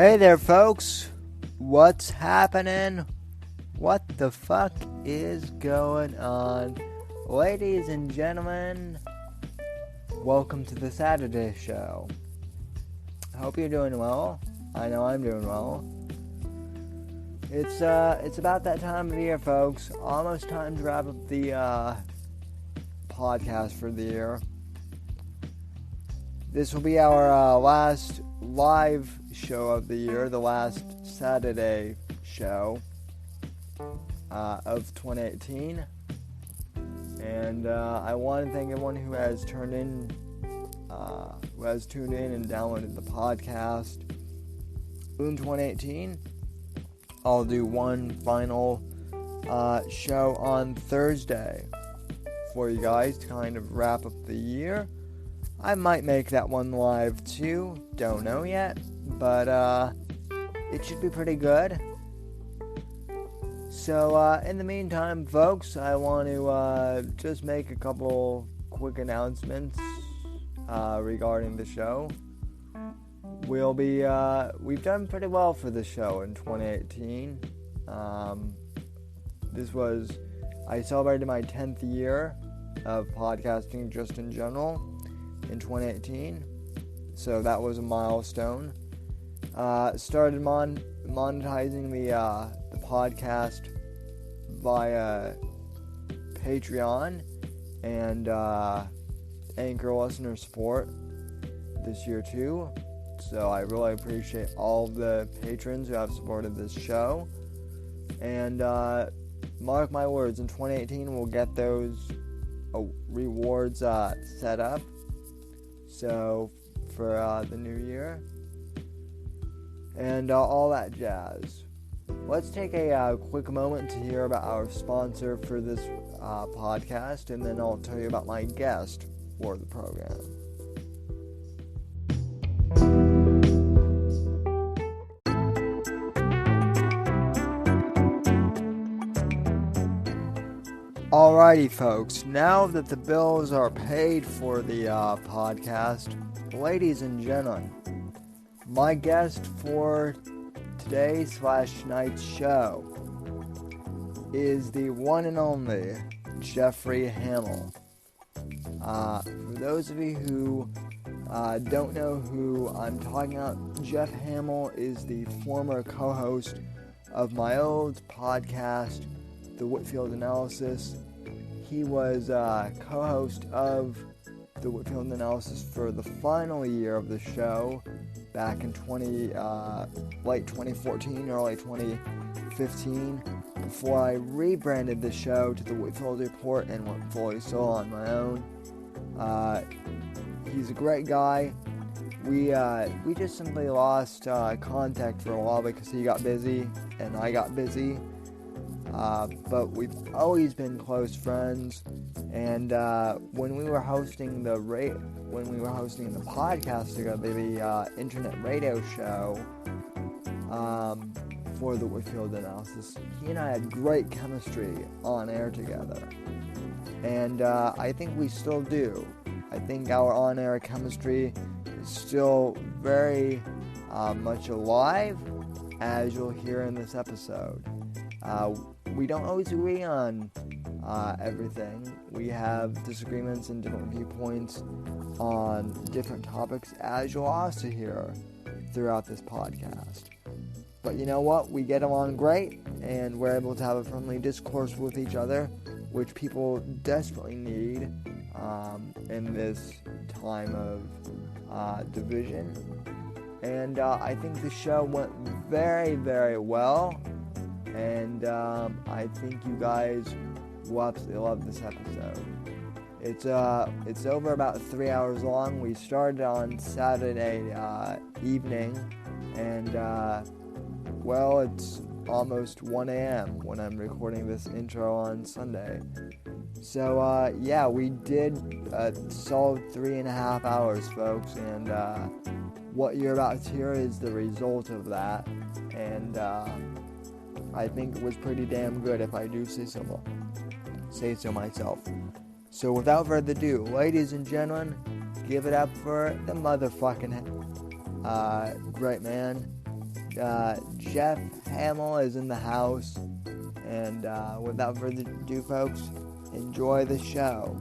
Hey there, folks. What's happening? What the fuck is going on? Ladies and gentlemen, welcome to the Saturday show. I hope you're doing well. I know I'm doing well. It's about that time of the year, folks. Almost time to wrap up the podcast for the year. This will be our last live show of the year, the last Saturday show of 2018. And I want to thank everyone who has tuned in and downloaded the podcast in 2018. I'll do one final show on Thursday for you guys to kind of wrap up the year. I might make that one live too, don't know yet, but it should be pretty good. So in the meantime, folks, I want to just make a couple quick announcements regarding the show. We've done pretty well for the show in 2018. I celebrated my 10th year of podcasting just in general in 2018, so that was a milestone. Started monetizing the podcast via Patreon and Anchor listener support this year too. So I really appreciate all of the patrons who have supported this show. And mark my words, in 2018 we'll get those rewards set up. So for the new year. And all that jazz. Let's take a quick moment to hear about our sponsor for this podcast, and then I'll tell you about my guest for the program. Alrighty, folks, now that the bills are paid for the podcast, ladies and gentlemen, my guest for today/night's show is the one and only Jeffrey Hamill. For those of you who don't know who I'm talking about, Jeff Hamill is the former co-host of my old podcast, the Whitfield Analysis. He was co-host of the Whitfield Analysis for the final year of the show back in late 2014, early 2015, before I rebranded the show to the Whitfield Report and went fully solo on my own. He's a great guy. We just simply lost contact for a while because he got busy and I got busy. But we've always been close friends, and when we were hosting the podcast together, the internet radio show for the Whitfield Analysis, he and I had great chemistry on air together, and I think we still do. I think our on-air chemistry is still very much alive, as you'll hear in this episode. We don't always agree on everything. We have disagreements and different viewpoints on different topics, as you'll also hear throughout this podcast. But you know what? We get along great, and we're able to have a friendly discourse with each other, which people desperately need in this time of division. And I think the show went very, very well. And I think you guys will absolutely love this episode. It's over about 3 hours long. We started on Saturday evening, and it's almost 1 a.m. when I'm recording this intro on Sunday. So we did a solid 3.5 hours, folks, and what you're about to hear is the result of that. And I think it was pretty damn good, if I do say so myself. So without further ado, ladies and gentlemen, give it up for the motherfucking great man, Jeff Hamill is in the house. And without further ado, folks, enjoy the show.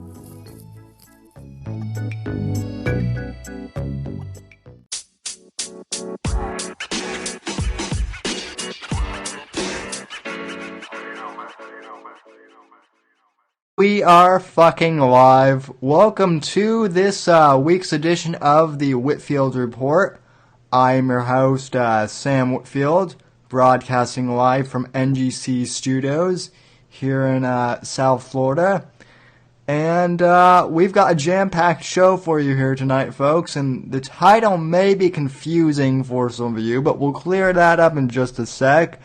We are fucking live. Welcome to this week's edition of the Whitfield Report. I'm your host, Sam Whitfield, broadcasting live from NGC Studios here in South Florida. And we've got a jam-packed show for you here tonight, folks. And the title may be confusing for some of you, but we'll clear that up in just a sec.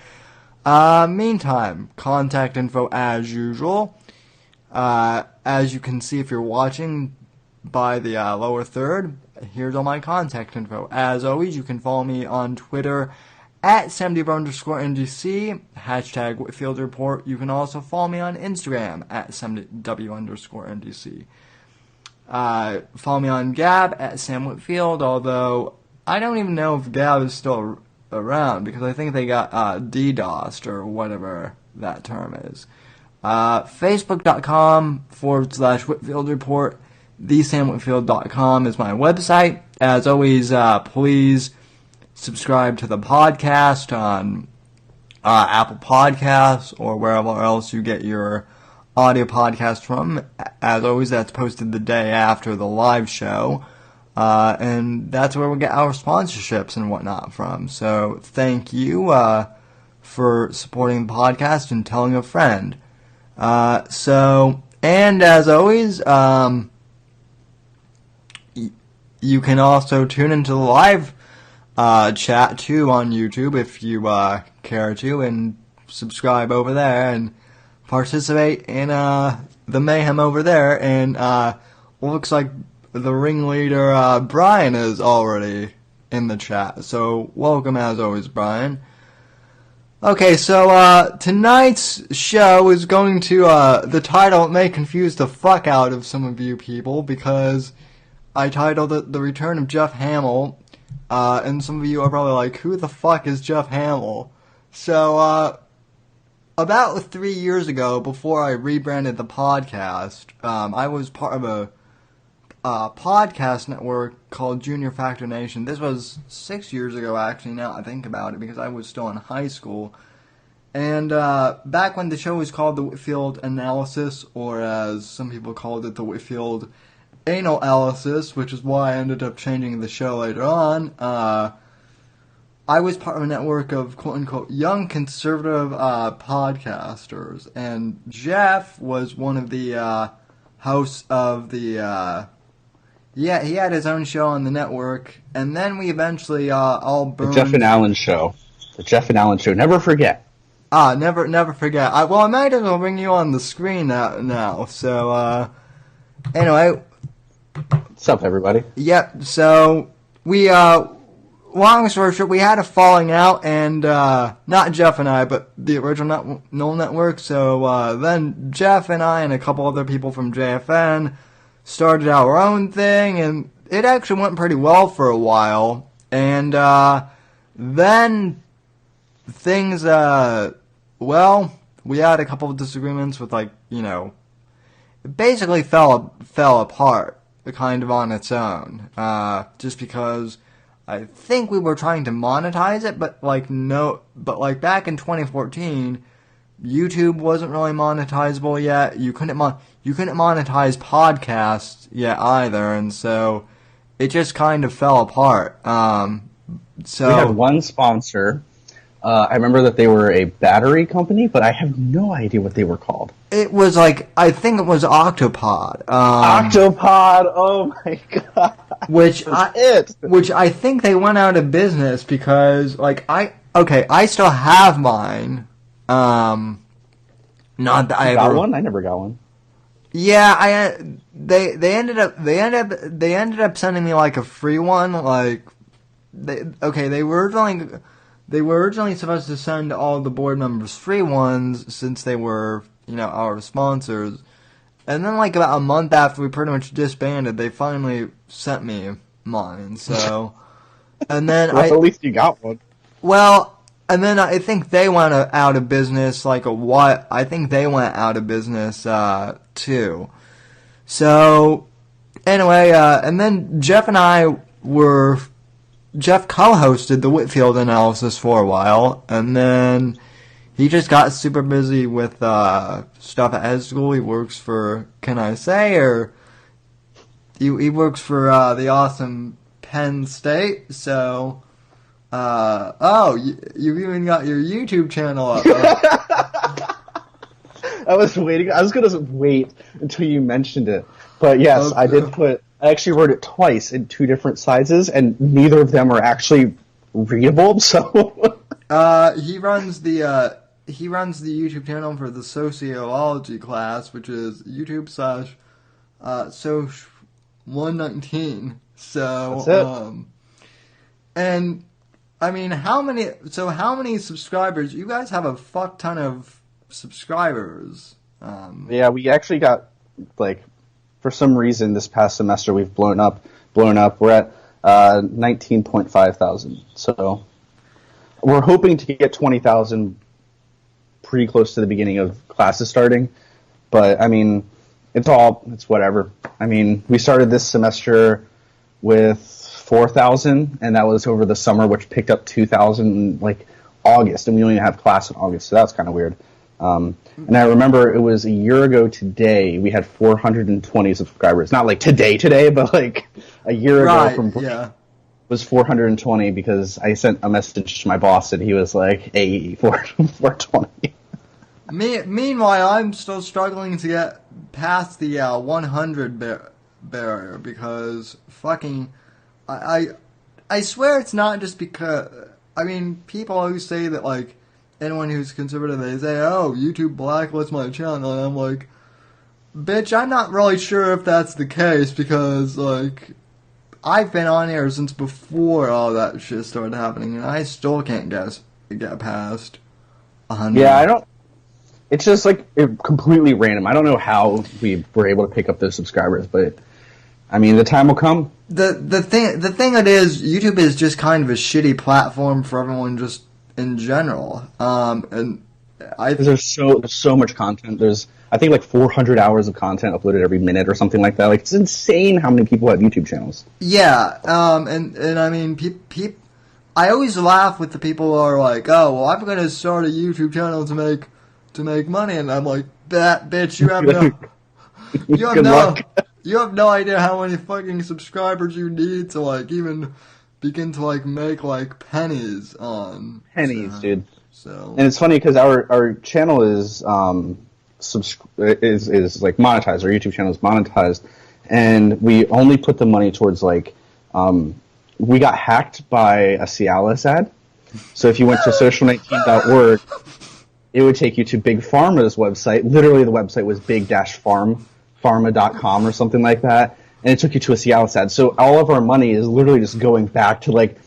Meantime, contact info as usual. As you can see if you're watching by the lower third, here's all my contact info. As always, you can follow me on Twitter at SamDW_NGC, hashtag Whitfield Report. You can also follow me on Instagram at SamDW_NGC. Follow me on Gab at Sam Whitfield, although I don't even know if Gab is still around because I think they got DDoSed or whatever that term is. Facebook.com/Whitfield Report. TheSamWhitfield.com is my website. As always, please subscribe to the podcast on Apple Podcasts or wherever else you get your audio podcast from. As always, that's posted the day after the live show. And that's where we get our sponsorships and whatnot from. So thank you for supporting the podcast and telling a friend. And as always, you can also tune into the live chat too on YouTube if you care to, and subscribe over there and participate in the mayhem over there. And looks like the ringleader Brian is already in the chat. So welcome as always, Brian. Okay, so tonight's show is going to, the title may confuse the fuck out of some of you people because I titled it The Return of Jeff Hamill, and some of you are probably like, who the fuck is Jeff Hamill? So, about 3 years ago, before I rebranded the podcast, I was part of a podcast network called Junior Factor Nation. This was 6 years ago, actually, now I think about it, because I was still in high school. And back when the show was called the Whitfield Analysis, or as some people called it, the Whitfield Analysis, which is why I ended up changing the show later on, I was part of a network of quote-unquote young conservative podcasters. And Jeff was one of the hosts of the... Yeah, he had his own show on the network, and then we eventually all burned... The Jeff and Alan Show. The Jeff and Alan Show. Never forget. Never forget. I might as well bring you on the screen now. So, anyway... What's up, everybody? Yep, so, we, long story short, we had a falling out, and, not Jeff and I, but the original Null Network, so, then Jeff and I and a couple other people from JFN started our own thing, and it actually went pretty well for a while. And then things, we had a couple of disagreements with, it basically fell apart, kind of on its own. Just because I think we were trying to monetize it, but back in 2014, YouTube wasn't really monetizable yet. You couldn't monetize podcasts yet either, and so it just kind of fell apart. So we had one sponsor. I remember that they were a battery company, but I have no idea what they were called. It was I think it was Octopod. Octopod. Oh my god. Which I think they went out of business because I still have mine. Not that I got one. I never got one. Yeah, they ended up sending me a free one. They were originally supposed to send all the board members free ones since they were our sponsors, and then about a month after we pretty much disbanded, they finally sent me mine. So, and then well, at least you got one. Well, and then I think they went out of business like a what? I think they went out of business too. So anyway, and then Jeff co-hosted the Whitfield Analysis for a while, and then he just got super busy with stuff at his school. He works for, can I say, or he works for the awesome Penn State. So, you've even got your YouTube channel up. I was waiting. I was gonna wait until you mentioned it, but yes, I did put. I actually wrote it twice in two different sizes, and neither of them are actually readable. So, he runs the YouTube channel for the sociology class, which is YouTube/Soc119. So, that's it. And I mean, how many subscribers? You guys have a fuck ton of subscribers. Yeah, we actually got, like, for some reason this past semester we've blown up. We're at 19.5 thousand. So we're hoping to get 20,000 pretty close to the beginning of classes starting. But I mean, it's whatever. I mean, we started this semester with 4,000, and that was over the summer, which picked up 2,000 in like August, and we only have class in August, so that's kind of weird. And I remember it was a year ago today, we had 420 subscribers. Not like today, but like a year ago from break was 420 because I sent a message to my boss and he was like, hey, 420. Meanwhile, I'm still struggling to get past the 100 barrier because fucking... I swear it's not just because... I mean, people always say that, like, anyone who's conservative, they say, oh, YouTube blacklists my channel, and I'm like, bitch, I'm not really sure if that's the case, because, like, I've been on here since before all that shit started happening, and I still can't get past 100. Yeah, it's just, like, completely random. I don't know how we were able to pick up those subscribers, but, I mean, the time will come. The thing it is, YouTube is just kind of a shitty platform for everyone just in general. And there's so much content. There's, I think, like 400 hours of content uploaded every minute or something like that. Like, it's insane how many people have YouTube channels. Yeah, and I mean, I always laugh with the people who are like, oh, well, I'm going to start a YouTube channel to make money, and I'm like, that bitch, you have no idea how many fucking subscribers you need to, like, even begin to, like, make, like, pennies on. Dude. So. And it's funny because our channel is like monetized. Our YouTube channel is monetized, and we only put the money towards, like, we got hacked by a Cialis ad. So if you went to social19.org, it would take you to Big Pharma's website. Literally, the website was big-pharma.com or something like that. And it took you to a Cialis ad. So all of our money is literally just going back to, like,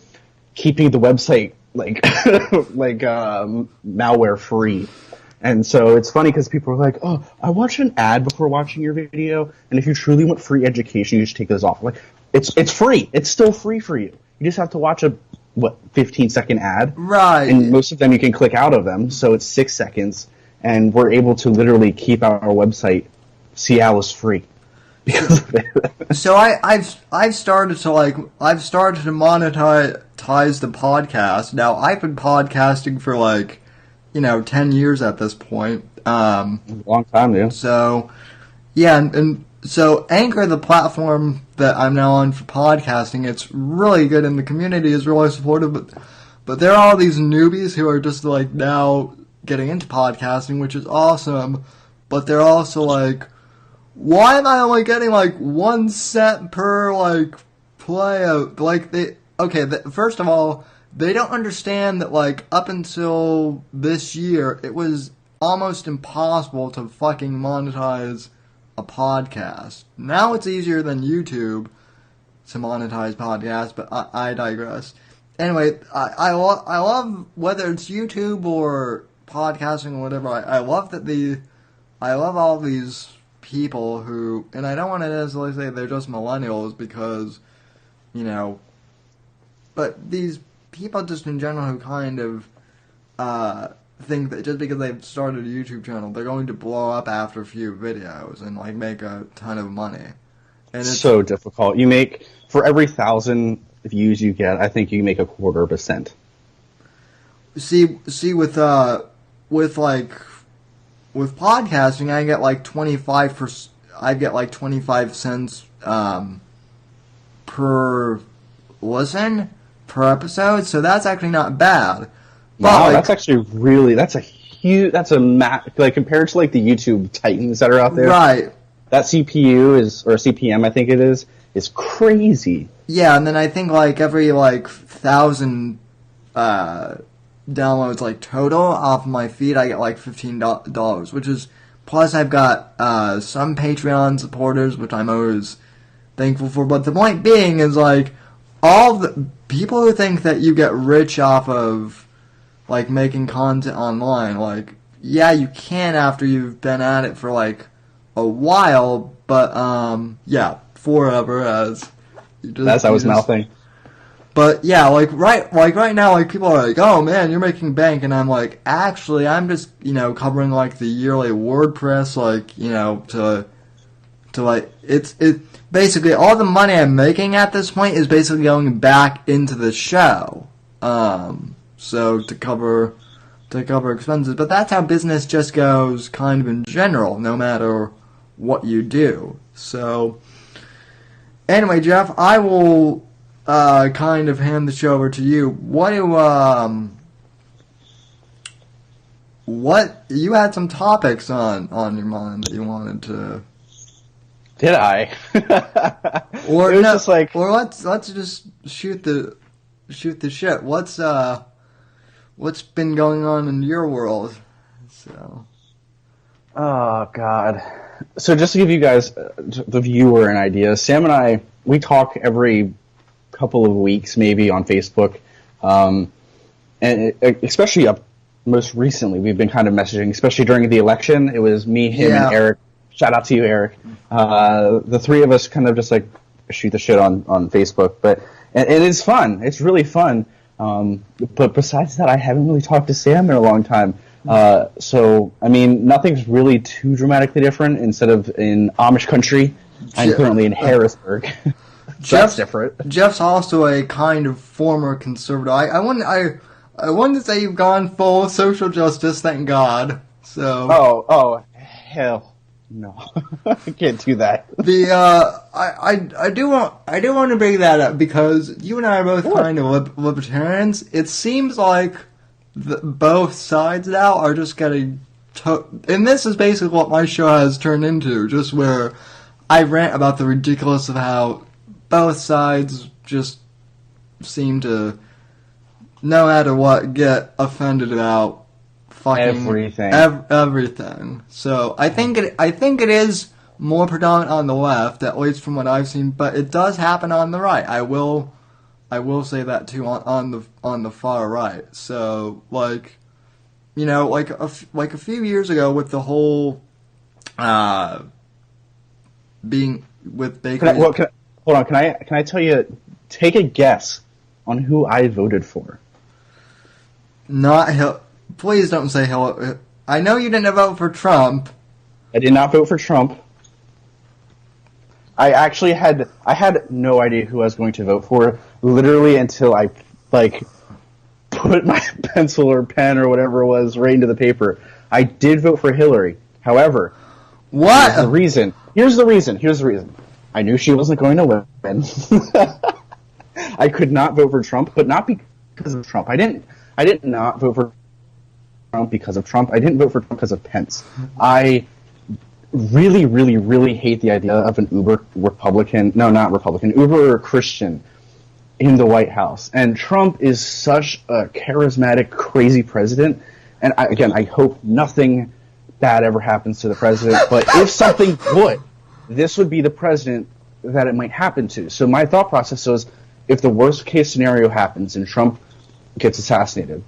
keeping the website, like, malware free. And so it's funny because people are like, oh, I watched an ad before watching your video, and if you truly want free education, you should take those off. Like, it's free. It's still free for you. You just have to watch a 15-second ad. Right. And most of them you can click out of them, so it's 6 seconds, and we're able to literally keep our website Cialis free. So I've started to monetize the podcast. Now I've been podcasting for 10 years at this point. Long time, dude. So yeah, and so Anchor, the platform that I'm now on for podcasting, it's really good and the community is really supportive, but there are all these newbies who are just like now getting into podcasting, which is awesome, but they're also like, why am I only getting 1 cent per play? First of all, they don't understand that up until this year, it was almost impossible to fucking monetize a podcast. Now it's easier than YouTube to monetize podcasts, but I digress. Anyway, I love whether it's YouTube or podcasting or whatever. I love all these people who, and I don't want to necessarily say they're just millennials because, but these people just in general who kind of think that just because they've started a YouTube channel, they're going to blow up after a few videos and like make a ton of money. And it's so difficult. You make, for every 1,000 views you get, I think you make a quarter of a cent. See with podcasting, I get like 25 cents per listen per episode, so that's actually not bad. Wow, But, that's actually really, that's a huge, like compared to like the YouTube titans that are out there. right. That CPU is, or CPM I think it is crazy. Yeah, and then I think like every like 1,000 downloads like total off my feed, I get like $15, which is, plus I've got some Patreon supporters, which I'm always thankful for. But the point being is like all the people who think that you get rich off of like making content online, like yeah, you can after you've been at it for like a while, but yeah, forever as I was mouthing. But yeah, like right now, like people are like, "Oh man, you're making bank," and I'm like, actually, I'm just covering like the yearly WordPress, like to like it basically all the money I'm making at this point is basically going back into the show, so to cover expenses. But that's how business just goes, kind of in general, no matter what you do. So anyway, Jeff, I will kind of hand the show over to you. What you had some topics on your mind that you wanted to? Did I? Or it was no, just like, or let's just shoot the shit. What's been going on in your world? So. Oh God. So just to give you guys, the viewer, an idea, Sam and I, we talk every couple of weeks maybe on Facebook, and especially most recently we've been kind of messaging, especially during the election. It was me, him, and Eric. Shout out to you, Eric. The three of us kind of just like shoot the shit on Facebook, but and it's fun. It's really fun. But besides that, I haven't really talked to Sam in a long time. So, I mean, nothing's really too dramatically different. Instead of in Amish country, I'm currently in Harrisburg. So that's different. Jeff's also a kind of former conservative. I wanted to say you've gone full social justice, thank God. So. Oh, hell no. I can't do that. I do want to bring that up because you and I are both kind of libertarians. It seems like both sides now are just getting and this is basically what my show has turned into, just where I rant about the ridiculous of how both sides just seem to, no matter what, get offended about fucking everything. So I think it is more predominant on the left, at least from what I've seen, but it does happen on the right. I will say that too on the far right. So like a few years ago with the whole being with Baker. Hold on, can I tell you, take a guess on who I voted for? Not Hill. Please don't say Hill. I know you didn't vote for Trump. I did not vote for Trump. I actually had no idea who I was going to vote for, literally until I put my pencil or pen or whatever it was right into the paper. I did vote for Hillary. However, what? Here's the reason. I knew she wasn't going to win. I could not vote for Trump, but not because of Trump. I did not vote for Trump because of Trump. I didn't vote for Trump because of Pence. I really, really, really hate the idea of an uber Christian in the White House. And Trump is such a charismatic, crazy president. And I hope nothing bad ever happens to the president. But if something would, this would be the president that it might happen to. So my thought process was, if the worst case scenario happens and Trump gets assassinated,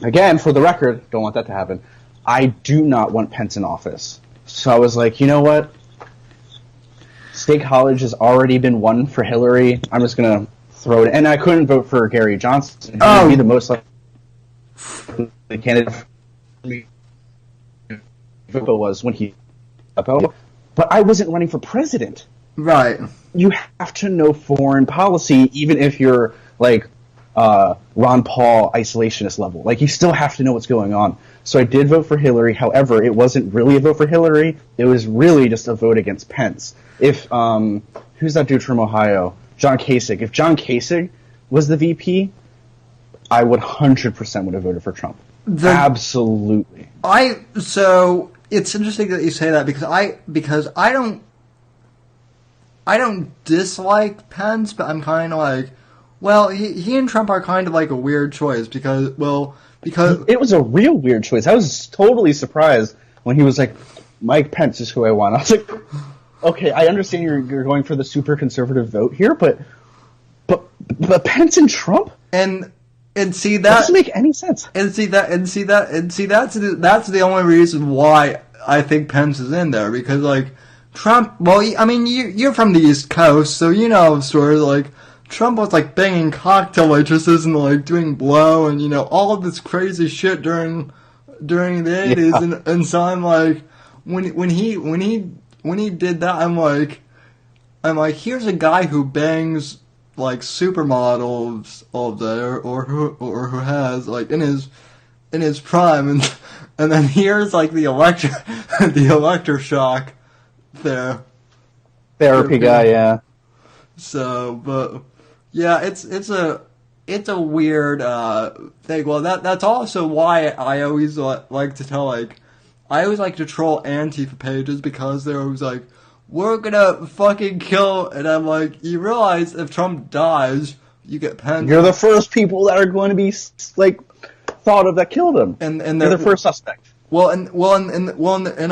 again, for the record, don't want that to happen, I do not want Pence in office. So I was like, you know what? State College has already been won for Hillary. I'm just going to throw it. And I couldn't vote for Gary Johnson. He would be the most likely candidate for me was when he... But I wasn't running for president. Right. You have to know foreign policy, even if you're, like, Ron Paul isolationist level. Like, you still have to know what's going on. So I did vote for Hillary. However, it wasn't really a vote for Hillary. It was really just a vote against Pence. If, who's that dude from Ohio? John Kasich. If John Kasich was the VP, I would 100% would have voted for Trump. Absolutely. So it's interesting that you say that because I don't dislike Pence, but I'm kind of like, well, he and Trump are kind of like a weird choice because it was a real weird choice. I was totally surprised when he was like, Mike Pence is who I want. I was like, okay, I understand you're going for the super conservative vote here, but Pence and Trump? And see that doesn't make any sense. That's the only reason why I think Pence is in there, because like Trump, well, I mean, you're from the East Coast, so you know sort of like Trump was like banging cocktail waitresses and like doing blow and all of this crazy shit during the 80s, yeah. and so I'm like when he did that, I'm like here's a guy who bangs like supermodels all day or who has like in his prime, and then here's like the electroshock therapy guy, yeah. So, but yeah, it's a weird thing. Well, that's also why I always like to tell I always like to troll Antifa pages because they're always like, we're gonna fucking kill, and I'm like, you realize if Trump dies, you get Penn. You're the first people that are going to be like thought of that killed him, and they're the first suspect. And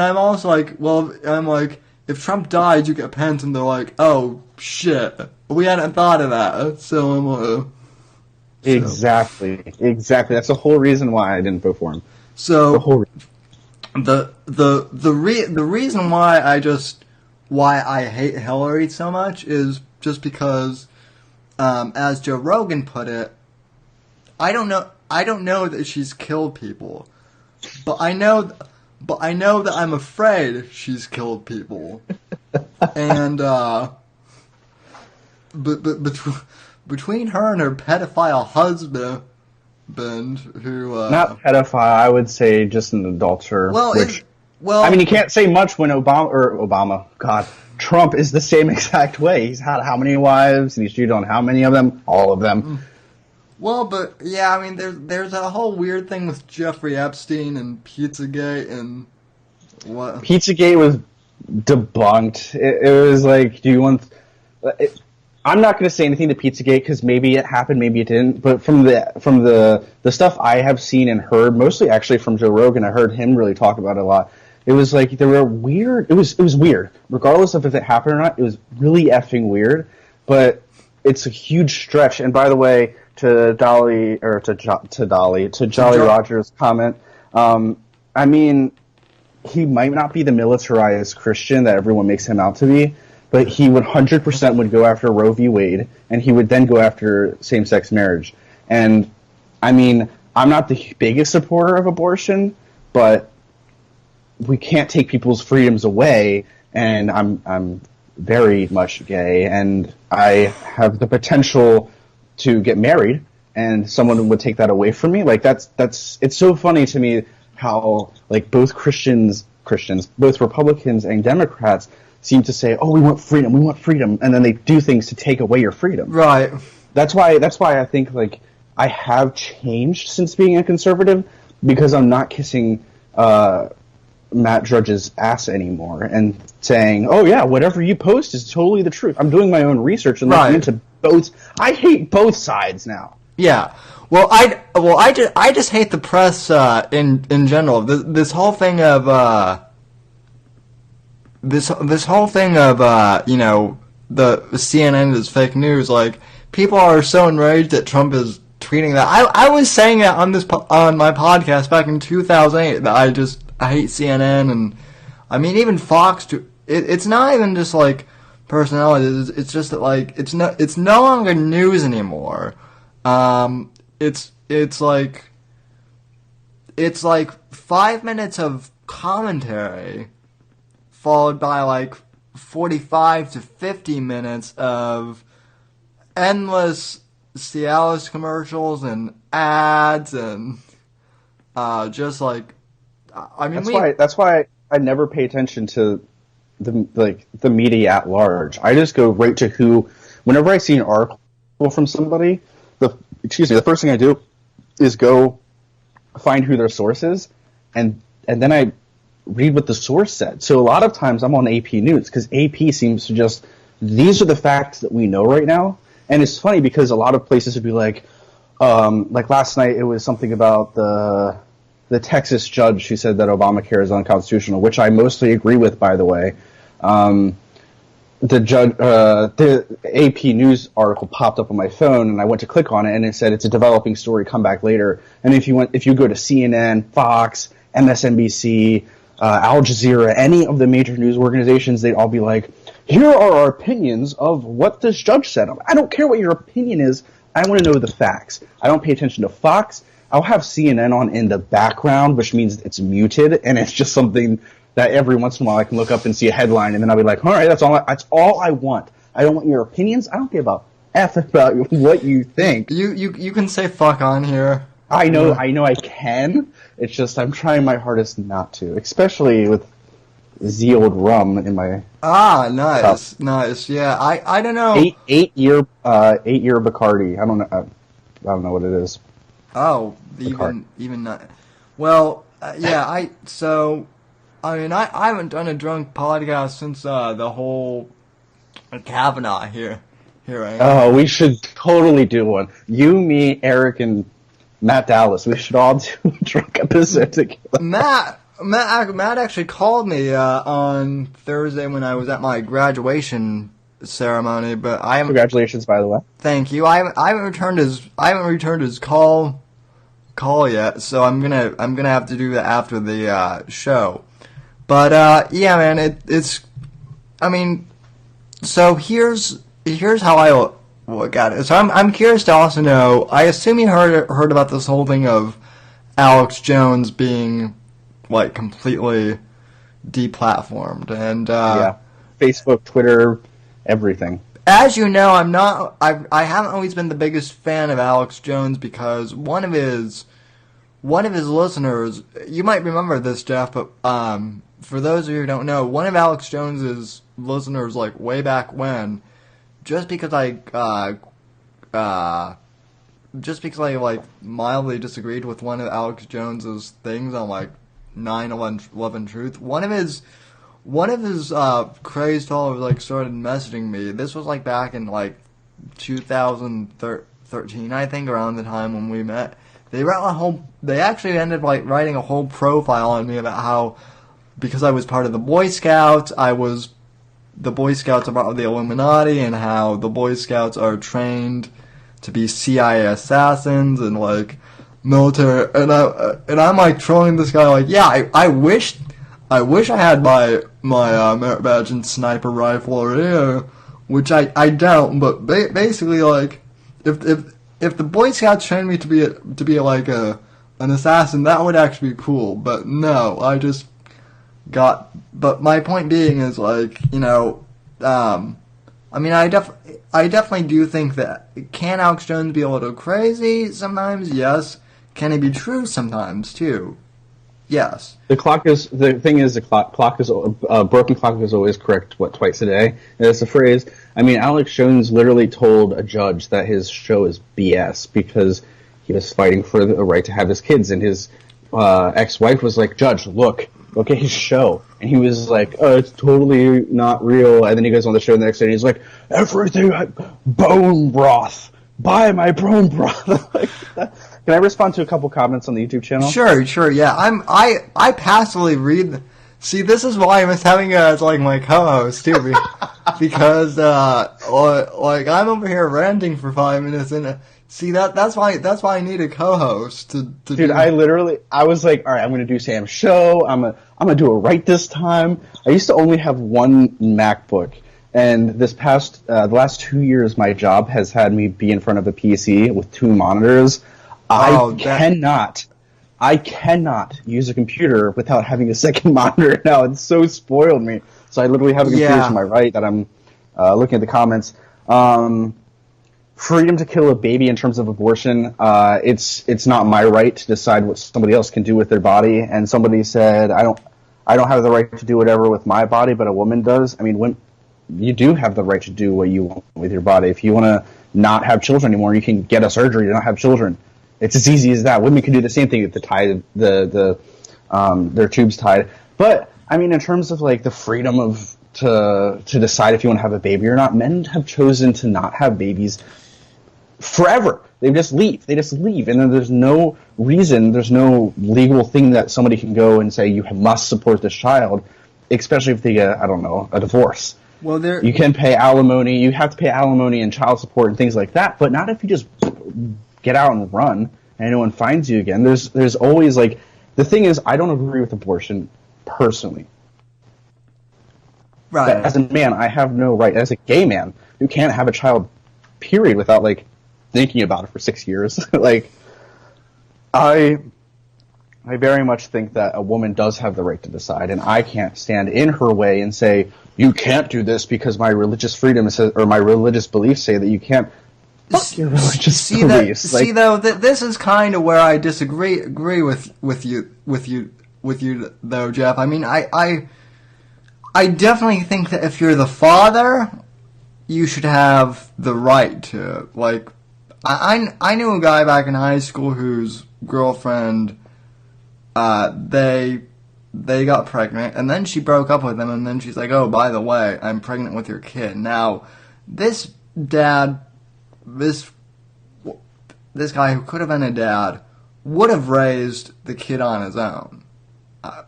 I'm also like, I'm like, if Trump dies, you get Pence, and they're like, oh shit, we hadn't thought of that. So I'm like, exactly. That's the whole reason why I didn't vote for him. So the reason why I hate Hillary so much is just because, as Joe Rogan put it, I don't know that she's killed people, but I know that I'm afraid she's killed people, and between her and her pedophile husband, who not pedophile, I would say just an adulterer. I mean, you can't say much when Trump is the same exact way. He's had how many wives, and he's cheated on how many of them? All of them. Well, but yeah, I mean, there's a whole weird thing with Jeffrey Epstein and Pizzagate and what. Pizzagate was debunked. It was like, do you want? I'm not going to say anything to Pizzagate because maybe it happened, maybe it didn't. But from the stuff I have seen and heard, mostly actually from Joe Rogan, I heard him really talk about it a lot. It was like there were weird. It was weird, regardless of if it happened or not. It was really effing weird. But it's a huge stretch. And by the way, to Jolly Rogers' comment, I mean, he might not be the militarized Christian that everyone makes him out to be, but he would 100% would go after Roe v. Wade, and he would then go after same-sex marriage. And I mean, I'm not the biggest supporter of abortion, but we can't take people's freedoms away, and I'm very much gay, and I have the potential to get married, and someone would take that away from me. Like that's it's so funny to me how like both Christians, both Republicans and Democrats seem to say, "Oh, we want freedom," and then they do things to take away your freedom. Right. That's why I think like I have changed since being a conservative, because I'm not kissing Matt Drudge's ass anymore and saying, "Oh yeah, whatever you post is totally the truth." I'm doing my own research and looking into both. I hate both sides now. Yeah. Well, I just hate the press in general. This whole thing of this whole thing of the CNN is fake news. Like, people are so enraged that Trump is tweeting that. I was saying that on my podcast back in 2008 that I hate CNN, and I mean even Fox. It's not even just like personalities. It's just that like it's no longer news anymore. It's like 5 minutes of commentary followed by like 45 to 50 minutes of endless Cialis commercials and ads and just like I mean that's why I never pay attention to the media at large. I just go right to who. Whenever I see an article from somebody, the first thing I do is go find who their source is, and then I read what the source said. So a lot of times I'm on AP News because AP seems to just, these are the facts that we know right now. And it's funny because a lot of places would be like last night it was something about the Texas judge who said that Obamacare is unconstitutional, which I mostly agree with, by the way. The AP News article popped up on my phone, and I went to click on it, and it said it's a developing story. Come back later. And if you go to CNN, Fox, MSNBC, Al Jazeera, any of the major news organizations, they'd all be like, "Here are our opinions of what this judge said." I don't care what your opinion is. I want to know the facts. I don't pay attention to Fox. I'll have CNN on in the background, which means it's muted, and it's just something that every once in a while I can look up and see a headline, and then I'll be like, all right, that's all I want. I don't want your opinions. I don't give a F about what you think. You can say fuck on here. I know I can. It's just I'm trying my hardest not to, especially with the old rum in my nice, nice. Yeah, I don't know. Eight year Bacardi. I don't know what it is. Oh, even not. Well, yeah. I haven't done a drunk podcast since the whole Kavanaugh here. Oh, we should totally do one. You, me, Eric, and Matt Dallas. We should all do a drunk episode together. Matt actually called me on Thursday when I was at my graduation ceremony, but I haven't. Congratulations, by the way. Thank you. I haven't returned his call yet, so I'm gonna have to do that after the show. But yeah, man, so here's how I look at it. So I'm curious to also know. I assume you heard about this whole thing of Alex Jones being like completely deplatformed and yeah, Facebook, Twitter, everything. As you know, I haven't always been the biggest fan of Alex Jones because one of his listeners, you might remember this, Jeff, but for those of you who don't know, one of Alex Jones's listeners, like way back when, just because I like mildly disagreed with one of Alex Jones's things on like 9/11 Truth, one of his crazed followers like started messaging me. This was like back in like 2013, I think, around the time when we met. They actually ended up like writing a whole profile on me about how, because I was part of the Boy Scouts, the Boy Scouts are part of the Illuminati, and how the Boy Scouts are trained to be CIA assassins and like military. And I'm like trolling this guy like, yeah, I wish I had my merit badge and sniper rifle or here, which I don't. But basically, like, if the Boy Scouts trained me to be like an assassin, that would actually be cool. But no, But my point being is, like, you know, I definitely do think that, can Alex Jones be a little crazy sometimes? Yes. Can he be true sometimes too? Yes. The clock is broken clock is always correct. Twice a day? That's the phrase. I mean, Alex Jones literally told a judge that his show is BS because he was fighting for the right to have his kids, and his ex-wife was like, "Judge, look at his show," and he was like, "Oh, it's totally not real." And then he goes on the show the next day, and he's like, "Everything, bone broth. Buy my bone broth." Can I respond to a couple comments on the YouTube channel? Sure, yeah. I passively read. See, this is why I miss having you as like my co-host too, because like I'm over here ranting for 5 minutes, and see that's why I need a co-host to Dude, I was like, all right, I'm gonna do Sam's show. I'm gonna do it right this time. I used to only have one MacBook, And the last 2 years, my job has had me be in front of a PC with 2 monitors. I cannot use a computer without having a second monitor now. It's so spoiled me. So I literally have a computer to my right that I'm looking at the comments. Freedom to kill a baby in terms of abortion, it's not my right to decide what somebody else can do with their body. And somebody said, I don't have the right to do whatever with my body, but a woman does. I mean, you do have the right to do what you want with your body. If you want to not have children anymore, you can get a surgery to not have children. It's as easy as that. Women can do the same thing if their tubes tied. But I mean, in terms of like the freedom to decide if you want to have a baby or not, men have chosen to not have babies forever. They just leave, and then there's no reason, there's no legal thing that somebody can go and say you must support this child, especially if they get, I don't know, a divorce. Well, you can pay alimony, you have to pay alimony and child support and things like that, but not if you just get out and run and no one finds you again. There's always, like, the thing is, I don't agree with abortion personally. Right. But as a man, I have no right, as a gay man, you can't have a child, period, without, like, thinking about it for 6 years. Like, I very much think that a woman does have the right to decide, and I can't stand in her way and say, you can't do this because my religious freedom says, or my religious beliefs say that you can't. Fuck your religious beliefs. This is kind of where I disagree with you though, Jeff. I mean, I definitely think that if you're the father, you should have the right to, like, I knew a guy back in high school whose girlfriend, they got pregnant, and then she broke up with him, and then she's like, oh, by the way, I'm pregnant with your kid. Now, this guy who could have been a dad would have raised the kid on his own,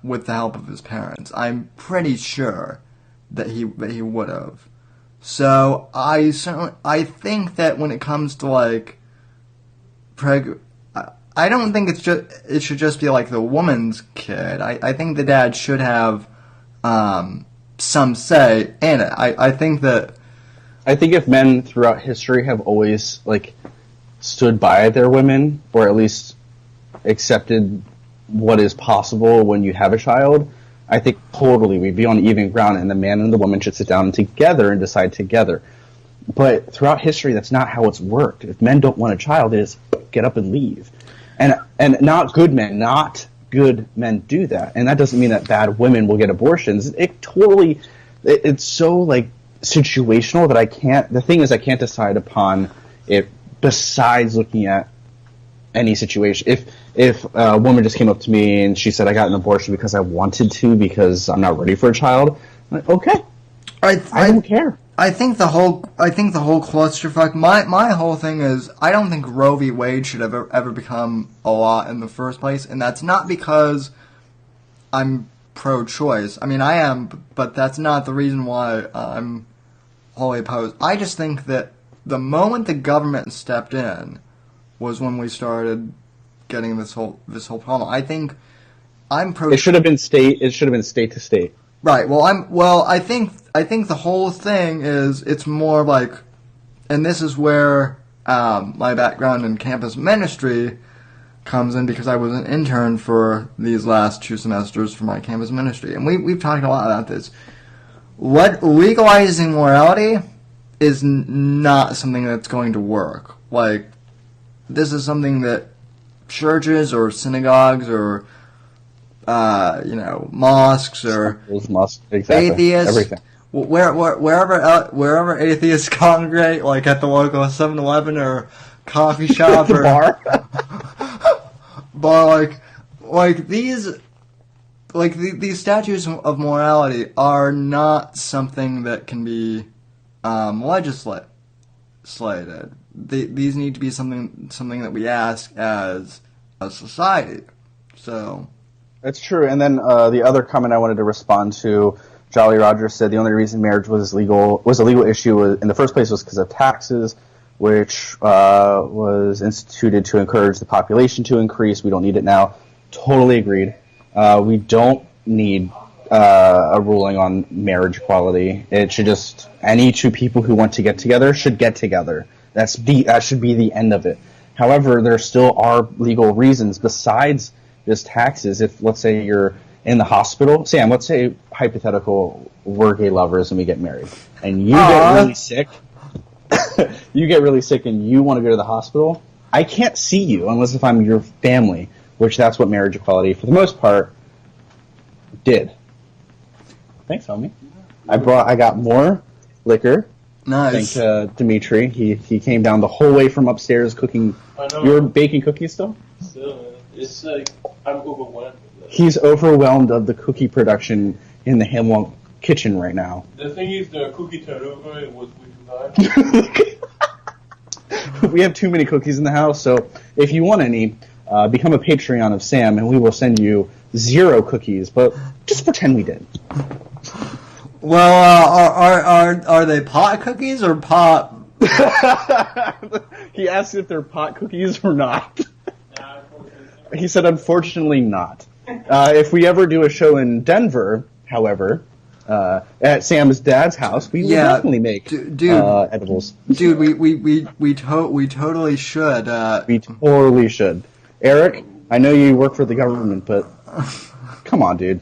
with the help of his parents. I'm pretty sure that he would have. So I think that when it comes to, like, I don't think it should just be like the woman's kid. I think the dad should have some say in it. I think if men throughout history have always, like, stood by their women, or at least accepted what is possible when you have a child, I think totally we'd be on even ground, and the man and the woman should sit down together and decide together. But throughout history, that's not how it's worked. If men don't want a child, they just get up and leave. And not good men do that. And that doesn't mean that bad women will get abortions. It's so, like, situational that the thing is, I can't decide upon it besides looking at any situation. If a woman just came up to me and she said, I got an abortion because I wanted to, because I'm not ready for a child, I'm like, okay. I don't care. I think the whole clusterfuck. My whole thing is, I don't think Roe v. Wade should ever become a law in the first place, and that's not because I'm pro-choice. I mean, I am, but that's not the reason why I'm wholly opposed. I just think that the moment the government stepped in was when we started getting this whole problem. I think I'm pro. It should have been state to state. Right. I think the whole thing is, it's more like, and this is where my background in campus ministry comes in, because I was an intern for these last 2 semesters for my campus ministry, and we've talked a lot about this. Legalizing morality is not something that's going to work. Like, this is something that churches or synagogues or mosques or atheists, everything. Wherever atheists congregate, like at the local 7-Eleven or coffee shop or bar, like these statutes of morality are not something that can be legislated. These need to be something that we ask as a society. So that's true. And then the other comment I wanted to respond to, Jolly Roger said the only reason marriage was a legal issue in the first place was because of taxes, which was instituted to encourage the population to increase. We don't need it now. Totally agreed. We don't need a ruling on marriage equality. It should just any two people who want to get together should get together. That should be the end of it. However, there still are legal reasons besides just taxes. If let's say you're in the hospital, Sam, let's say hypothetical we're gay lovers and we get married, and you get really sick. You get really sick and you want to go to the hospital. I can't see you unless if I'm your family, which that's what marriage equality, for the most part, did. Thanks, homie. I got more liquor. Nice. Thank Dimitri. He came down the whole way from upstairs cooking. I know. You're baking cookies still? Still, man. It's like I'm overwhelmed. He's overwhelmed of the cookie production in the Hamill kitchen right now. The thing is, the cookie turnover was way too high. We have too many cookies in the house, so if you want any, become a Patreon of Sam, and we will send you 0 cookies. But just pretend we did. Well, are they pot cookies or pot? He asked if they're pot cookies or not. He said, unfortunately not. If we ever do a show in Denver, however, at Sam's dad's house, we will definitely make edibles. Dude, we totally should. We totally should. Eric, I know you work for the government, but come on, dude.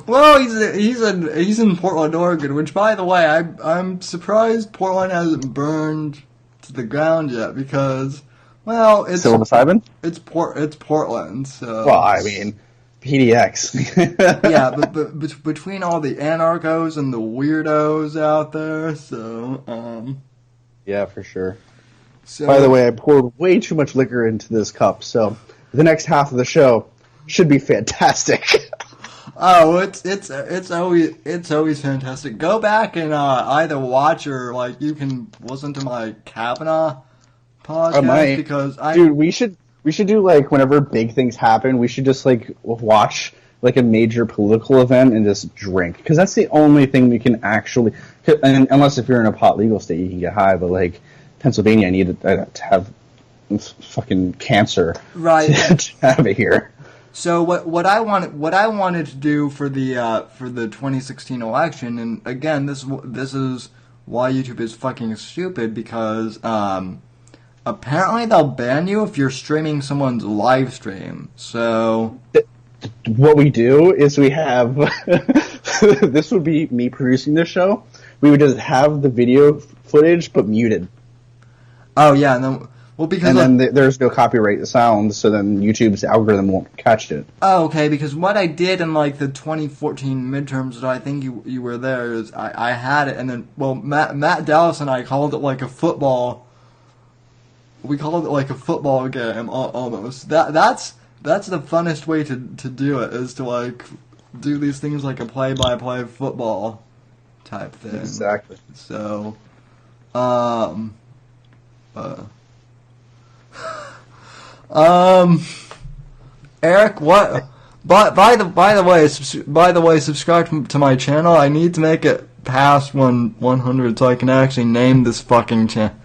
Well, he's in Portland, Oregon, which, by the way, I'm surprised Portland hasn't burned to the ground yet because, well, it's psilocybin. It's Portland, so. Well, I mean, PDX. Yeah, but between all the anarchos and the weirdos out there, so Yeah, for sure. So, by the way, I poured way too much liquor into this cup, so the next half of the show should be fantastic. Oh, it's always fantastic. Go back and either watch or you can listen to my Kavanaugh podcast because dude, we should do whenever big things happen, we should just watch a major political event and just drink because that's the only thing we can actually. And unless if you're in a pot legal state, you can get high, but Pennsylvania, I need to have fucking cancer to have it here. So what I wanted to do for the 2016 election, and again this is why YouTube is fucking stupid because apparently they'll ban you if you're streaming someone's live stream. So what we do is we have this would be me producing this show. We would just have the video footage but muted. Oh yeah, and then. Well, because then there's no copyright sound, so then YouTube's algorithm won't catch it. Oh, okay, because what I did in the 2014 midterms that I think you were there is I had it, and then Matt Dallas and I called it a football. We called it a football game almost. That's the funnest way to do it is to do these things like a play-by-play football type thing. Exactly. So, Eric, what? By the way, subscribe to my channel. I need to make it past 100 so I can actually name this fucking channel.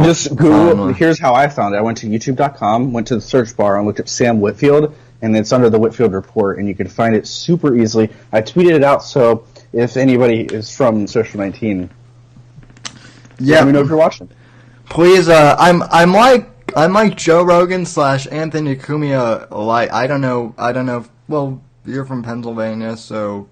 Just Google. Here's how I found it. I went to YouTube.com, went to the search bar, and looked up Sam Whitfield, and it's under the Whitfield Report, and you can find it super easily. I tweeted it out, so if anybody is from Social 19, let me know if you're watching. Please, I'm like Joe Rogan / Anthony Cumia. I don't know. Well, you're from Pennsylvania, so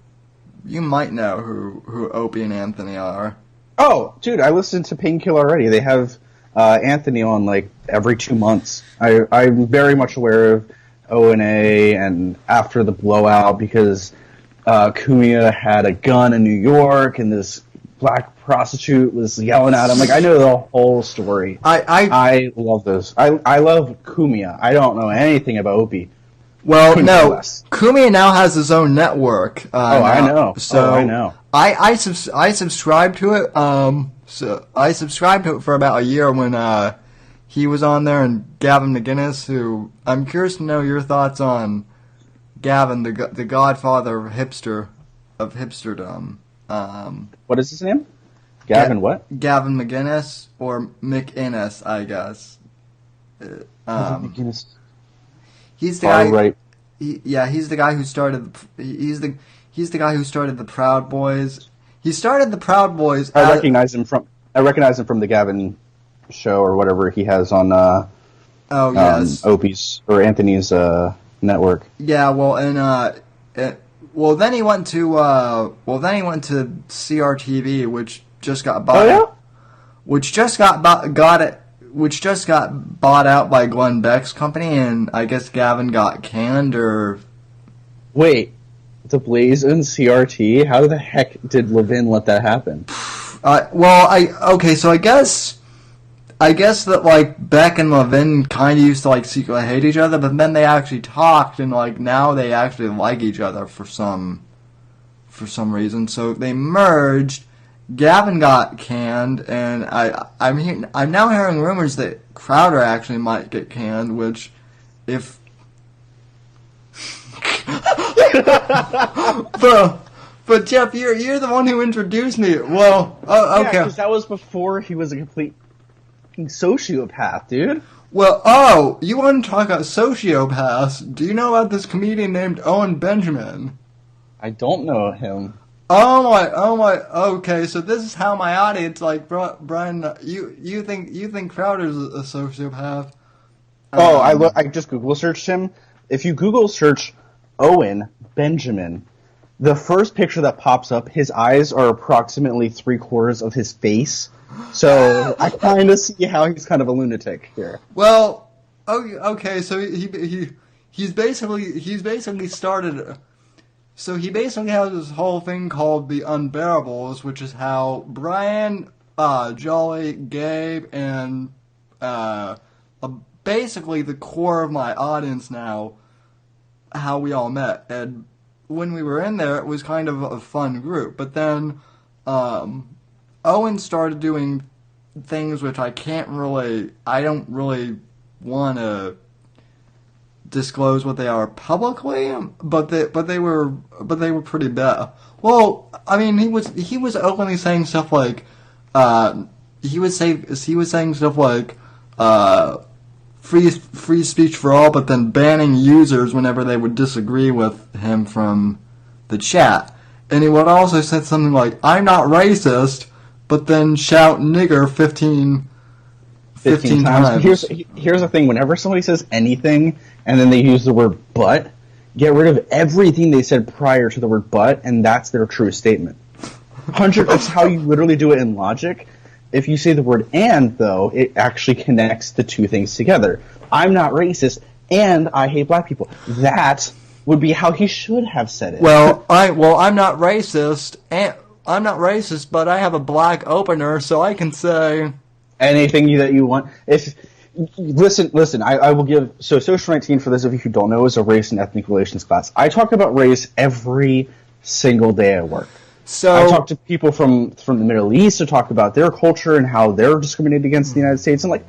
you might know who Opie and Anthony are. Oh, dude, I listened to Painkiller already. They have Anthony on every 2 months. I'm very much aware of O&A and After the Blowout because Cumia had a gun in New York and this black prostitute was yelling at him. I know the whole story. I love those. I love Cumia. I don't know anything about Opie. Well, no. Cumia now has his own network. I know. So I know. I subscribed to it. So I subscribed to it for about a year when he was on there, and Gavin McInnes, who I'm curious to know your thoughts on Gavin, the godfather of hipsterdom. What is his name? Gavin what? Gavin McInnes, or McInnes, I guess. McInnes. He's the guy. Right. he's the guy who started. He's the guy who started the Proud Boys. He started the Proud Boys. I recognize him from the Gavin show or whatever he has on. Yes. Opie's or Anthony's network. Yeah, well, then he went to CRTV, which just got bought. Oh yeah. Which just got bought out by Glenn Beck's company, and I guess Gavin got canned or. Wait, the Blaze and CRT? How the heck did Levin let that happen? So I guess that like Beck and Levin kind of used to like secretly hate each other, but then they actually talked, and like now they actually like each other for some reason. So they merged. Gavin got canned, and I'm now hearing rumors that Crowder actually might get canned, which if but Jeff, you're the one who introduced me. Well, okay. Yeah, because that was before he was a complete sociopath, dude. Well, you want to talk about sociopaths? Do you know about this comedian named Owen Benjamin? I don't know him. Oh my. Okay, so this is how my audience, like, Brian, you think Crowder's a sociopath? I just Google searched him. If you Google search Owen Benjamin, the first picture that pops up, his eyes are approximately 3/4 of his face. So I kind of see how he's kind of a lunatic here. Well, okay, so he's basically started. So he basically has this whole thing called the Unbearables, which is how Brian, Jolly, Gabe, and basically the core of my audience now, how we all met. And when we were in there, it was kind of a fun group. But then Owen started doing things which I don't really want to disclose what they are publicly, but they were pretty bad. Well, I mean, he was openly saying stuff like he was saying stuff like free speech for all, but then banning users whenever they would disagree with him from the chat. And he would also say something like, "I'm not racist," but then shout "nigger" 15 times. Here's the thing. Whenever somebody says anything and then they use the word "but," get rid of everything they said prior to the word "but," and that's their true statement. That's how you literally do it in logic. If you say the word "and," though, it actually connects the two things together. I'm not racist, and I hate black people. That would be how he should have said it. I'm not racist, but I have a black opener, so I can say anything that you want. Listen, I will give. So Social 19, for those of you who don't know, is a race and ethnic relations class. I talk about race every single day at work. So I talk to people from the Middle East to talk about their culture and how they're discriminated against in the United States. And like,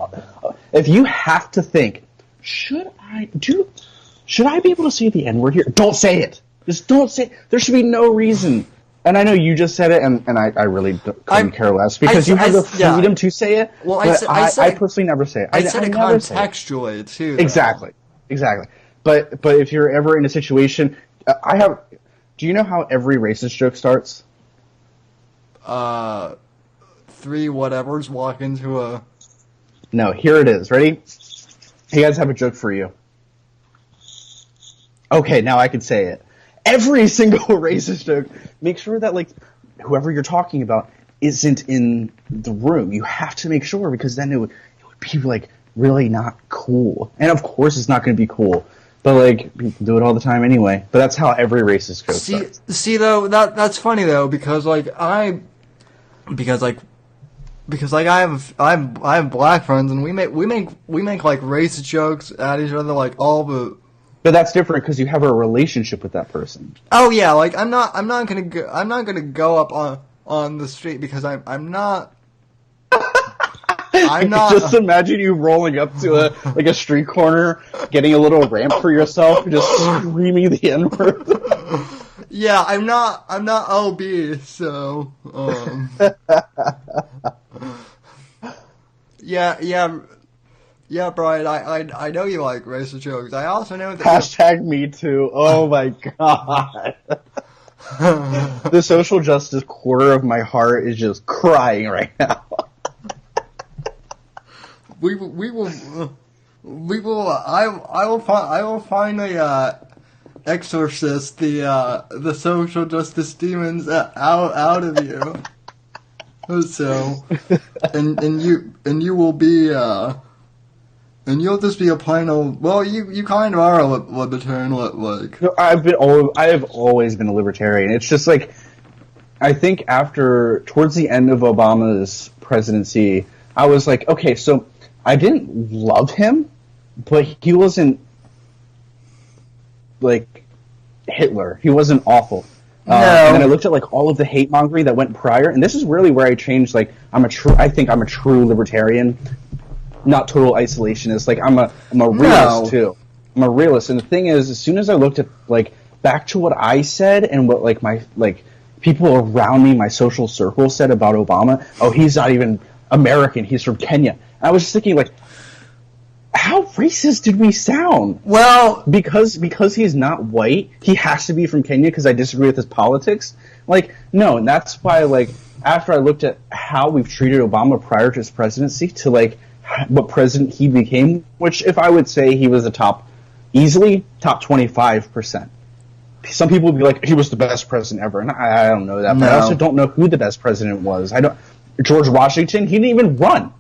if you have to think, should I be able to say the N-word here? Don't say it. Just don't say it. There should be no reason. And I know you just said it, and I really couldn't care less because you have the freedom to say it. Well, I personally never say it. I said it contextually too. Though. Exactly. But if you're ever in a situation, do you know how every racist joke starts? 3 whatevers walk into a... No, here it is. Ready? Hey, guys, have a joke for you. Okay, now I can say it. Every single racist joke, make sure that, like, whoever you're talking about isn't in the room. You have to make sure, because then it would be, like, really not cool. And, of course, it's not going to be cool. But, like, people do it all the time anyway. But that's how every racist joke starts. See, though, that's funny, though, because I have black friends, and we make like racist jokes at each other, like all the. But that's different because you have a relationship with that person. Oh yeah, like I'm not gonna go up on the street because I'm not. Just imagine you rolling up to a street corner, getting a little ramp for yourself, and just screaming the N-word. Yeah, I'm not OB, so yeah. Yeah, Brian, I know you like racist jokes. I also know that Hashtag me too. Oh my god. The social justice quarter of my heart is just crying right now. we will I will finally exorcist the social justice demons out of you. So, and you will be and you'll just be a plain old. Well, you kind of are a libertarian, like. No, I have always been a libertarian. It's just like, I think towards the end of Obama's presidency, I was like, okay, so I didn't love him, but he wasn't like Hitler. He wasn't awful. No. And then I looked at like all of the hate mongering that went prior, and this is really where I changed. Like, I think I'm a true libertarian, not total isolationist. Like, I'm a realist too. I'm a realist, and the thing is, as soon as I looked at like back to what I said and what like my like people around me, my social circle said about Obama, oh, he's not even American. He's from Kenya. And I was just thinking, like, how racist did we sound? Well, because he's not white, he has to be from Kenya because I disagree with his politics. Like, no, and that's why, like, after I looked at how we've treated Obama prior to his presidency to, like, what president he became, which if I would say he was easily top 25%. Some people would be like, he was the best president ever, and I don't know that, but I also don't know who the best president was. George Washington, he didn't even run.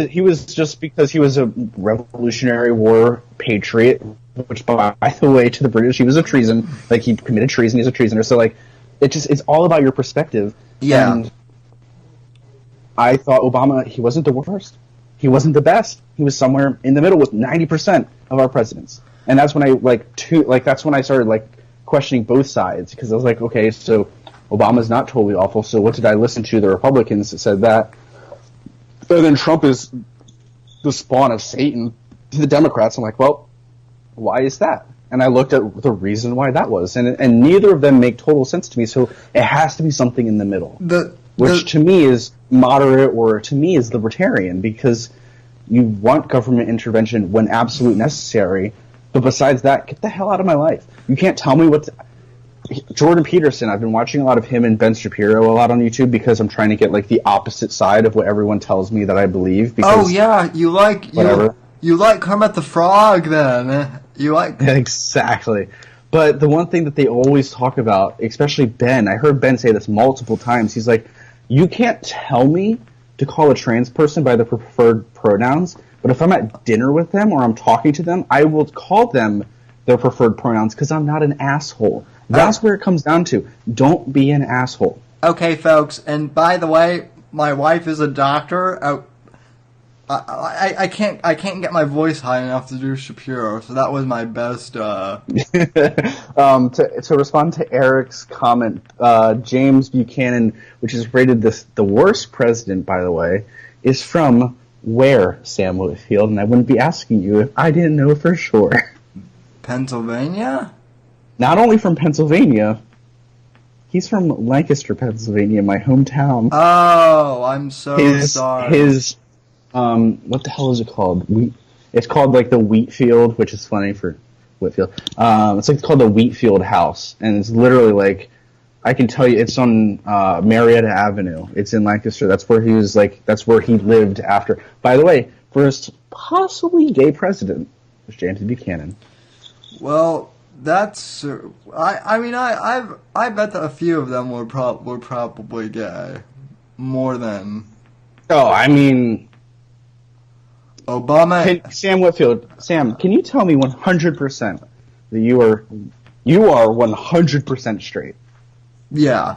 He was just because he was a Revolutionary War patriot, which, by the way, to the British, he was a treason. Like, he committed treason, he's a treasoner. So, like, it's all about your perspective. Yeah. And I thought Obama, he wasn't the worst. He wasn't the best. He was somewhere in the middle with 90% of our presidents. And that's when that's when I started, like, questioning both sides, because I was like, okay, so Obama's not totally awful, so what did I listen to the Republicans that said that? And then Trump is the spawn of Satan to the Democrats. I'm like, well, why is that? And I looked at the reason why that was, and neither of them make total sense to me, so it has to be something in the middle, which to me is moderate, or to me is libertarian, because you want government intervention when absolute necessary, but besides that, get the hell out of my life. You can't tell me what Jordan Peterson, I've been watching a lot of him and Ben Shapiro a lot on YouTube because I'm trying to get, like, the opposite side of what everyone tells me that I believe. Because, oh yeah, you like Kermit the Frog then. You like exactly. But the one thing that they always talk about, especially Ben, I heard Ben say this multiple times. He's like, you can't tell me to call a trans person by their preferred pronouns, but if I'm at dinner with them or I'm talking to them, I will call them their preferred pronouns because I'm not an asshole. That's where it comes down to. Don't be an asshole. Okay, folks, and by the way, my wife is a doctor. I can't get my voice high enough to do Shapiro, so that was my best. To respond to Eric's comment, James Buchanan, which is rated the worst president, by the way, is from where, Sam Whitfield? And I wouldn't be asking you if I didn't know for sure. Pennsylvania? Not only from Pennsylvania, he's from Lancaster, Pennsylvania, my hometown. Oh, I'm so sorry. What the hell is it called? It's called, like, the Whitfield, which is funny for Whitfield. It's like called the Whitfield House, and it's literally, like, I can tell you, it's on Marietta Avenue. It's in Lancaster. That's where he was, like, that's where he lived after. By the way, first possibly gay president was James Buchanan. Well, that's I bet that a few of them were probably gay, more than. Oh, I mean, Obama. Sam Whitfield, Sam, can you tell me 100% that you are 100% straight? Yeah.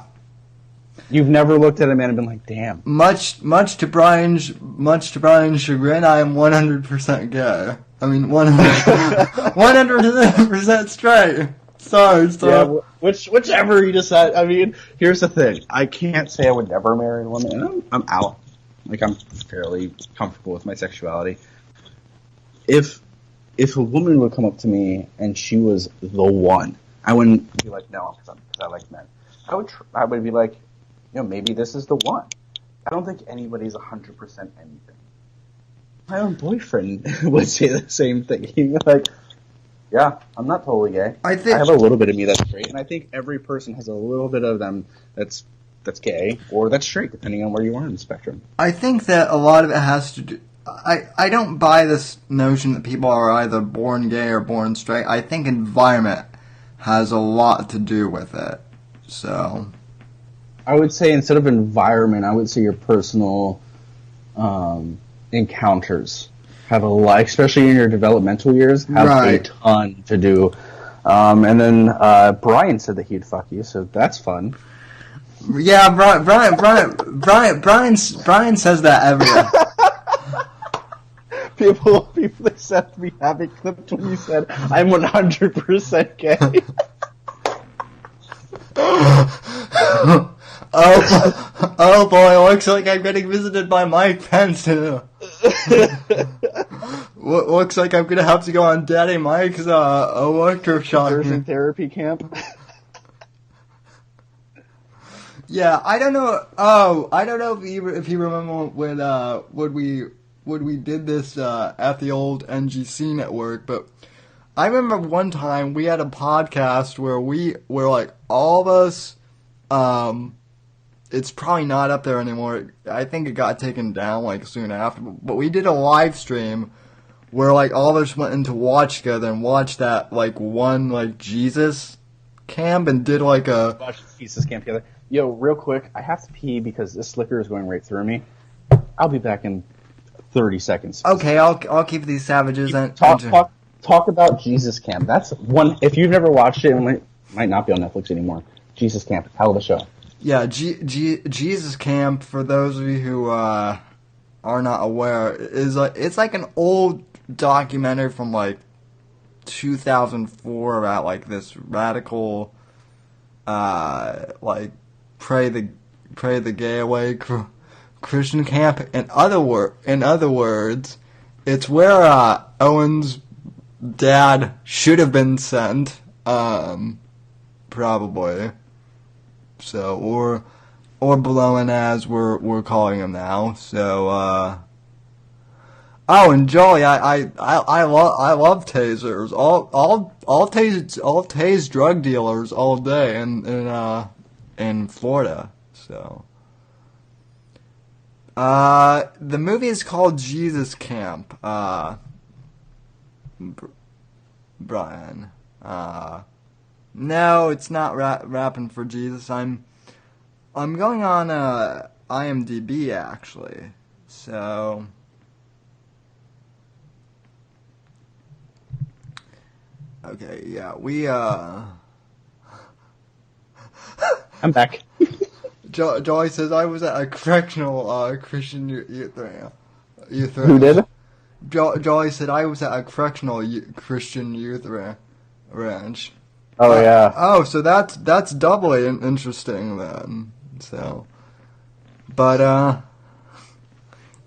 You've never looked at a man and been like, damn. Much to Brian's chagrin, I am 100% gay. I mean, 100% straight. Sorry. Yeah, whichever you decide. I mean, here's the thing. I can't say I would never marry a woman, and I'm out. Like, I'm fairly comfortable with my sexuality. If a woman would come up to me and she was the one, I wouldn't be like, no, because I like men. I would be like, maybe this is the one. I don't think anybody's 100% anything. My own boyfriend would say the same thing. He'd be like, yeah, I'm not totally gay. I have a little bit of me that's straight, and I think every person has a little bit of them that's gay or that's straight, depending on where you are in the spectrum. I think that a lot of it has to do... I don't buy this notion that people are either born gay or born straight. I think environment has a lot to do with it. So... I would say instead of environment, I would say your personal encounters have a lot, especially in your developmental years, have a ton to do. And then Brian said that he'd fuck you, so that's fun. Yeah, Brian says that every day. People they said we have it clipped when you said I'm 100% gay. Oh boy, looks like I'm getting visited by Mike Penn too. Looks like I'm gonna have to go on Daddy Mike's electroshock Conversion therapy camp. Yeah, I don't know. Oh, I don't know if you remember when we did this at the old NGC network, but I remember one time we had a podcast where we were like all of us. It's probably not up there anymore. I think it got taken down like soon after. But we did a live stream where like all of us went into watch together and watched that like one like Jesus camp and did like a watch Jesus camp together. Yo, real quick, I have to pee because this slicker is going right through me. I'll be back in 30 seconds. Okay, I'll keep these savages and talk about Jesus camp. That's one. If you've never watched it, it might not be on Netflix anymore. Jesus camp, hell of a show. Yeah, Jesus Camp, for those of you who are not aware, is it's like an old documentary from like 2004 about like this radical like pray the gay away Christian camp. In other words, it's where Owen's dad should have been sent, probably. So, or blowing as we're calling him now. So, oh, and Joey, I love tasers. All tase drug dealers all day in Florida. So, the movie is called Jesus Camp. Brian, no, it's not rapping for Jesus. I'm going on IMDb actually. So okay, yeah, I'm back. Joey says I was at a correctional Christian youth ranch. Who did? Joey said I was at a correctional Christian youth ranch. Oh yeah. Oh, so that's doubly interesting then. So, but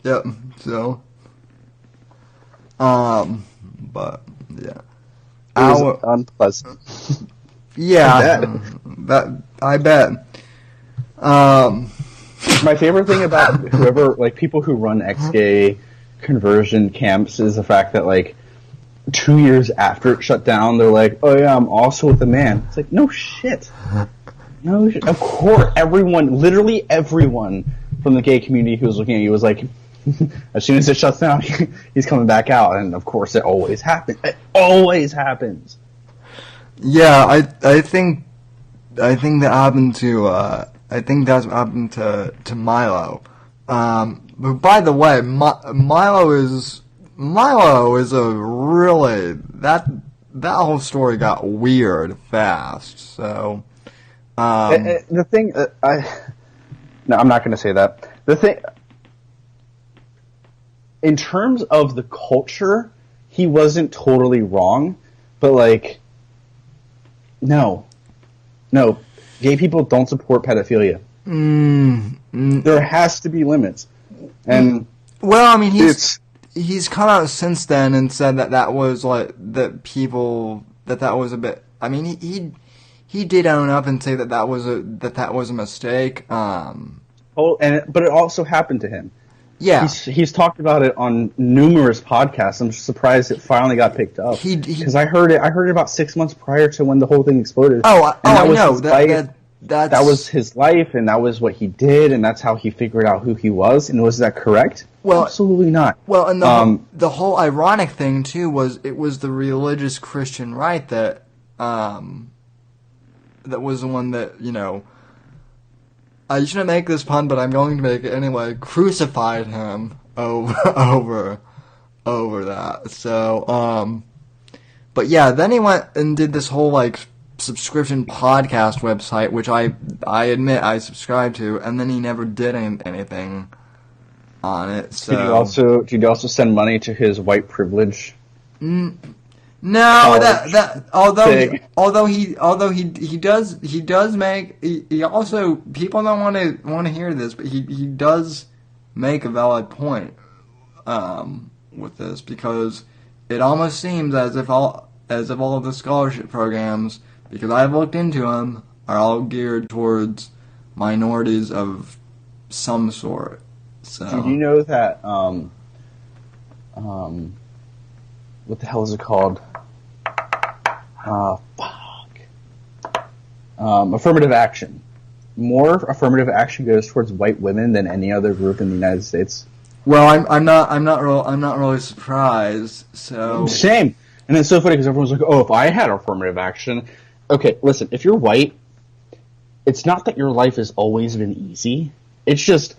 yep. So, but yeah. It was unpleasant. Yeah, I bet. My favorite thing about whoever, like people who run ex-gay conversion camps, is the fact that like 2 years after it shut down, they're like, "Oh yeah, I'm also with a man." It's like, no shit. No shit. Of course, literally everyone from the gay community who was looking at you was like, as soon as it shuts down, he's coming back out, and of course, it always happens. It always happens. Yeah, I think that happened to I think that's what happened to Milo. But by the way, Milo is a really that whole story got weird fast. So the thing no, I'm not going to say that. The thing, in terms of the culture, he wasn't totally wrong, but like, no, gay people don't support pedophilia. There has to be limits, and well, I mean, he's come out since then and said that was like that was a bit. I mean, he did own up and say that was a mistake. But it also happened to him. Yeah. He's talked about it on numerous podcasts. I'm surprised it finally got picked up. Because I heard it about 6 months prior to when the whole thing exploded. I know that was his life, and that was what he did, and that's how he figured out who he was. And was that correct? Well, absolutely not. Well, and the whole ironic thing too was it was the religious Christian right that was the one that, you know, I shouldn't make this pun, but I'm going to make it anyway, crucified him over that. So, but yeah, then he went and did this whole, like, subscription podcast website, which I admit I subscribed to, and then he never did anything on it. So. Did you also send money to his white privilege? No, although he does make he also, people don't want to hear this, but he does make a valid point with this, because it almost seems as if all of the scholarship programs, because I've looked into them, are all geared towards minorities of some sort. So did you know that what the hell is it called? Affirmative action. More affirmative action goes towards white women than any other group in the United States. Well, I'm not really surprised. So same, and it's so funny because everyone's like, "Oh, if I had affirmative action." Okay, listen. If you're white, it's not that your life has always been easy. It's just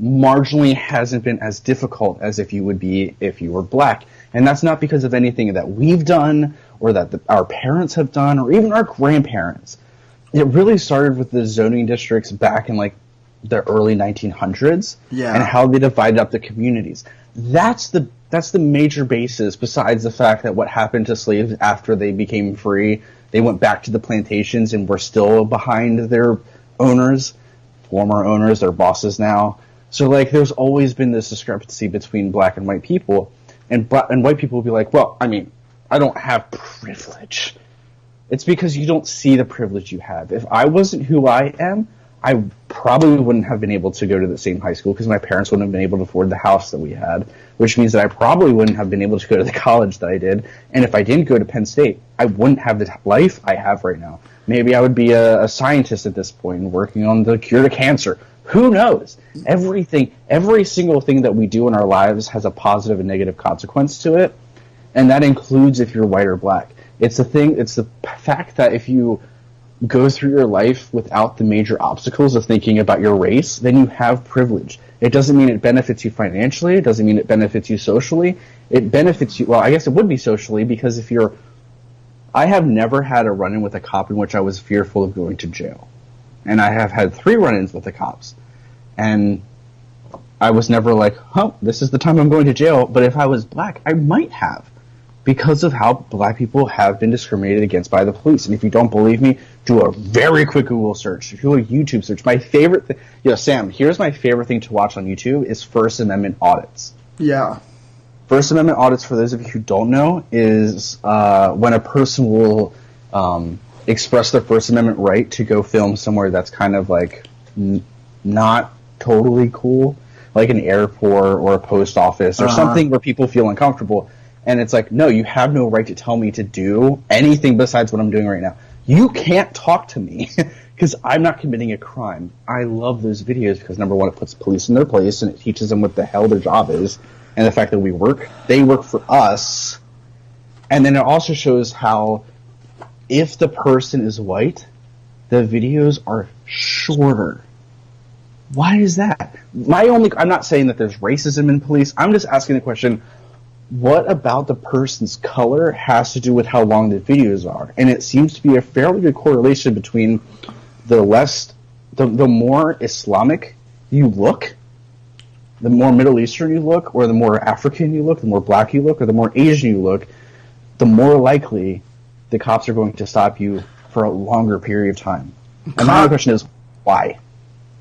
marginally hasn't been as difficult as if you would be if you were black. And that's not because of anything that we've done or that our parents have done or even our grandparents. It really started with the zoning districts back in like the early 1900s, and how they divided up the communities. That's the major basis, besides the fact that what happened to slaves after they became free, they went back to the plantations and were still behind their owners, former owners, their bosses now. So like there's always been this discrepancy between black and white people. And white people will be like, well, I mean, I don't have privilege. It's because you don't see the privilege you have. If I wasn't who I am, I probably wouldn't have been able to go to the same high school because my parents wouldn't have been able to afford the house that we had, which means that I probably wouldn't have been able to go to the college that I did. And if I didn't go to Penn State, I wouldn't have the life I have right now. Maybe I would be a scientist at this point and working on the cure to cancer. Who knows? Every single thing that we do in our lives has a positive and negative consequence to it, and that includes if you're white or black. It's the fact that if you go through your life without the major obstacles of thinking about your race, then you have privilege. It doesn't mean it benefits you financially. It doesn't mean it benefits you socially. It benefits you, well, I guess it would be socially, because I have never had a run-in with a cop in which I was fearful of going to jail. And I have had 3 run-ins with the cops. And I was never like, this is the time I'm going to jail. But if I was black, I might have. Because of how black people have been discriminated against by the police. And if you don't believe me, do a very quick Google search. If you do a YouTube search, my favorite thing... Sam, here's my favorite thing to watch on YouTube is First Amendment audits. Yeah. First Amendment audits, for those of you who don't know, is when a person will express their First Amendment right to go film somewhere that's kind of like not totally cool, like an airport or a post office or something where people feel uncomfortable. And it's like, no, you have no right to tell me to do anything besides what I'm doing right now. You can't talk to me because I'm not committing a crime. I love those videos because, number one, it puts police in their place and it teaches them what the hell their job is. And the fact that they work for us. And then it also shows how if the person is white, the videos are shorter. Why is that? I'm not saying that there's racism in police. I'm just asking the question, what about the person's color has to do with how long the videos are? And it seems to be a fairly good correlation between the more Islamic you look, the more Middle Eastern you look, or the more African you look, the more black you look, or the more Asian you look, the more likely the cops are going to stop you for a longer period of time. And my other question is, why?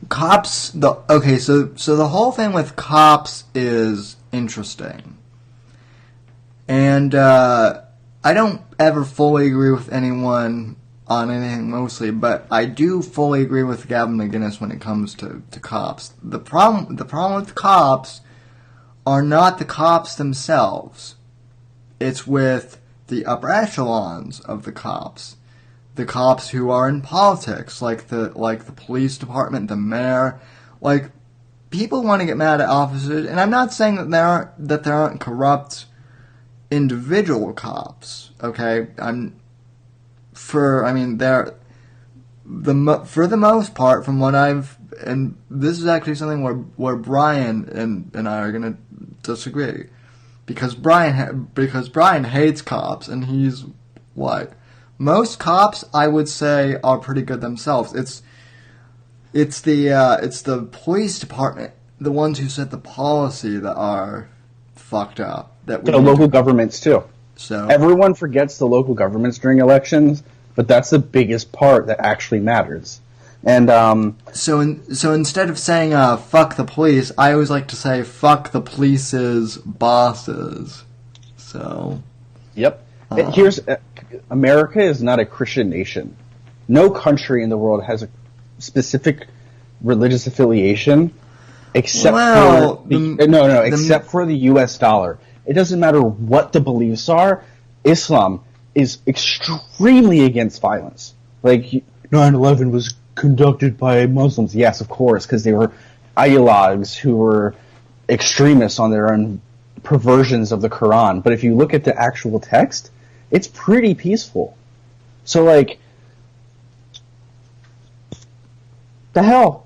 So the whole thing with cops is interesting. And I don't ever fully agree with anyone on anything mostly, but I do fully agree with Gavin McGinnis when it comes to cops. The problem with cops are not the cops themselves. It's with the upper echelons of the cops who are in politics, like the police department, the mayor. Like, people want to get mad at officers, and I'm not saying that there aren't corrupt individual cops. Okay, for the most part, from what and this is actually something where Brian and I are gonna disagree, because Brian hates cops, and he's what? Most cops, I would say, are pretty good themselves. It's the police department, the ones who set the policy, that are fucked up. The local governments too. So everyone forgets the local governments during elections, but that's the biggest part that actually matters. And so instead of saying fuck the police, I always like to say fuck the police's bosses. So yep. America is not a Christian nation. No country in the world has a specific religious affiliation except for the U.S. dollar. It doesn't matter what the beliefs are. Islam is extremely against violence. Like, 9/11 was conducted by Muslims. Yes, of course, because they were ideologues who were extremists on their own perversions of the Quran. But if you look at the actual text, it's pretty peaceful. So, like, the hell?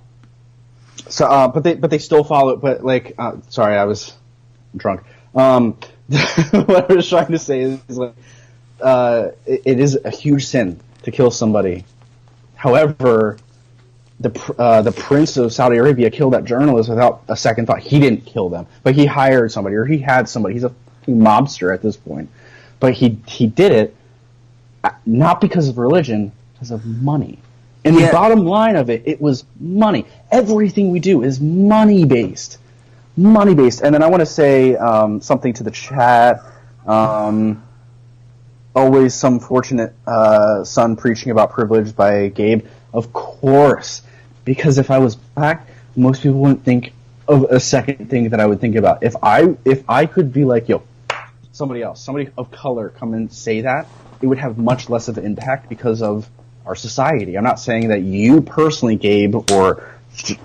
So, but they still follow it. But, like, sorry, I was drunk. What I was trying to say is like, it is a huge sin to kill somebody. However, the prince of Saudi Arabia killed that journalist without a second thought. He didn't kill them, but he hired somebody, or he had somebody. He's a mobster at this point. But he did it not because of religion, because of money. And the bottom line of it was money. Everything we do is money-based. Money-based. And then I want to say something to the chat. Always some fortunate son preaching about privilege by Gabe. Of course. Because if I was black, most people wouldn't think of a second thing that I would think about. If I could be like, yo, somebody of color come and say that, it would have much less of an impact because of our society. I'm not saying that you personally, Gabe, or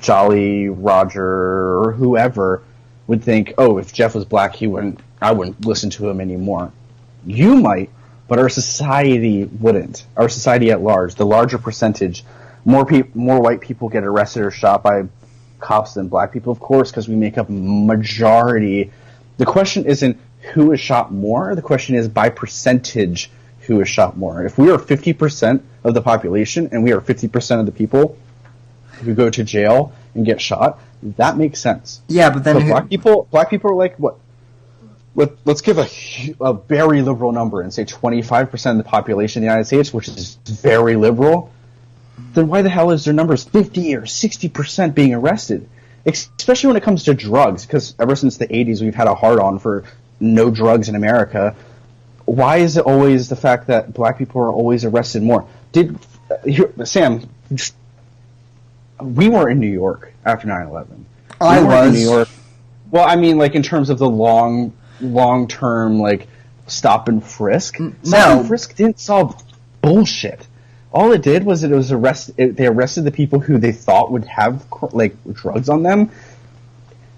Jolly, Roger, or whoever would think, oh, if Jeff was black, I wouldn't listen to him anymore. You might, but our society wouldn't. Our society at large, the larger percentage, more white people get arrested or shot by cops than black people, of course, because we make up majority. The question isn't who is shot more. The question is by percentage who is shot more. If we are 50% of the population and we are 50% of the people who go to jail and get shot, that makes sense. Yeah, but then black people are like what? Let's give a very liberal number and say 25% of the population in the United States, which is very liberal. Then why the hell is their numbers 50 or 60% being arrested? Especially when it comes to drugs, because ever since the 80s we've had a hard-on for no drugs in America. Why is it always the fact that black people are always arrested more? Sam, we were in New York after 9/11. I was in New York. Well, I mean, like in terms of the long-term, like stop and frisk. Stop and frisk didn't solve bullshit. All it did was they arrested the people who they thought would have like drugs on them.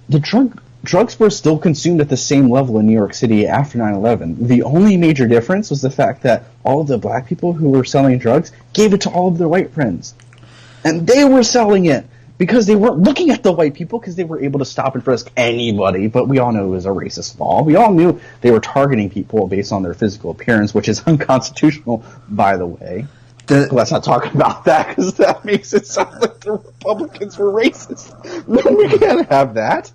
The drugs were still consumed at the same level in New York City after 9/11. The only major difference was the fact that all of the black people who were selling drugs gave it to all of their white friends. And they were selling it because they weren't looking at the white people because they were able to stop and frisk anybody. But we all knew it was a racist law. We all knew they were targeting people based on their physical appearance, which is unconstitutional, by the way. Let's not talk about that because that makes it sound like the Republicans were racist. No, we can't have that.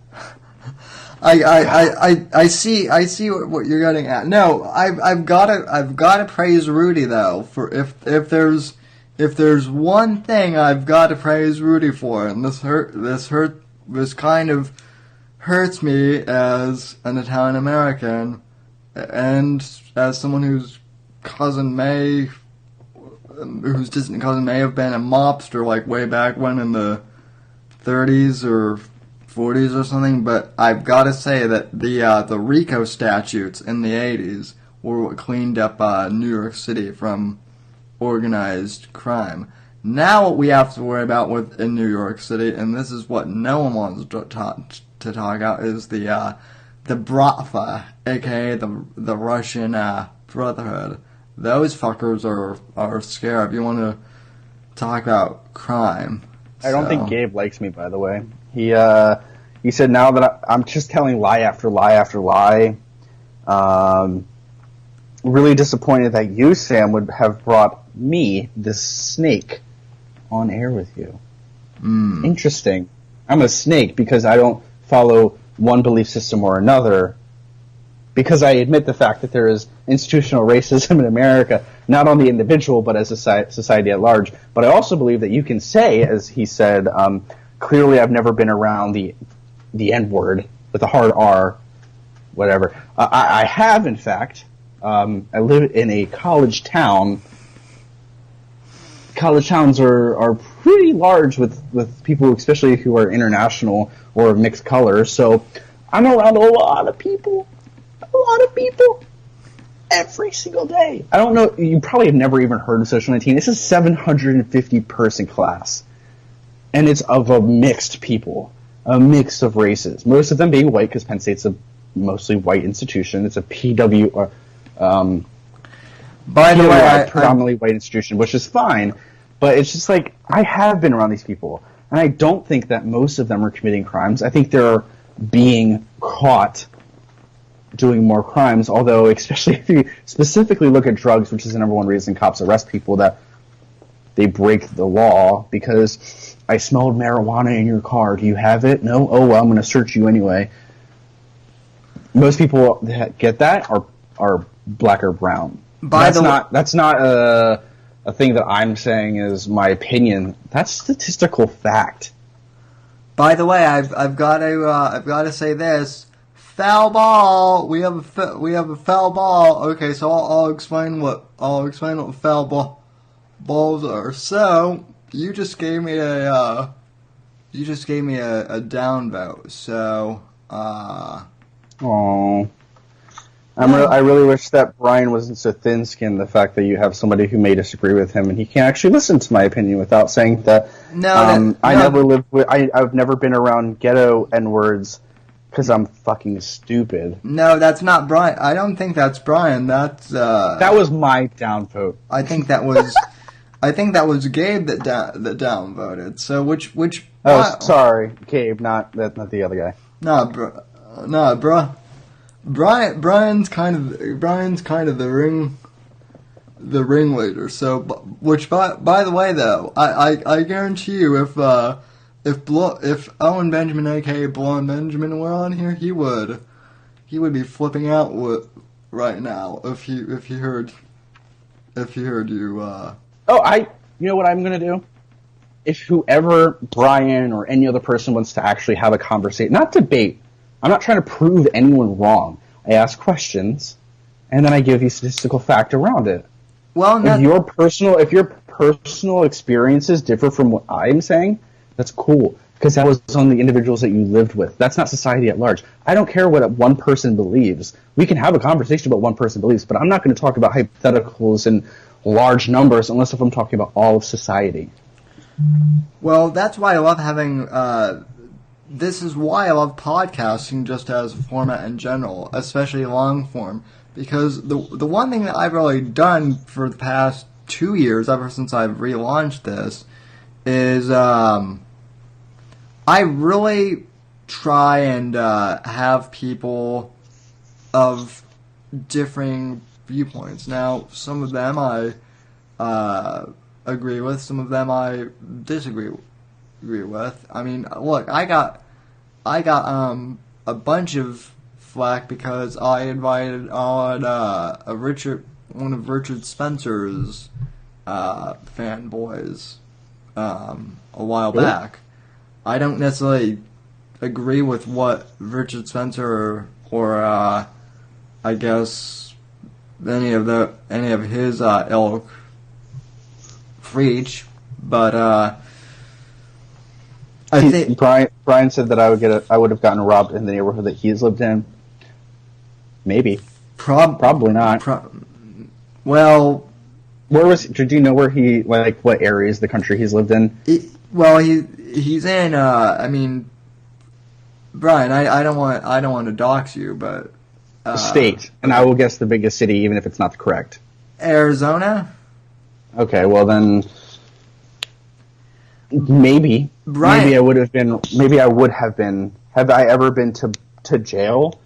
I see what you're getting at. No, I've got to praise Rudy though, for if there's one thing I've got to praise Rudy for, and this kind of hurts me as an Italian American and as someone whose distant cousin may have been a mobster like way back when in the 30s or 40s or something, but I've got to say that the RICO statutes in the 80s were what cleaned up New York City from organized crime. Now what we have to worry about in New York City, and this is what no one wants to talk about, is the Bratva, aka the Russian Brotherhood. Those fuckers are scary. If you want to talk about crime. I don't think Gabe likes me, by the way. He said now that I'm just telling lie after lie after lie. Really disappointed that you, Sam, would have brought me, this snake, on air with you. Interesting. I'm a snake because I don't follow one belief system or another. Because I admit the fact that there is institutional racism in America, not on the individual, but as a society at large. But I also believe that you can say, as he said, clearly I've never been around the N-word with a hard R, whatever. I have, in fact. I live in a college town. College towns are pretty large with people, especially who are international or mixed colors. So I'm around a lot of people. Every single day. I don't know, you probably have never even heard of Social 19. It's a 750 person class. And it's of a mixed people. A mix of races. Most of them being white, because Penn State's a mostly white institution. It's a PWR, by the way, predominantly white institution, which is fine. But it's just like, I have been around these people. And I don't think that most of them are committing crimes. I think they're being caught doing more crimes, although especially if you specifically look at drugs, which is the number one reason cops arrest people, that they break the law because I smelled marijuana in your car. Do you have it? No? Oh, well, I'm going to search you anyway. Most people that get that are black or brown. That's not a thing that I'm saying is my opinion. That's statistical fact. By the way, I've got to say this. Foul ball. We have a foul ball. Okay, so I'll explain what foul balls are. So you just gave me a down vote. So Oh, I really wish that Brian wasn't so thin-skinned. The fact that you have somebody who may disagree with him and he can't actually listen to my opinion without saying that. I've never been around ghetto N-words. Because I'm fucking stupid. No, that's not Brian. I don't think that's Brian. That's that was my downvote. I think that was Gabe that downvoted. So which? Oh, sorry, Gabe, not the other guy. No, bro. Brian's kind of the ringleader. So, which by the way though, I guarantee you if Owen Benjamin, aka Blonde Benjamin, were on here, he would be flipping out right now if he heard you. You know what I'm gonna do? If whoever Brian or any other person wants to actually have a conversation, not debate. I'm not trying to prove anyone wrong. I ask questions, and then I give you statistical fact around it. Well, if your personal experiences differ from what I'm saying, that's cool, because that was on the individuals that you lived with. That's not society at large. I don't care what one person believes. We can have a conversation about one person believes, but I'm not going to talk about hypotheticals and large numbers unless if I'm talking about all of society. Well, that's why I love having... this is why I love podcasting just as a format in general, especially long form, because the one thing that I've really done for the past 2 years, ever since I've relaunched this, is I really try and have people of differing viewpoints. Now, some of them I agree with, some of them I disagree with. I mean, look, I got a bunch of flack because I invited on one of Richard Spencer's fanboys a while back. I don't necessarily agree with what Richard Spencer or I guess any of his ilk preach, but I think Brian said that I would have gotten robbed in the neighborhood that he's lived in. Maybe. Probably not. Well, where was? Did you know where he what areas of the country he's lived in? He's in. I mean, Brian, I don't want to dox you, but state, and I will guess the biggest city, even if it's not correct. Arizona. Okay, well then, maybe Brian, maybe I would have been. Maybe I would have been. Have I ever been to jail?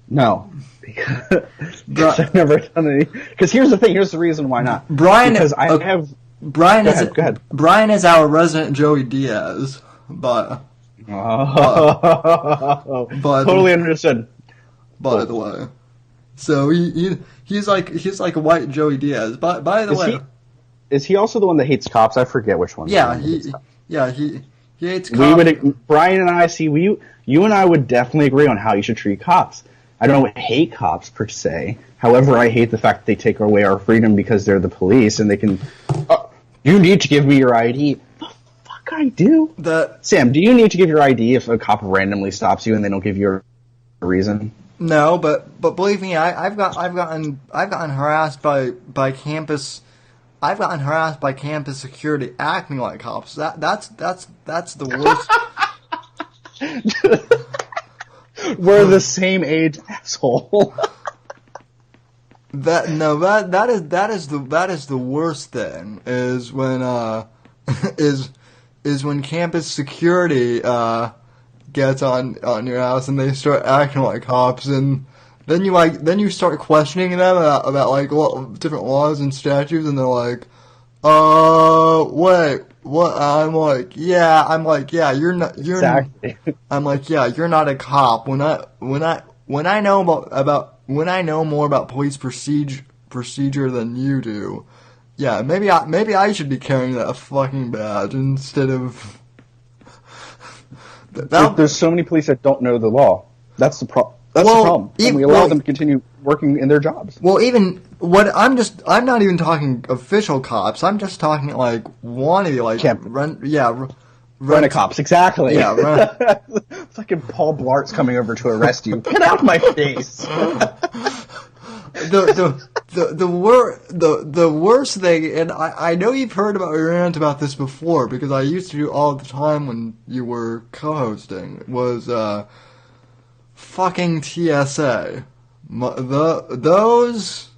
No. Because I've never done any. Because here's the thing. Here's the reason why not. Brian, because I have. Brian go ahead. Brian is our resident Joey Diaz, but totally understood. By the way, so he's like a white Joey Diaz. By the way, is he also the one that hates cops? I forget which one. Yeah, he hates cops. Brian and I you and I would definitely agree on how you should treat cops. I don't hate cops per se. However, I hate the fact that they take away our freedom because they're the police and they can. You need to give me your ID. The fuck I do. Sam, do you need to give your ID if a cop randomly stops you and they don't give you a reason? No, but believe me, I've gotten harassed by campus. I've gotten harassed by campus security acting like cops. That's the worst. We're the same age, asshole. That is the worst thing is when is when campus security gets on your house and they start acting like cops, and then you start questioning them about like different laws and statutes, and they're like, wait, what? I'm like, yeah, you're not, exactly. I'm like, yeah, you're not a cop. When I know more about police procedure than you do, yeah, maybe I should be carrying that fucking badge instead of. There's so many police that don't know the law. That's the problem. That's the problem. And we allow them to continue working in their jobs. Well, I'm not even talking official cops. I'm just talking like wannabe, like run a cops, exactly. Yeah, fucking Paul Blart's coming over to arrest you. Get out of my face. The worst thing, and I know you've heard about your rant about this before because I used to do all the time when you were co-hosting, was fucking TSA. Those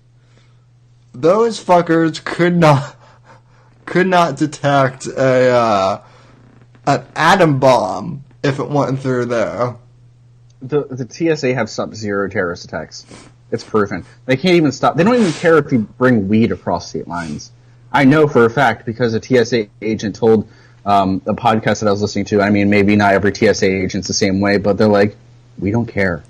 fuckers could not detect an atom bomb if it went through there. The TSA have sub-zero terrorist attacks. It's proven. They can't even stop. They don't even care if you bring weed across state lines. I know for a fact because a TSA agent told a podcast that I was listening to. I mean, maybe not every TSA agent's the same way, but they're like, we don't care.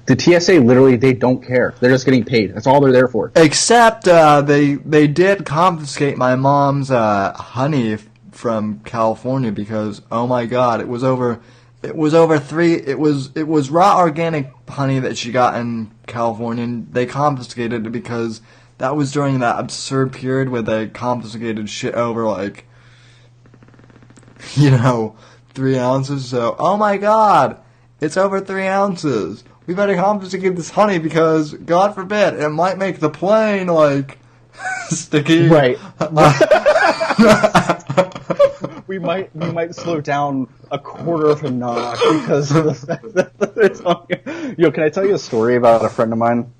The TSA literally, they don't care. They're just getting paid. That's all they're there for. Except they did confiscate my mom's honey from California because, oh my god, it was raw organic honey that she got in California, and they confiscated it because that was during that absurd period where they confiscated shit over, like, 3 ounces. So, oh my god, it's over 3 ounces. We better confiscate this honey because, God forbid, it might make the plane, like, sticky. Right. We might slow down a quarter of a notch because of the fact that they're talking. Can I tell you a story about a friend of mine?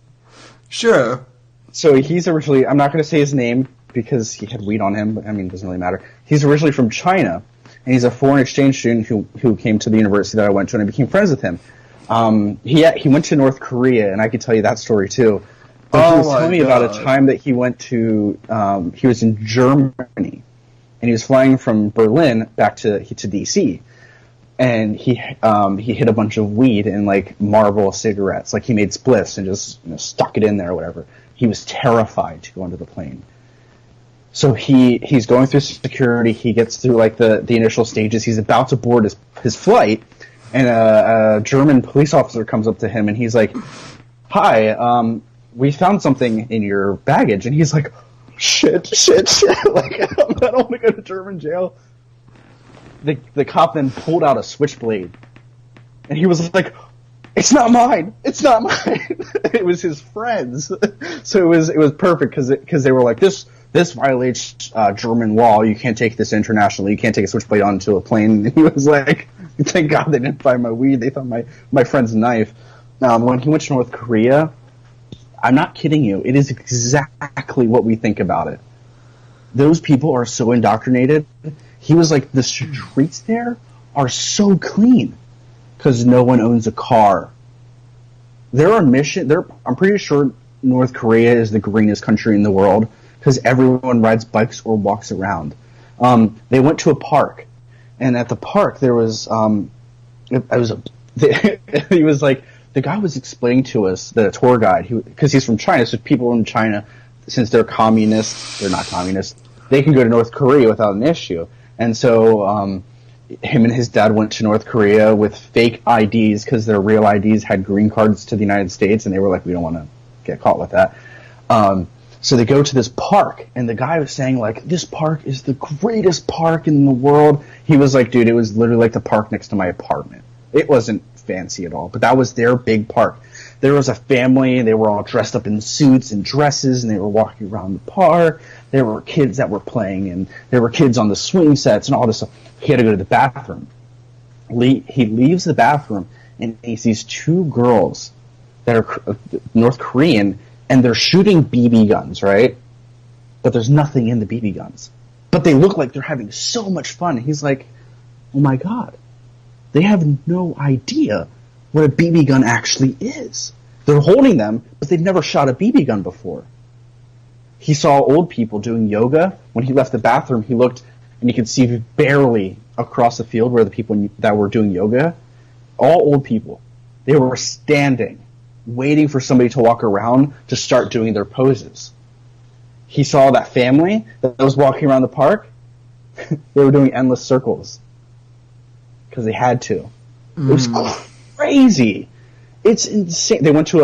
Sure. So he's originally, I'm not going to say his name because he had weed on him, but I mean, it doesn't really matter. He's originally from China, and he's a foreign exchange student who came to the university that I went to, and I became friends with him. He went to North Korea, and I could tell you that story too. But he was telling me about a time that he went to, he was in Germany. And he was flying from Berlin back to DC, and he hid a bunch of weed in like Marlboro cigarettes, like he made spliffs and just stuck it in there or whatever. He was terrified to go into the plane, so he's going through security. He gets through like the initial stages. He's about to board his flight, and a German police officer comes up to him and he's like, "Hi, we found something in your baggage," and he's like, Shit. Like, I don't want to go to German jail. the cop then pulled out a switchblade, and he was like, "It's not mine. It's not mine." It was his friends. So it was perfect because they were like, this violates German law. You can't take this internationally. You can't take a switchblade onto a plane. And he was like, "Thank God they didn't find my weed. They found my friend's knife." When he went to North Korea, I'm not kidding you. It is exactly what we think about it. Those people are so indoctrinated. He was like, the streets there are so clean because no one owns a car. I'm pretty sure North Korea is the greenest country in the world because everyone rides bikes or walks around. They went to a park, and at the park there was he was like, the guy was explaining to us, the tour guide, because he's from China, so people in China, since they're communists, they're not communists, they can go to North Korea without an issue. And so him and his dad went to North Korea with fake IDs because their real IDs had green cards to the United States, and they were like, we don't want to get caught with that. So they go to this park, and the guy was saying, like, this park is the greatest park in the world. He was like, dude, it was literally like the park next to my apartment. It wasn't fancy at all, but that was their big park. There was a family, and they were all dressed up in suits and dresses, and they were walking around the park. There were kids that were playing, and there were kids on the swing sets and all this stuff. He had to go to the bathroom. He leaves the bathroom, and he sees two girls that are North Korean, and they're shooting BB guns, right? But there's nothing in the BB guns. But they look like they're having so much fun. He's like, oh my God. They have no idea what a BB gun actually is. They're holding them, but they've never shot a BB gun before. He saw old people doing yoga. When he left the bathroom, he looked, and you could see barely across the field where the people that were doing yoga, all old people. They were standing, waiting for somebody to walk around to start doing their poses. He saw that family that was walking around the park. They were doing endless circles because they had to. It was crazy. It's insane. They went to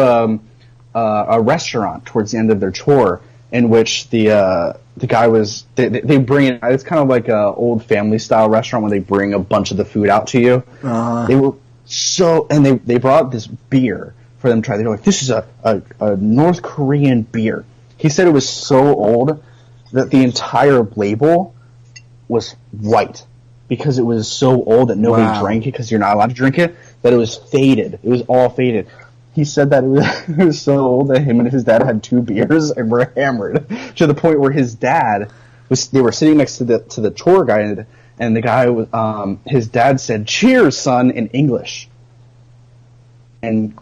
a restaurant towards the end of their tour in which the guy was they bring it. It's kind of like a old family style restaurant where they bring a bunch of the food out to you. They were and they brought this beer for them to try. They were like, this is a North Korean beer. He said it was so old that the entire label was white because it was so old that nobody drank it because you're not allowed to drink it, that it was faded. It was all faded. He said that it was so old that him and his dad had 2 beers and were hammered to the point where his dad they were sitting next to the tour guide, and the guy was his dad said, "Cheers, son," in English, and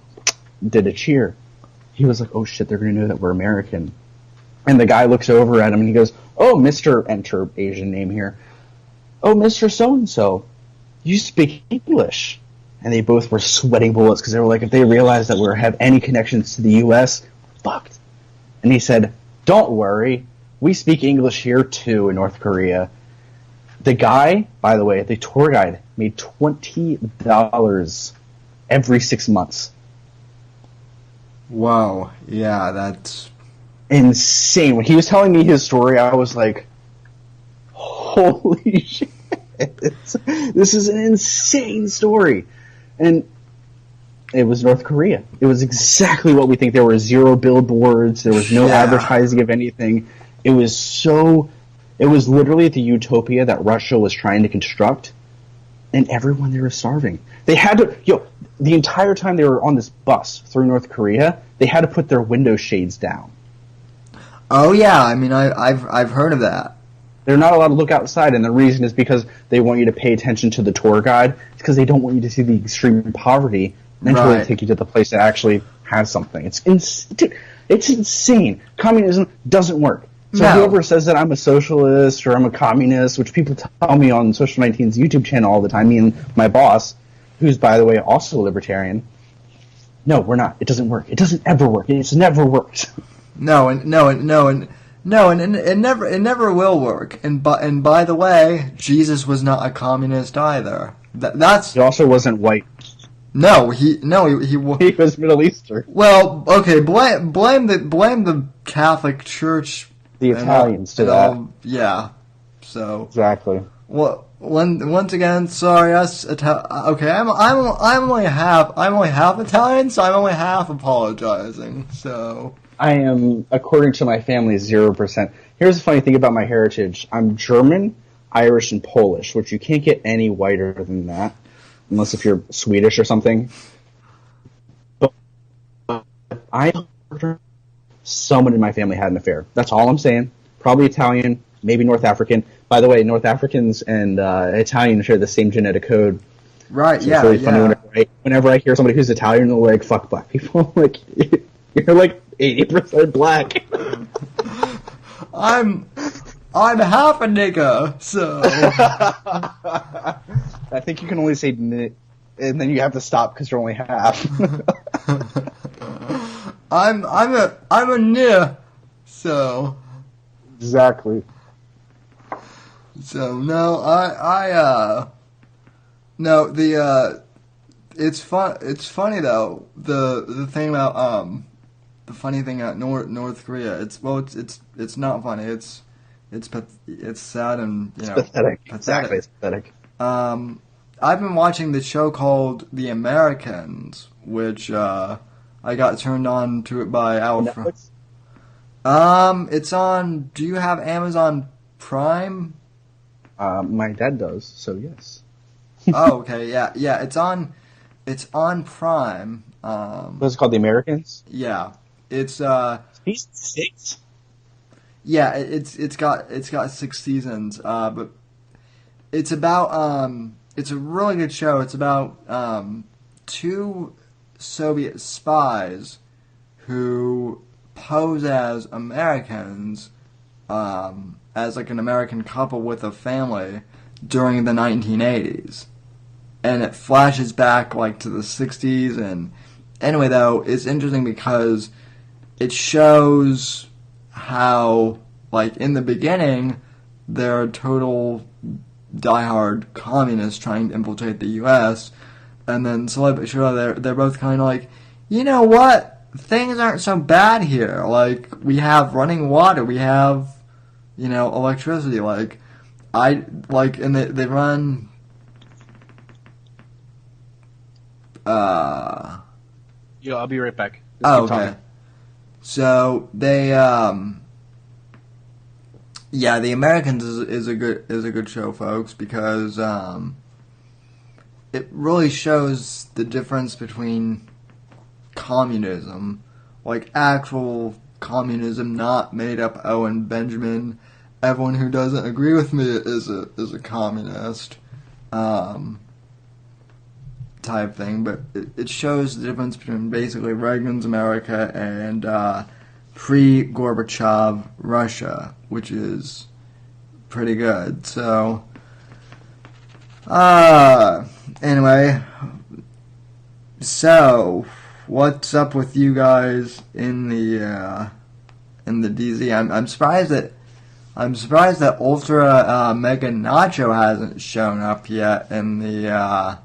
did a cheer. He was like, "Oh shit, they're gonna know that we're American." And the guy looks over at him and he goes, "Oh, Mr. Enter Asian name here. Oh, Mr. So-and-so, you speak English." And they both were sweating bullets because they were like, if they realized that we have any connections to the U.S., fucked. And he said, "Don't worry, we speak English here too in North Korea." The guy, by the way, the tour guide, made $20 every 6 months. Wow. Yeah, that's insane. When he was telling me his story, I was like, holy shit. This is an insane story. And it was North Korea. It was exactly what we think. There were 0 billboards. There was no advertising of anything. It was literally the utopia that Russia was trying to construct. And everyone there was starving. They had to, the entire time they were on this bus through North Korea, they had to put their window shades down. Oh yeah, I mean I've heard of that. They're not allowed to look outside, and the reason is because they want you to pay attention to the tour guide. It's because they don't want you to see the extreme poverty until they take you to the place that actually has something. It's insane. Communism doesn't work. So whoever says that I'm a socialist or I'm a communist, which people tell me on Social 19's YouTube channel all the time, me and my boss, who's, by the way, also a libertarian, no, we're not. It doesn't work. It doesn't ever work. It's never worked. No, and it never will work. And by the way, Jesus was not a communist either. He also wasn't white. No, he was Middle Eastern. Well, okay, blame the Catholic Church, the Italians to that. Yeah. So exactly. Well, once again, sorry, us. Okay, I'm only half Italian, so I'm only half apologizing. So I am, according to my family, 0%. Here's the funny thing about my heritage: I'm German, Irish, and Polish, which you can't get any whiter than that, unless if you're Swedish or something. But I heard someone in my family had an affair. That's all I'm saying. Probably Italian, maybe North African. By the way, North Africans and Italians share the same genetic code. right, So yeah, it's really funny whenever I hear somebody who's Italian, they're like, "Fuck black people." Like, you're like 80% black. I'm half a nigga, so I think you can only say and then you have to stop because you're only half. I'm a nigga, so Exactly. no, no, it's funny though, the thing about, the funny thing at North Korea, it's not funny, it's sad and, It's pathetic. Exactly, it's pathetic. I've been watching the show called The Americans, which, I got turned on to it by Alfred. Netflix? It's on, do you have Amazon Prime? My dad does, so yes. Oh, okay, yeah, it's on Prime. What's it called? The Americans? Yeah, it's Season 6? yeah, it's got 6 seasons. But it's about it's a really good show. It's about 2 Soviet spies who pose as Americans, as like an American couple with a family during the 1980s. And it flashes back like to the 60s, and anyway though, it's interesting because it shows how, like, in the beginning, they're total diehard communists trying to infiltrate the U.S., and then slowly but surely they're both kind of like, you know what, things aren't so bad here. Like, we have running water, we have, electricity. And they run. Yo, I'll be right back. Oh, okay. So they, yeah, The Americans is a good show, folks, because it really shows the difference between communism, like actual communism, not made up Owen Benjamin. Everyone who doesn't agree with me is a communist. Type thing, but it shows the difference between basically Reagan's America and pre-Gorbachev Russia, which is pretty good. So, anyway, so what's up with you guys in the DZ? I'm surprised that Ultra Mega Nacho hasn't shown up yet in the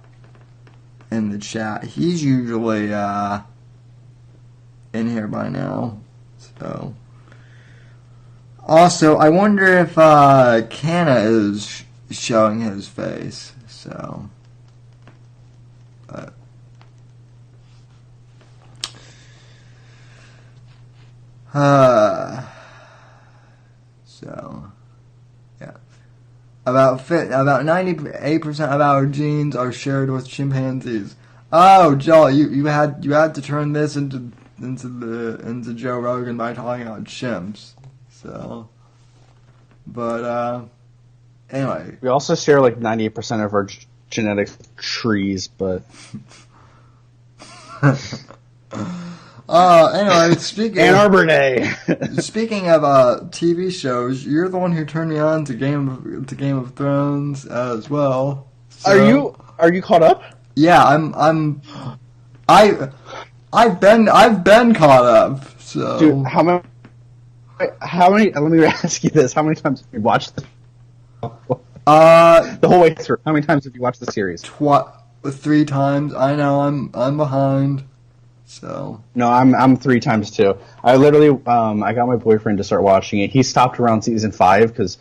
chat. He's usually in here by now. So, also, I wonder if Kana is showing his face. So, so, yeah. About 98% of our genes are shared with chimpanzees. Oh, Joel, you had to turn this into Joe Rogan by talking about chimps. So, but anyway, We also share like 98% of our genetic trees, but anyway, speaking Ann Arbor Day. Speaking of TV shows, you're the one who turned me on to Game of Thrones as well. So, Are you caught up? Yeah, I've been caught up. So, Dude, how many? Let me ask you this: how many times have you watched the whole way through? How many times have you watched the series? 3 times. I know I'm behind. So No, I'm 3 times too. I literally I got my boyfriend to start watching it. He stopped around season 5 because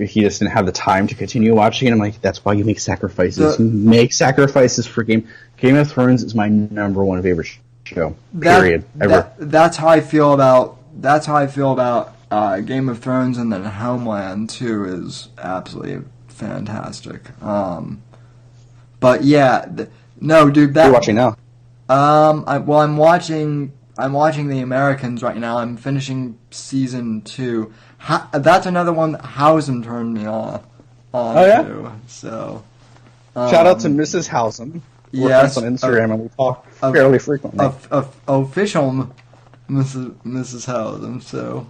he just didn't have the time to continue watching it. I'm like, that's why you make sacrifices. The- Make sacrifices for Game of Thrones is my number one favorite show. Period. Ever. That's how I feel about. That's how I feel about Game of Thrones, and then Homeland too is absolutely fantastic. But yeah, no, dude. What are you watching now? I'm watching The Americans right now. I'm finishing season 2. That's another one that Housen turned me on. Oh yeah. To, so. Shout out to Mrs. Housen. We're Yes, friends on Instagram and we talk fairly frequently. Official Mrs. Housen. So.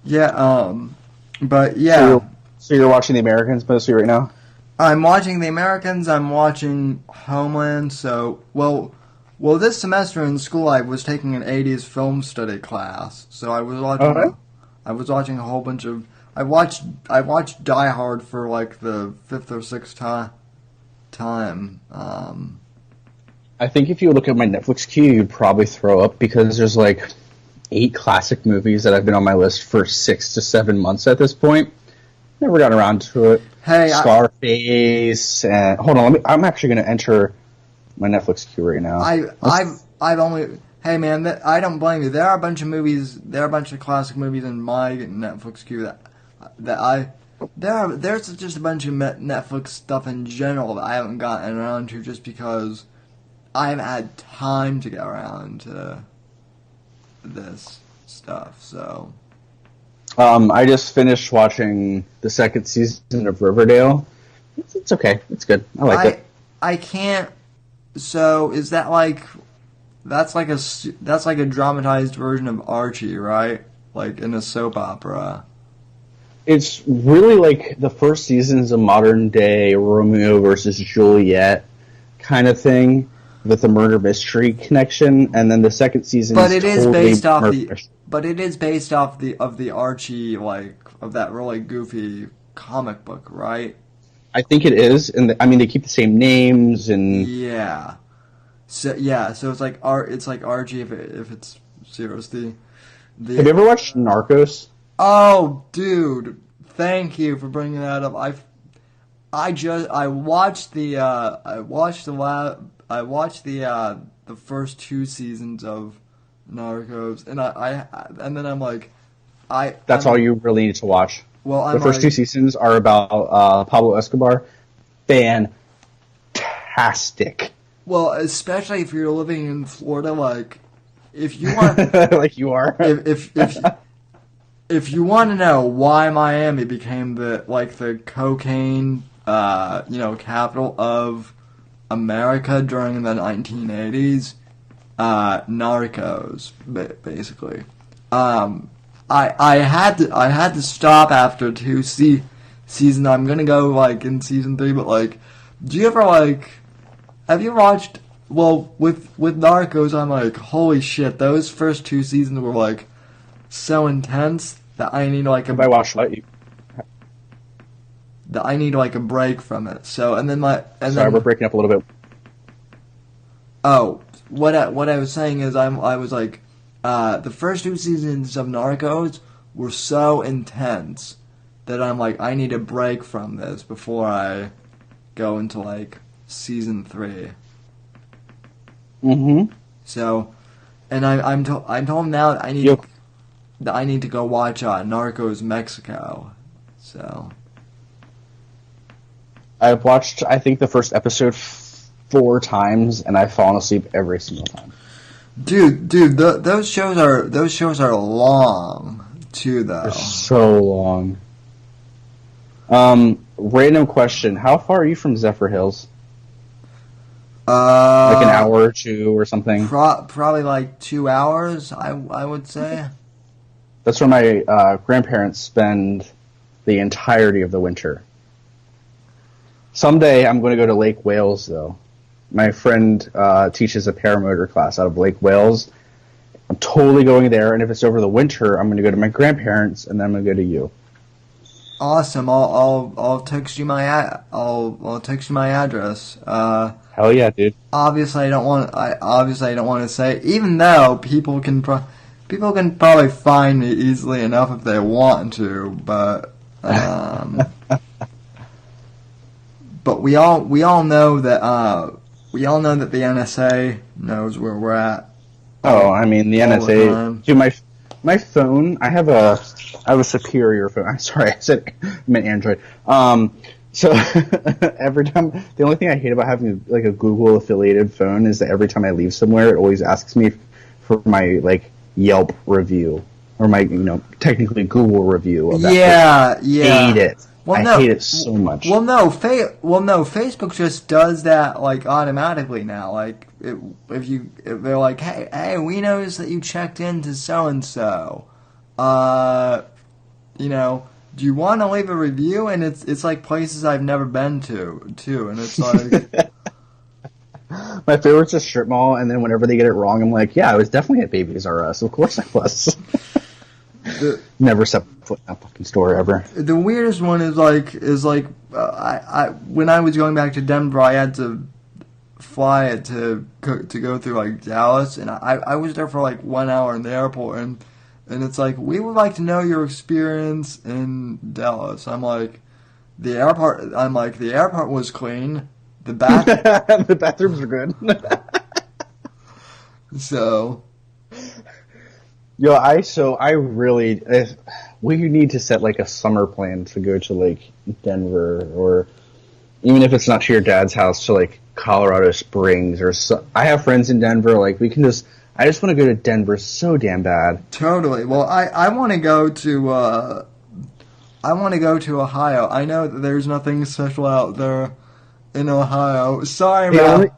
Yeah. But yeah. So you're watching The Americans mostly right now? I'm watching The Americans. I'm watching Homeland. So, well, this semester in school I was taking an 80s film study class. So I was watching. Okay. I was watching a whole bunch of. I watched Die Hard for like the 5th or 6th time. I think if you look at my Netflix queue, you'd probably throw up because there's like 8 classic movies that have been on my list for 6 to 7 months at this point. Never got around to it. Hey, Scarface, and hold on, I'm actually going to enter my Netflix queue right now. I've only. Hey man, I don't blame you. There are a bunch of movies. There are a bunch of classic movies in my Netflix queue there's just a bunch of Netflix stuff in general that I haven't gotten around to just because I haven't had time to get around to this stuff. So. I just finished watching the 2nd season of Riverdale. It's okay. It's good. I like it. I can't. So is that like? That's like a dramatized version of Archie, right? Like in a soap opera. It's really like the first season's a modern day Romeo versus Juliet kind of thing with a murder mystery connection, and then the 2nd season. But it is totally based off murder the. mystery. But it is based off the Archie, like, of that really goofy comic book, right? I think it is, and they keep the same names and. Yeah. So it's like Archie if it's seriously. Have you ever watched Narcos? Oh, dude! Thank you for bringing that up. I watched the first 2 seasons of Narcos, and then I'm like, That's all you really need to watch. Well, the first 2 seasons are about Pablo Escobar. Fantastic. Well, especially if you're living in Florida, like, if you want, like you are. if you want to know why Miami became the cocaine, capital of America during the 1980s. Narcos, basically. I had to stop after 2 seasons. I'm gonna go in season 3, but do you ever have you watched? Well, with Narcos, I'm like, holy shit! Those first 2 seasons were so intense that I need If I watched that I need a break from it. So Sorry, we're breaking up a little bit. Oh. What I was saying is I was the first 2 seasons of Narcos were so intense that I'm like, I need a break from this before I go into season 3. Mm-hmm. So, and I'm told now that I need to go watch Narcos Mexico. So I've watched I think the first episode 4 times, and I've fallen asleep every single time. Dude, those shows are long too, though. They're so long. Random question: how far are you from Zephyr Hills? Like an hour or 2 or something. Probably 2 hours. I would say. That's where my grandparents spend the entirety of the winter. Someday I'm going to go to Lake Wales, though. My friend teaches a paramotor class out of Lake Wales. I'm totally going there, and if it's over the winter, I'm going to go to my grandparents, and then I'm going to go to you. Awesome. I'll text you my I'll text you my address. Hell yeah, dude. Obviously I don't want to say, even though people can People can probably find me easily enough if they want to, but but we all know that the NSA knows where we're at. Oh, I mean the NSA. Dude, my phone. I have a Superior phone. I'm sorry, I meant Android. So every time, the only thing I hate about having like a Google affiliated phone is that every time I leave somewhere, it always asks me for my like Yelp review or my technically Google review of that. Yeah. I hate it. I hate it so much. Well, no, Facebook just does that like automatically now. Like if they're like, hey, we noticed that you checked into so and so. Do you want to leave a review? And it's like places I've never been to, too. And it's like... My favorite's a strip mall, and then whenever they get it wrong, I'm like, yeah, I was definitely at Babies R Us. Of course I was. Never set foot in that fucking store ever. The weirdest one is I when I was going back to Denver, I had to fly it to go through like Dallas, and I was there for like 1 hour in the airport, and it's like, we would like to know your experience in Dallas. I'm like, the airport was clean. The bathrooms are good. So. Yo, I really, we need to set like a summer plan to go to like Denver, or even if it's not to your dad's house, to like Colorado Springs or I have friends in Denver. Like I just want to go to Denver so damn bad. Totally. Well, I want to go to Ohio. I know that there's nothing special out there in Ohio. Sorry, man.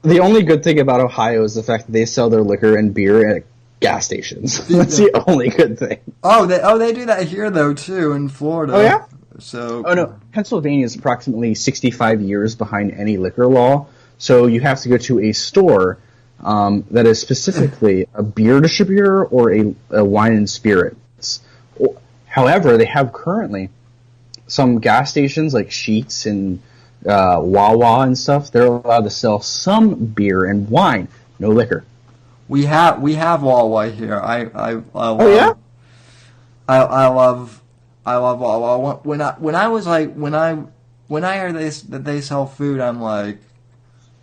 The only good thing about Ohio is the fact that they sell their liquor and beer at gas stations. That's the only good thing. They do that here though too, in Florida. Oh yeah. So. Oh no, Pennsylvania is approximately 65 years behind any liquor law. So you have to go to a store that is specifically a beer distributor or a wine and spirits. However, they have currently some gas stations like Sheetz and Wawa and stuff. They're allowed to sell some beer and wine, no liquor. We have Wawa here. I love Wawa. When I heard that they sell food, I'm like,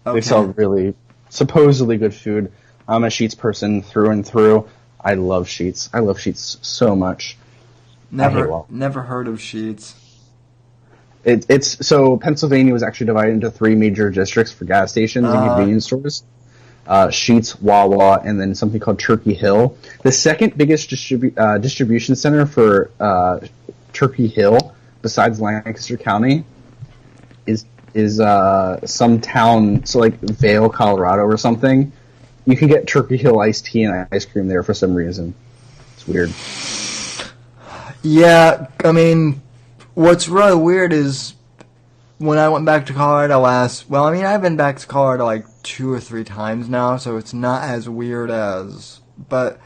okay. They sell really supposedly good food. I'm a Sheetz person through and through. I love Sheetz. I love Sheetz so much. Never heard of Sheetz. So Pennsylvania was actually divided into 3 major districts for gas stations and convenience stores. Sheetz, Wawa, and then something called Turkey Hill. The second biggest distribution center for Turkey Hill, besides Lancaster County, is some town, so like Vail, Colorado or something. You can get Turkey Hill iced tea and ice cream there for some reason. It's weird. Yeah, I mean, what's really weird is when I went back to Colorado I've been back to Colorado like 2 or 3 times now, so it's not as weird as, but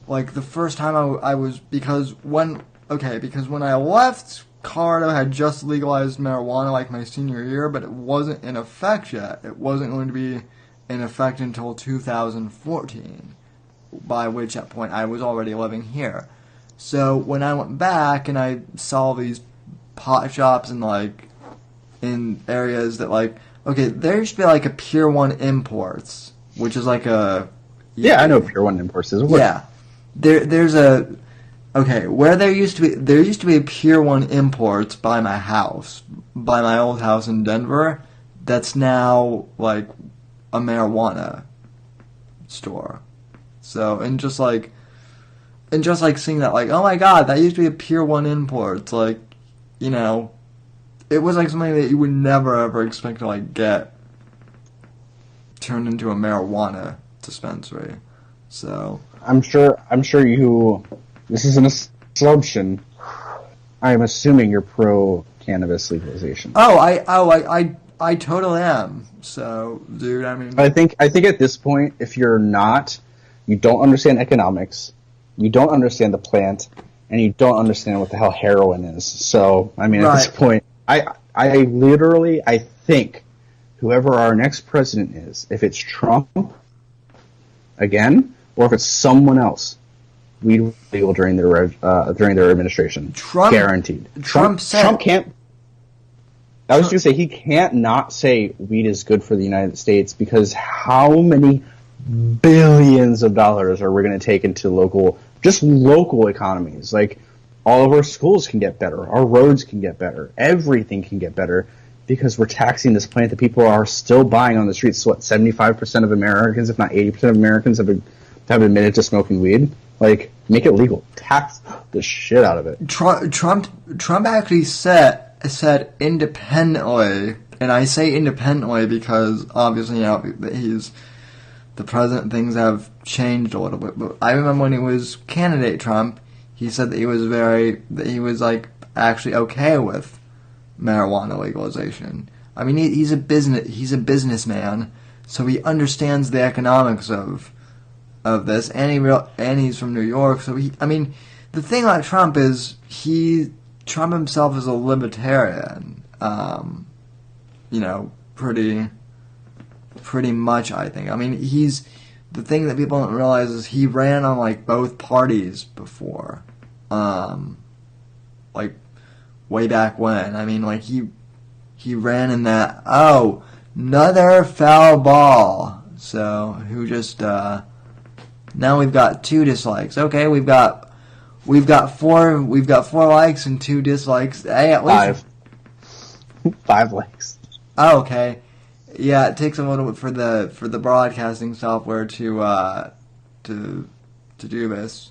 like the first time I was, because when I left, Colorado had just legalized marijuana like my senior year, but it wasn't in effect yet. It wasn't going to be in effect until 2014, by which at point I was already living here. So when I went back and I saw these pot shops and like in areas that like, okay, there used to be like a Pier 1 Imports, which is like a... Yeah, I know Pier 1 Imports is. Yeah. There's a... Okay, where there used to be a Pier 1 Imports by my old house in Denver, that's now like a marijuana store. So, and just like seeing that, like, oh my god, that used to be a Pier 1 Imports, like, it was like something that you would never ever expect to like get turned into a marijuana dispensary. So I'm sure you. This is an assumption. I'm assuming you're pro cannabis legalization. I totally am. So, dude, I mean, I think at this point, if you're not, you don't understand economics, you don't understand the plant, and you don't understand what the hell heroin is. So, I mean, at this point, I think whoever our next president is, if it's Trump again, or if it's someone else, weed was legal during their administration. Guaranteed. Trump can't. I was going to say he can't not say weed is good for the United States, because how many billions of dollars are we going to take into local economies? Like, all of our schools can get better, our roads can get better, everything can get better, because we're taxing this plant that people are still buying on the streets. So what, 75% of Americans, if not 80% of Americans, have admitted to smoking weed? Like, make it legal. Tax the shit out of it. Trump actually said independently, and I say independently because obviously, you know, he's the president. Things have changed a little bit. But I remember when he was candidate Trump, he said that he was like actually okay with marijuana legalization. I mean, he's a businessman, so he understands the economics of this, and he's from New York, so the thing about Trump is Trump himself is a libertarian, you know, pretty much, I think. I mean, the thing that people don't realize is he ran on, like, both parties before, like, way back when. I mean, like, he ran in that, another foul ball, so who just, now we've got 2 dislikes. Okay, we've got 4 likes and 2 dislikes. Hey, at least 5 likes. Oh, okay. Yeah, it takes a little bit for the broadcasting software to do this.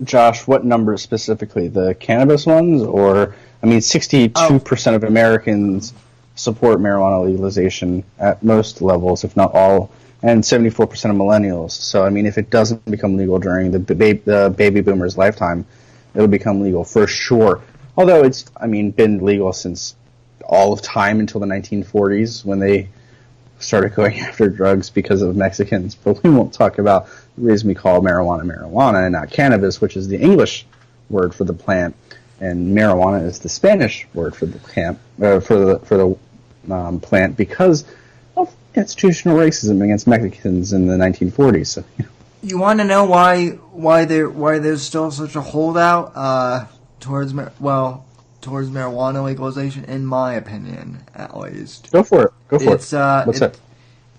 Josh, what numbers specifically? The cannabis ones, or 62% of Americans support marijuana legalization at most levels, if not all, and 74% of millennials. So, I mean, if it doesn't become legal during the baby boomers' lifetime, it'll become legal for sure. Although it's, been legal since all of time until the 1940s when they started going after drugs because of Mexicans. But we won't talk about the reason we call marijuana and not cannabis, which is the English word for the plant, and marijuana is the Spanish word for the plant, plant, because of institutional racism against Mexicans in the 1940s. So, you want to know why there's still such a holdout towards marijuana legalization? In my opinion, at least. Go for it. What's that?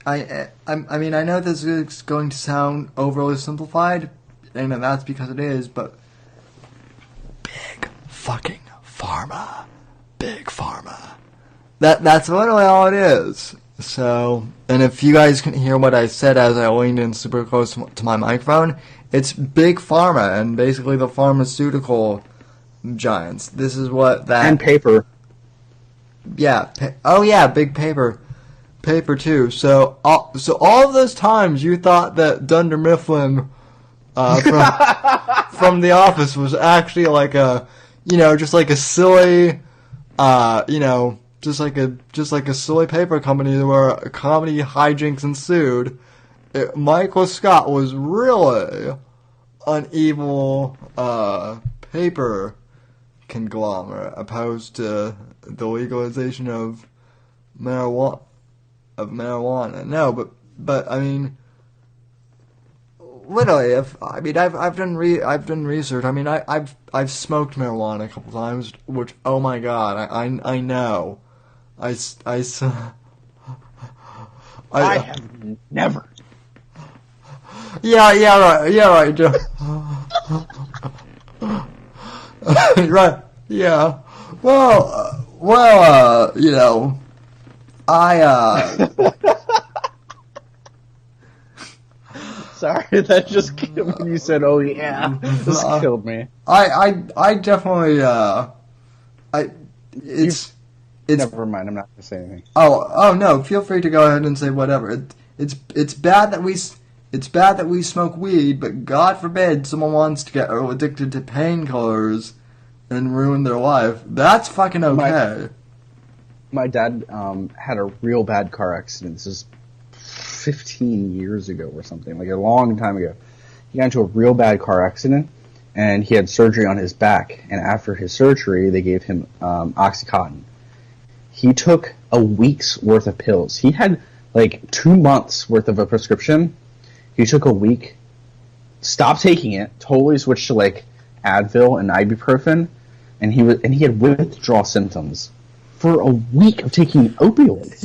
I know this is going to sound overly simplified, and that's because it is, but big fucking pharma. Big pharma. That's literally all it is. So, and if you guys can hear what I said as I leaned in super close to my microphone, it's big pharma and basically the pharmaceutical giants. This is what that... And paper. Yeah. Big paper. Paper too. So all of those times you thought that Dunder Mifflin from The Office was actually like a, just like a silly, just like a silly paper company where a comedy hijinks ensued. Michael Scott was really an evil paper conglomerate, opposed to the legalization of marijuana. No, but literally, I've done research. I've smoked marijuana a couple times, which, oh my god, I know. I have never. Yeah, right, Joe. Right, yeah. Well, Sorry, that just killed when you said, "Oh yeah," this killed me. I definitely Never mind. I'm not gonna say anything. Oh no! Feel free to go ahead and say whatever. It's bad that we smoke weed, but God forbid someone wants to get addicted to painkillers and ruin their life. That's fucking okay. My dad had a real bad car accident. This is 15 years ago or something, like a long time ago. He got into a real bad car accident, and he had surgery on his back. And after his surgery, they gave him Oxycontin. He took a week's worth of pills. He had like 2 months worth of a prescription. He took a week, stopped taking it, totally switched to like Advil and ibuprofen, and he had withdrawal symptoms for a week of taking opioids.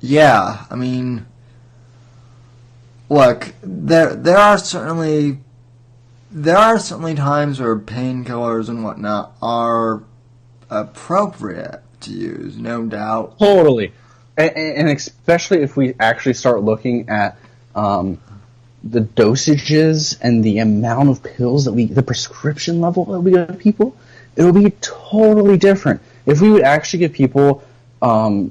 Yeah. I mean, look, there are certainly times where painkillers and whatnot are appropriate to use, no doubt. Totally. And especially if we actually start looking at the dosages and the amount of pills that the prescription level that we give people, it will be totally different. If we would actually give people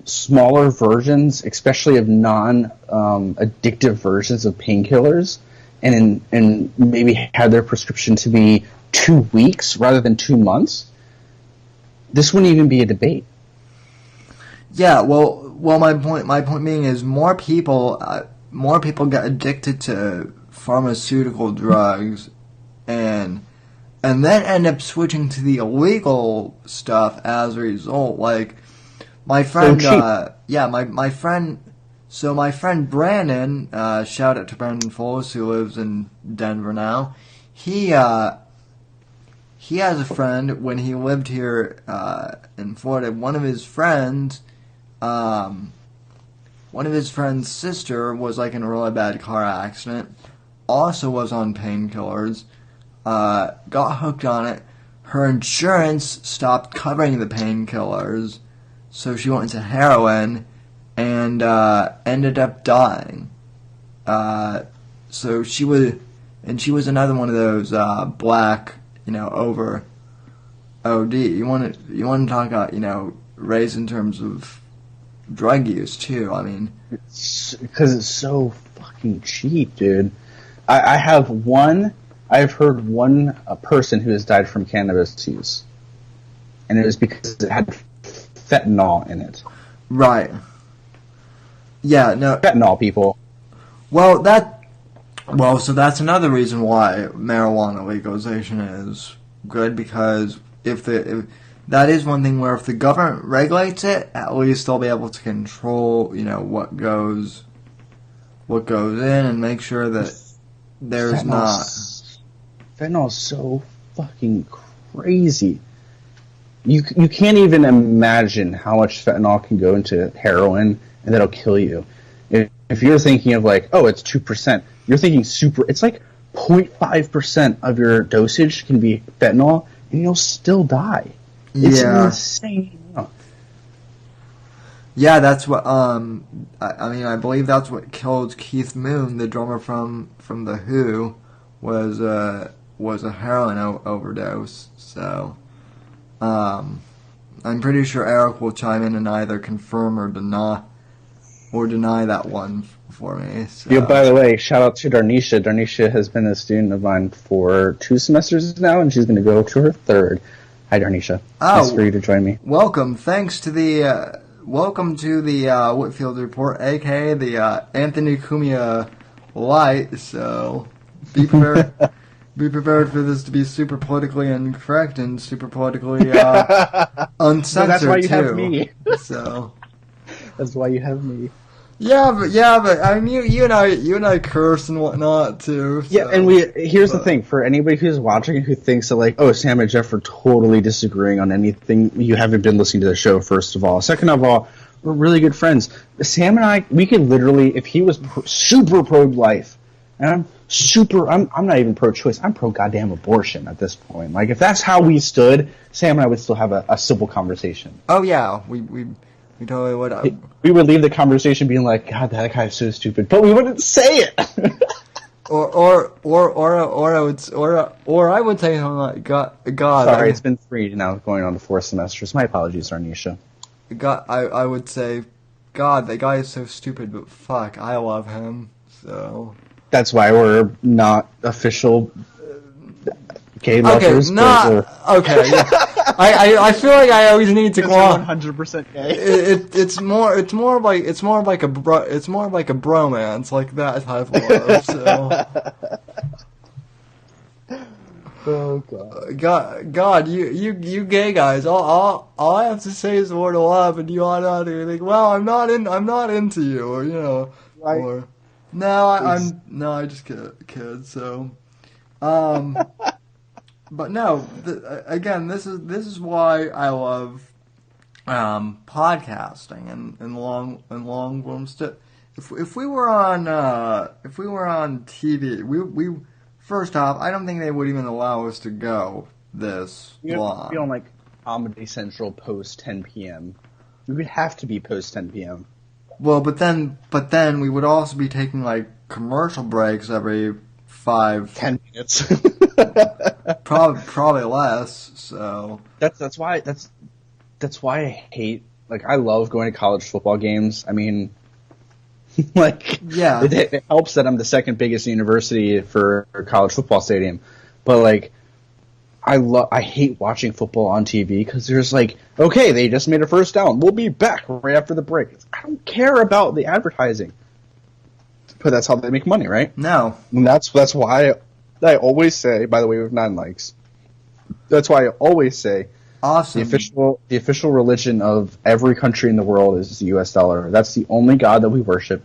smaller versions, especially of non-addictive versions of painkillers, and maybe had their prescription to be 2 weeks rather than 2 months, this wouldn't even be a debate. Yeah, well, my point being is more people get addicted to pharmaceutical drugs, and then end up switching to the illegal stuff as a result. Like my friend, my friend Brandon, shout out to Brandon Foles, who lives in Denver now. He has a friend. When he lived here in Florida, one of his friends' sister was like in a really bad car accident. Also was on painkillers. Got hooked on it. Her insurance stopped covering the painkillers, so she went into heroin and ended up dying. So she was another one of those black, over OD. You want to talk about raise in terms of drug use too. I mean, because it's so fucking cheap, dude. I've heard one person who has died from cannabis use, and it was because it had fentanyl in it. Right. Yeah. No. Fentanyl, people. So that's another reason why marijuana legalization is good, because if that is one thing where if the government regulates it, at least they'll be able to control, what goes in, and make sure that there's not. Fentanyl is so fucking crazy. You can't even imagine how much fentanyl can go into heroin, and that'll kill you. If you're thinking of like, oh, it's 2%, you're thinking it's like 0.5% of your dosage can be fentanyl, and you'll still die. It's insane. Yeah, that's what. I believe that's what killed Keith Moon, the drummer from The Who, was a heroin overdose. So, I'm pretty sure Eric will chime in and either confirm or deny that one for me. So. Yeah. By the way, shout out to Darnisha. Darnisha has been a student of mine for 2 semesters now, and she's going to go to her 3rd. Hi, Darnisha. Nice for you to join me. Welcome. Thanks to the Whitfield Report, aka the Anthony Cumia Light. So be prepared. Be prepared for this to be super politically incorrect and super politically uncensored. That's why you too. have me. So that's why you have me. Yeah, but I mean, you and I curse and whatnot too. So. Yeah, and here's the thing: for anybody who's watching who thinks that like, oh, Sam and Jeff are totally disagreeing on anything, you haven't been listening to the show. First of all, second of all, we're really good friends. Sam and I, we could literally, if he was super pro-life, and I'm not even pro-choice. I'm pro-goddamn abortion at this point. Like, if that's how we stood, Sam and I would still have a civil conversation. Oh yeah, we totally would. We would leave the conversation being like, God, that guy's so stupid, but we wouldn't say it. or I would say something like, God. Sorry, it's been 3 now, going on to 4 semesters. My apologies, Arnisha. God, I would say, God, that guy is so stupid, but fuck, I love him. So that's why we're not official gay lovers. Okay. Yeah. I feel like I always need to go on. 100% gay. It's more of like a bromance, like that type of love. So Oh god. God, you gay guys. All I have to say is the word love, and you automatically think, well, I'm not into you, or Right. or no, I just kid. So, but no, again, this is why I love podcasting and long form stuff. If we were on TV, we first off, I don't think they would even allow us to go this long. Be on like Comedy Central post 10 p.m. We would have to be post 10 p.m. Well, but then we would also be taking like commercial breaks every 10 minutes. probably less. So that's why I hate, like, I love going to college football games. I mean, like, yeah, it helps that I'm the second biggest university for a college football stadium, but like, I hate watching football on TV because there's like, okay, they just made a first down, we'll be back right after the break. I don't care about the advertising, but that's how they make money, right? No, and that's why I always say. By the way, we have 9 likes. That's why I always say. Awesome. The official religion of every country in the world is the U.S. dollar. That's the only God that we worship,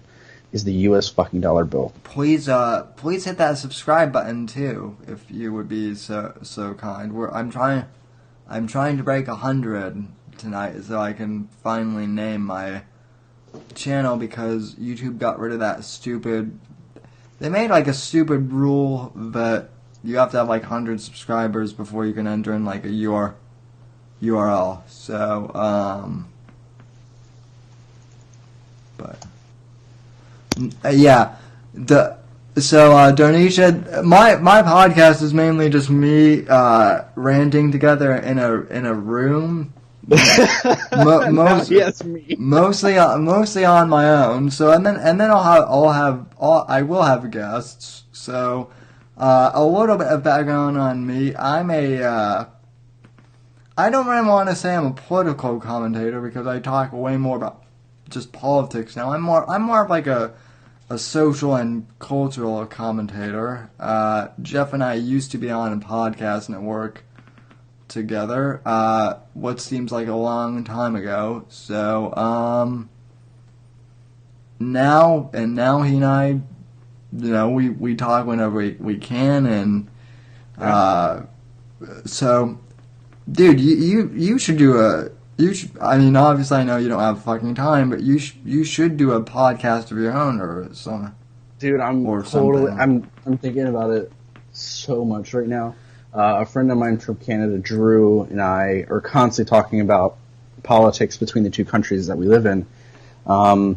is the U.S. fucking dollar bill. Please hit that subscribe button too, if you would be so kind. I'm trying to break 100 tonight, so I can finally name my channel, because YouTube got rid of that stupid. They made like a stupid rule that you have to have like 100 subscribers before you can enter in like a URL. So, but yeah, Donisha, my podcast is mainly just me ranting together in a room. Yes, me. Mostly on my own. So and then I will have guests. So a little bit of background on me. I don't really want to say I'm a political commentator, because I talk way more about just politics now. I'm more of like a social and cultural commentator. Jeff and I used to be on a podcast network together, what seems like a long time ago. So now he and I, we talk whenever we can, and so. Dude, you should do I mean, obviously I know you don't have fucking time, but you should do a podcast of your own or something. Dude, I'm thinking about it so much right now. A friend of mine from Canada, Drew, and I are constantly talking about politics between the two countries that we live in. And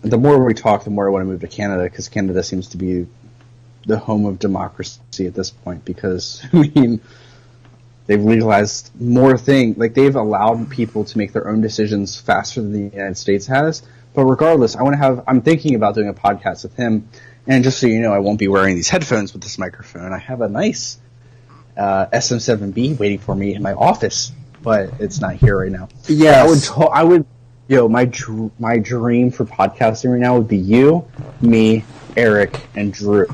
the more we talk, the more I want to move to Canada, because Canada seems to be the home of democracy at this point, because, I mean, they've legalized more things. Like, they've allowed people to make their own decisions faster than the United States has. But regardless, I'm thinking about doing a podcast with him. And just so you know, I won't be wearing these headphones with this microphone. I have a nice SM7B waiting for me in my office, but it's not here right now. Yes. My dream for podcasting right now would be you, me, Eric, and Drew.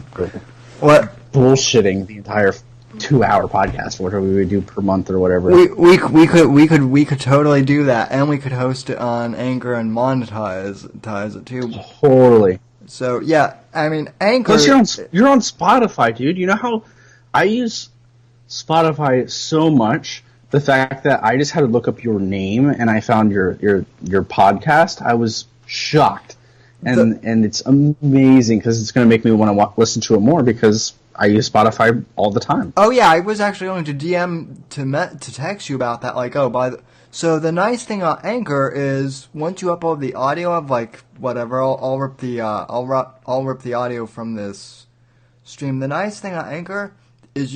What? Bullshitting the entire 2-hour podcast, whatever we would do per month or whatever. We could totally do that, and we could host it on Anchor and monetize it too. Totally. So yeah, I mean, Anchor. Plus, you're on Spotify, dude. You know how I use Spotify so much. The fact that I just had to look up your name and I found your podcast, I was shocked, and it's amazing, because it's going to make me want to listen to it more, because I use Spotify all the time. Oh yeah, I was actually going to DM to text you about that. Like, so the nice thing on Anchor is once you upload the audio of like whatever, I'll rip the audio from this stream. The nice thing on Anchor is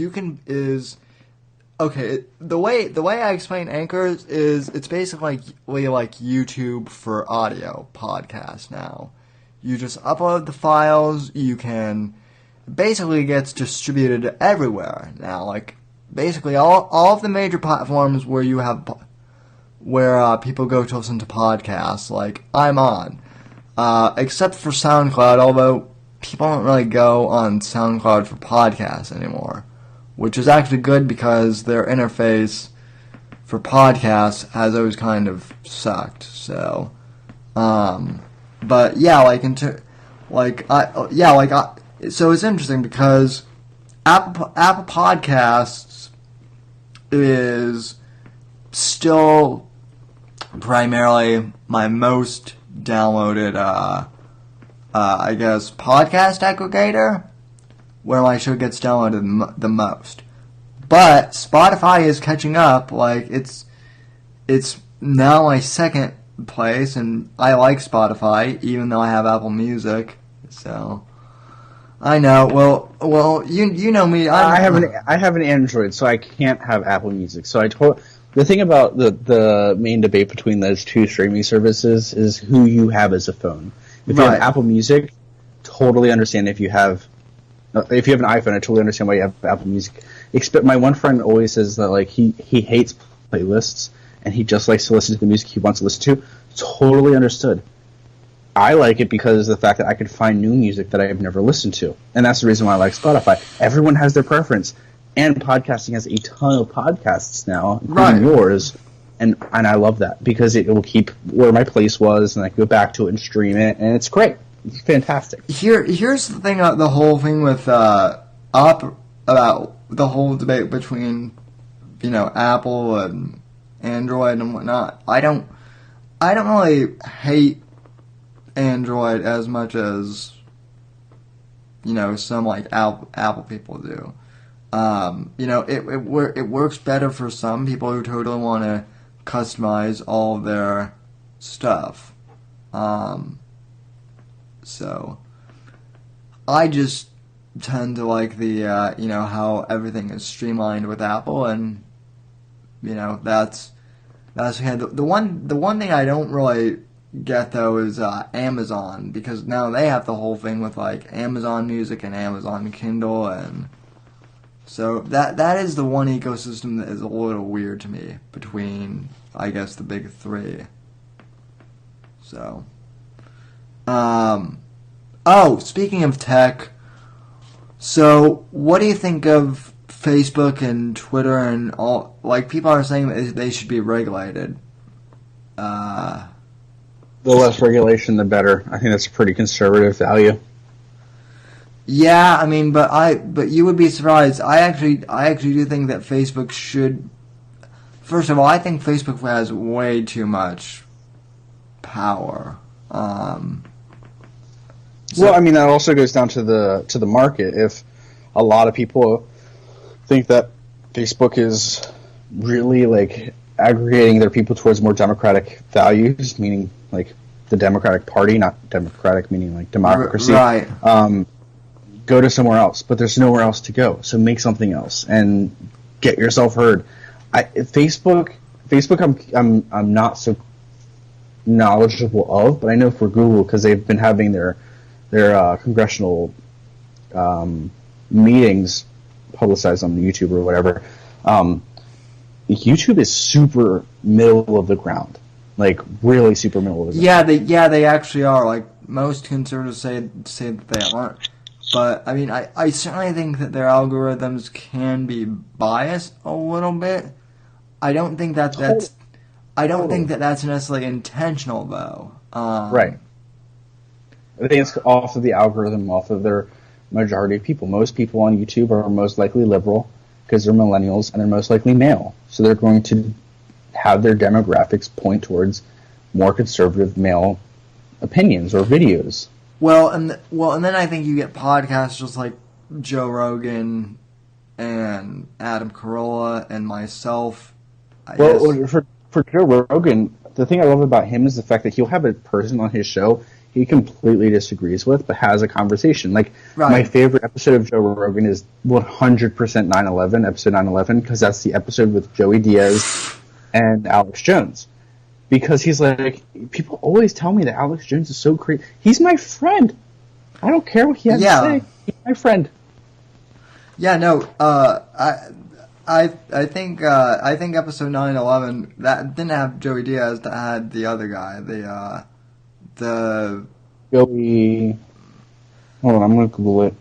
the way I explain Anchor is it's basically like YouTube for audio podcast now. You just upload the files, you can. Basically gets distributed everywhere now. Like, basically all of the major platforms where people go to listen to podcasts, like, I'm on. Except for SoundCloud, although people don't really go on SoundCloud for podcasts anymore, which is actually good because their interface for podcasts has always kind of sucked. So, but yeah, so it's interesting because Apple Podcasts is still primarily my most downloaded, I guess, podcast aggregator, where my show gets downloaded the most. But Spotify is catching up. Like, it's now my second place, and I like Spotify, even though I have Apple Music. So, I know. Well, you know me. I have an Android, so I can't have Apple Music. So the thing about the main debate between those two streaming services is who you have as a phone. If you have Apple Music, totally understand. If you have an iPhone, I totally understand why you have Apple Music. My one friend always says that like he hates playlists and he just likes to listen to the music he wants to listen to. Totally understood. I like it because of the fact that I could find new music that I have never listened to, and that's the reason why I like Spotify. Everyone has their preference, and podcasting has a ton of podcasts now, including yours, and I love that because it will keep where my place was, and I can go back to it and stream it, and it's great. It's fantastic. Here's the thing about the whole thing with about the whole debate between Apple and Android and whatnot. I don't really hate Android as much as some like Apple people do. It works better for some people who totally want to customize all of their stuff. So I just tend to like the how everything is streamlined with Apple, and that's kind of the one thing I don't really get though is Amazon, because now they have the whole thing with like Amazon Music and Amazon Kindle, and so that is the one ecosystem that is a little weird to me between, I guess, the big three. So, speaking of tech, so what do you think of Facebook and Twitter and all? Like, people are saying that they should be regulated. The less regulation, the better. I think that's a pretty conservative value. Yeah, I mean, but you would be surprised. I actually do think that Facebook should. First of all, I think Facebook has way too much power. Well, I mean, that also goes down to the market. If a lot of people think that Facebook is really like aggregating their people towards more democratic values, meaning like the Democratic Party, not democratic meaning like democracy. Right. Go to somewhere else, but there's nowhere else to go. So make something else and get yourself heard. Facebook, I'm not so knowledgeable of, but I know for Google, because they've been having their congressional meetings publicized on YouTube or whatever. YouTube is super middle of the ground, like really super middle of the ground. Yeah, they actually are. Like, most conservatives say that they aren't. But I mean, I certainly think that their algorithms can be biased a little bit. I don't think that's necessarily intentional, though. Right. I think it's off of the algorithm, off of their majority of people. Most people on YouTube are most likely liberal because they're millennials, and they're most likely male. So they're going to have their demographics point towards more conservative male opinions or videos. Well, and then I think you get podcasts just like Joe Rogan and Adam Carolla and myself. For Joe Rogan, the thing I love about him is the fact that he'll have a person on his show he completely disagrees with, but has a conversation. Like, my favorite episode of Joe Rogan is 100% 9/11, episode 9/11, because that's the episode with Joey Diaz and Alex Jones. Because he's like, people always tell me that Alex Jones is so crazy. He's my friend. I don't care what he has to say. He's my friend. Yeah, no. I think episode 9/11 that didn't have Joey Diaz. That had the other guy. The Joey. Hold on, I'm gonna Google it.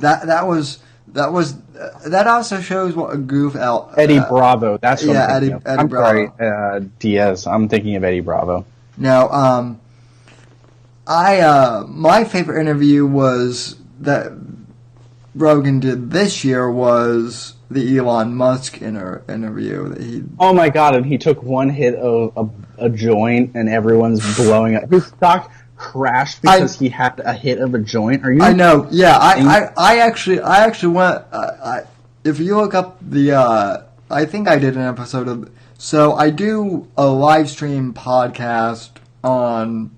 That was that also shows what a goof out. Eddie Bravo. That's what I'm thinking of. Eddie I'm Bravo. sorry, Diaz. I'm thinking of Eddie Bravo. Now, my favorite interview was that Rogan did this year was the Elon Musk interview that he. Oh my god! And he took one hit of a joint, and everyone's blowing up. His stock crashed because he had a hit of a joint. Are you? I know. Yeah, I actually went. If you look up the, I think I did an episode of. So I do a live stream podcast on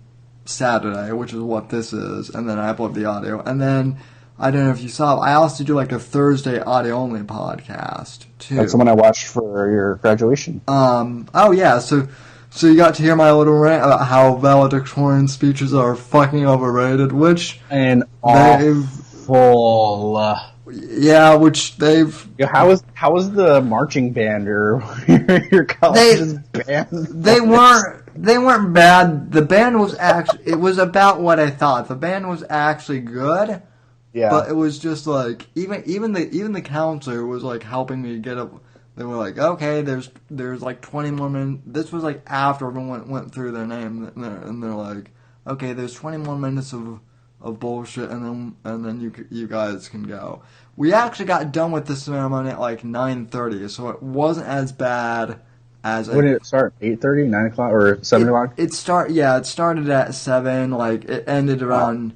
Saturday, which is what this is, and then I upload the audio, and then I don't know if you saw. I also do like a Thursday audio only podcast too. That's the one I watched for your graduation. Oh yeah. So you got to hear my little rant about how valedictorian speeches are fucking overrated, which and awful. Yeah, which they've. Yeah, how was the marching band or your college's band? They weren't bad. The band was actually. It was about what I thought. The band was actually good. Yeah. But it was just like even the counselor was like helping me get up. They were like, okay, there's like 20 more minutes. This was like after everyone went through their name, and they're like, okay, there's 20 more minutes of bullshit, and then you guys can go. We actually got done with the ceremony at like 9:30, so it wasn't as bad as. When did it start? 8:30, 9 o'clock, or 7 o'clock? It started at 7. Like it ended around.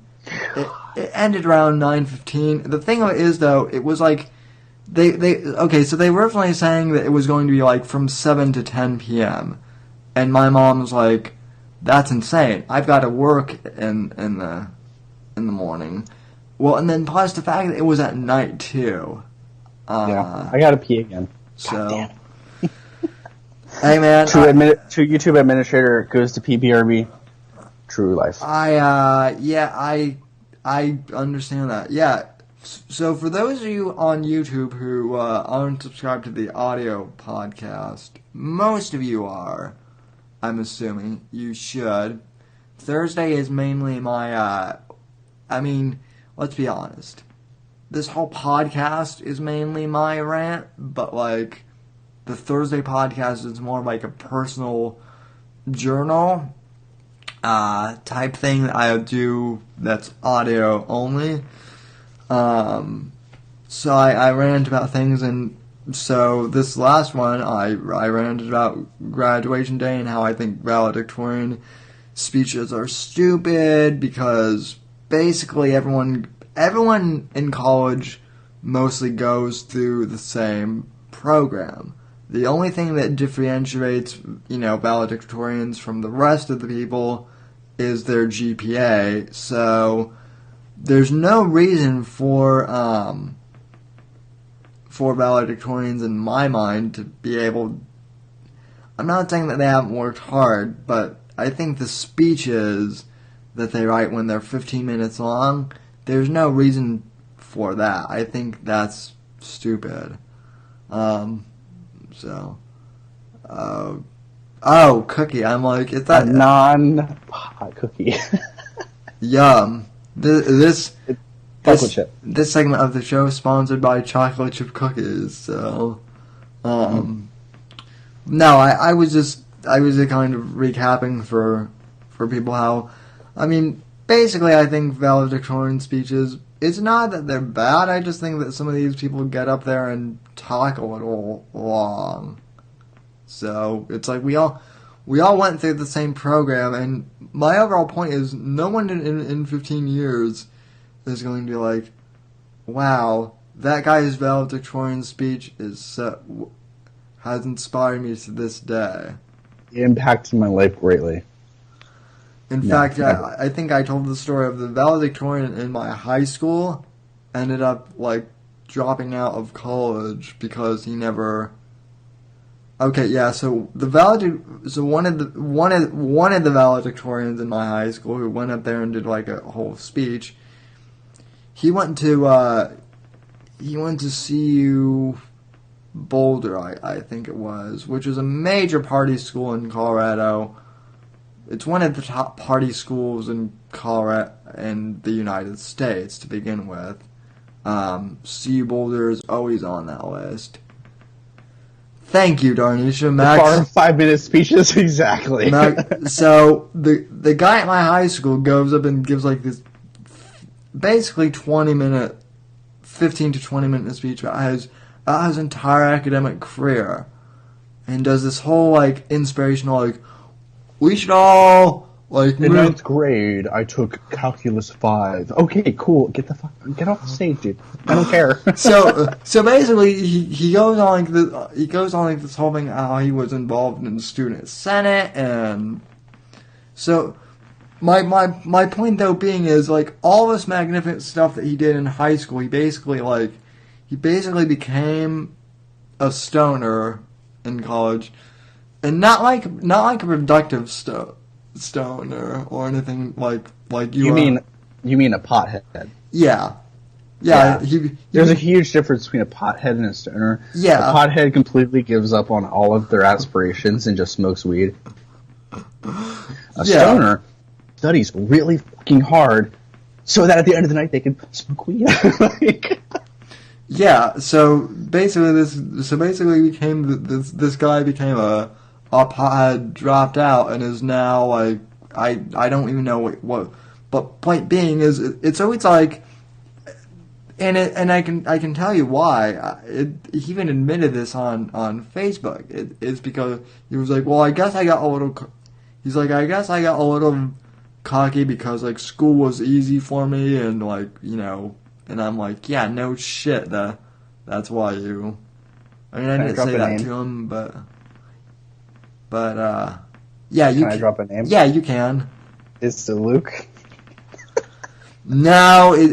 It ended around 9:15. The thing of it is, though, it was like so they were originally saying that it was going to be like from 7 to 10 p.m. And my mom was like, "That's insane. I've got to work in the morning." Well, and then plus the fact that it was at night too. Yeah, I gotta pee again. So, hey man, to YouTube administrator goes to PBRB. True life. I understand that. Yeah. So for those of you on YouTube who aren't subscribed to the audio podcast, most of you are. I'm assuming you should. Thursday is mainly my. Let's be honest. This whole podcast is mainly my rant, but like the Thursday podcast is more like a personal journal type thing that I do that's audio only. So I rant about things, and so this last one I ranted about graduation day and how I think valedictorian speeches are stupid because basically everyone in college mostly goes through the same program. The only thing that differentiates, valedictorians from the rest of the people is their GPA. So there's no reason for valedictorians in my mind to be able. I'm not saying that they haven't worked hard, but I think the speeches that they write when they're 15 minutes long, there's no reason for that. I think that's stupid. Cookie. I'm like, is that a non-hot cookie? Yum. This segment of the show is sponsored by chocolate chip cookies. So, no, I was just kind of recapping for people how, basically I think valedictorian speeches, it's not that they're bad, I just think that some of these people get up there and talk a little long. So, it's like we all went through the same program, and my overall point is no one in 15 years is going to be like, wow, that guy's valedictorian speech has inspired me to this day. It impacted my life greatly. In fact, I think I told the story of the valedictorian in my high school ended up like dropping out of college because he never. Okay, yeah. So one of the valedictorians in my high school who went up there and did like a whole speech. He went to CU Boulder, I think it was, which is a major party school in Colorado. It's one of the top party schools in Colorado and the United States to begin with. Sea Boulder is always on that list. Thank you, Darnisha. The Max. far 5-minute speeches, exactly. So the guy at my high school goes up and gives like this basically 15 to 20 minute speech about his entire academic career, and does this whole like inspirational like we should all like In 9th grade, I took Calculus 5. Okay, cool. Get off the stage, dude. I don't care. So basically, he goes on like this whole thing how he was involved in the student senate, and so my point though being is like all this magnificent stuff that he did in high school, he basically became a stoner in college, and not like a productive stoner or anything like you. You mean a pothead? Yeah. There's a huge difference between a pothead and a stoner. Yeah. A pothead completely gives up on all of their aspirations and just smokes weed. A stoner studies really fucking hard so that at the end of the night they can smoke weed. Yeah, so basically this guy became a pothead, dropped out, and is now like I don't even know what but point being is it's always like and I can tell you why. He even admitted this on Facebook. It's because he was like, well, I guess I got a little cocky because like school was easy for me, and like, you know, and I'm like, yeah, no shit, that's why you. I mean, I didn't say that to him, but yeah, you can. I drop a name? Yeah, you can. Is it Luke? No. Luke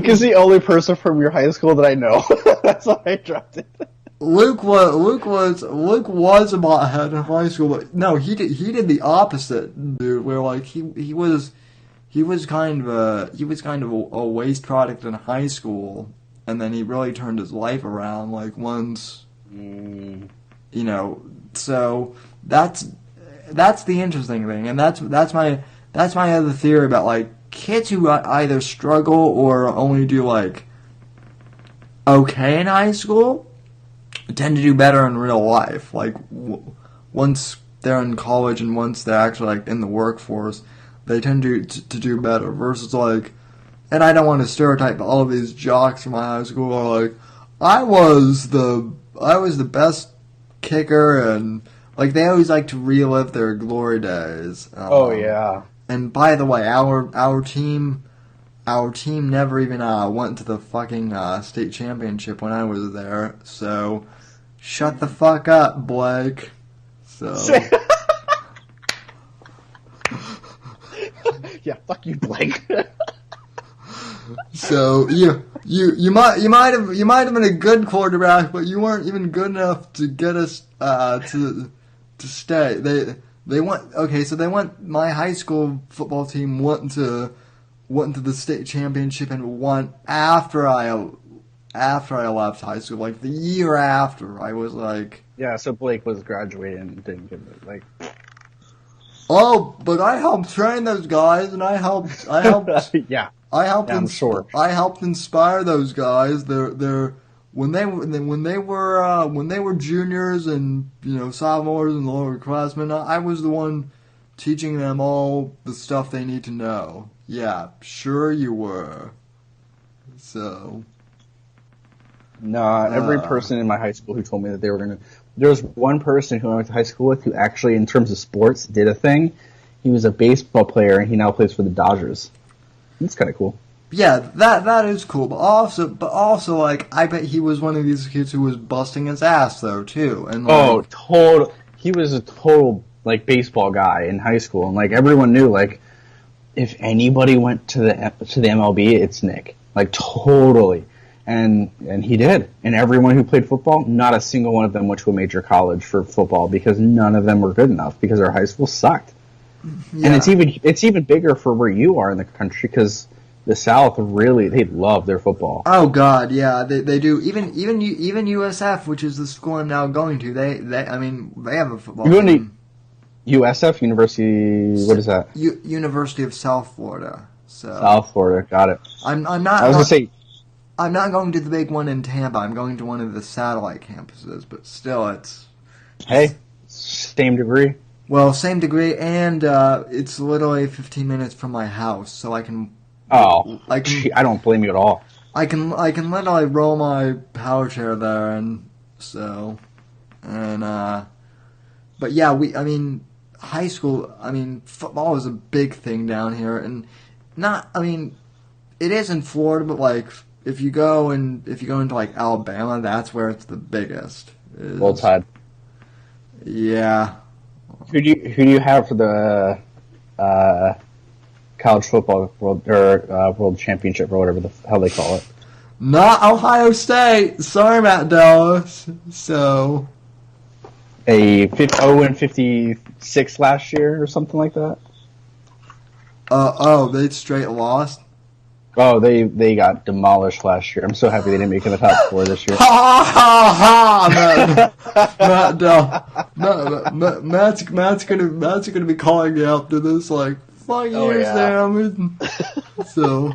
is the only person from your high school that I know. That's why I dropped it. Luke was a bothead in high school, but no, he did the opposite, dude. Where like he was kind of a waste product in high school, and then he really turned his life around. Like once, you know. So that's the interesting thing, and that's my other theory about like kids who either struggle or only do like okay in high school tend to do better in real life. Like once they're in college and once they're actually like in the workforce, they tend to do better. Versus like, and I don't want to stereotype, but all of these jocks from my high school are like, I was the best kicker, and like they always like to relive their glory days. Oh yeah. And by the way, our team never even went to the fucking state championship when I was there. So shut the fuck up, Blake. So yeah, fuck you, Blake. So you might have been a good quarterback, but you weren't even good enough to get us to stay. They went my high school football team went to the state championship and won after I left high school, like the year after. I was like, yeah, so Blake was graduating and didn't get it, like. Oh, but I helped train those guys, and I helped yeah. I helped I'm sure. I helped inspire those guys. They're when they were juniors and, you know, sophomores and lower classmen, I was the one teaching them all the stuff they need to know. Yeah, sure you were. So. Nah, every person in my high school who told me that they were gonna. There was one person who I went to high school with who actually, in terms of sports, did a thing. He was a baseball player, and he now plays for the Dodgers. That's kind of cool. Yeah, that is cool, but also, like, I bet he was one of these kids who was busting his ass though too, and like, he was a total like baseball guy in high school, and like everyone knew, like, if anybody went to the MLB, it's Nick, like totally, and he did, and everyone who played football, not a single one of them went to a major college for football because none of them were good enough because our high school sucked. Yeah. And it's even bigger for where you are in the country because the South really, they love their football. Oh God, yeah, they do. Even USF, which is the school I'm now going to, they have a football team. USF, University, what is that? University of South Florida. So South Florida, got it. I'm not. I was going to say, I'm not going to the big one in Tampa. I'm going to one of the satellite campuses, but still, it's... Hey, same degree. Well, same degree, and it's literally 15 minutes from my house, so I can... Oh, I don't blame you at all. I can literally roll my power chair there, and so... And, but yeah, high school, football was a big thing down here, and it is in Florida, but, like... If you go into like Alabama, that's where it's the biggest. Roll Tide. Yeah. Who do you have for the college football world championship or whatever the hell they call it? Not Ohio State. Sorry, Matt Dallas. So. A 0-56 last year or something like that. They straight lost. Oh, they got demolished last year. I'm so happy they didn't make it in the top 4 this year. Ha ha ha! Matt's gonna be calling me after this like 5 years damn. So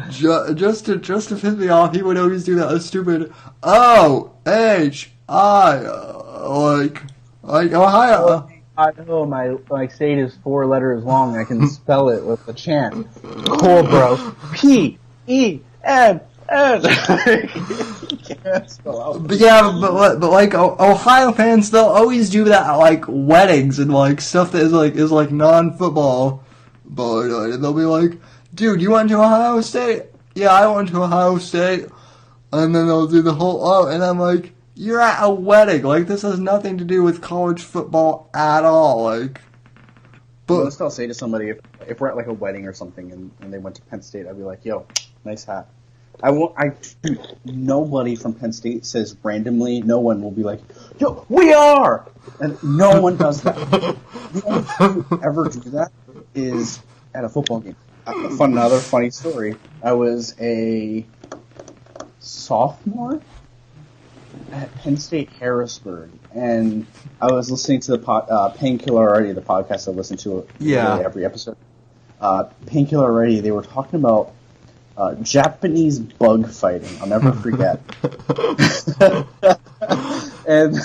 just to piss me off, he would always do that stupid OHI like Ohio. I know my state is 4 letters long. I can spell it with the chant. Cool, bro. P-E-N-N. But like Ohio fans, they'll always do that at like weddings and like stuff that is like non-football. But they'll be like, "Dude, you went to Ohio State?" "Yeah, I went to Ohio State." And then they'll do the whole and I'm like, you're at a wedding. Like, this has nothing to do with college football at all. Like, but most I'll say to somebody if we're at like a wedding or something and they went to Penn State, I'd be like, "Yo, nice hat." Nobody from Penn State says randomly. No one will be like, "Yo, we are," and no one does that. The only time you ever do that is at a football game. Another funny story. I was a sophomore at Penn State Harrisburg, and I was listening to the Painkiller Already, the podcast I listen to every episode. Painkiller Already, they were talking about Japanese bug fighting. I'll never forget. and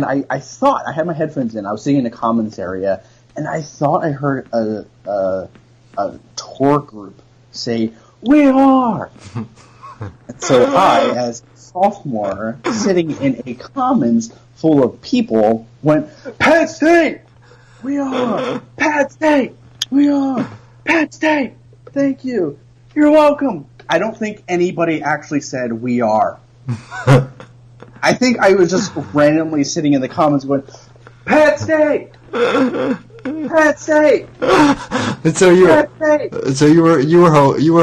I thought, I had my headphones in, I was sitting in the commons area, and I thought I heard a tour group say, "We are!" And so I, as sophomore, sitting in a commons full of people, went, "Penn State! We are! Penn State! We are! Penn State! Thank you! You're welcome!" I don't think anybody actually said "we are." I think I was just randomly sitting in the commons going, "Penn State! Penn State!" And so you were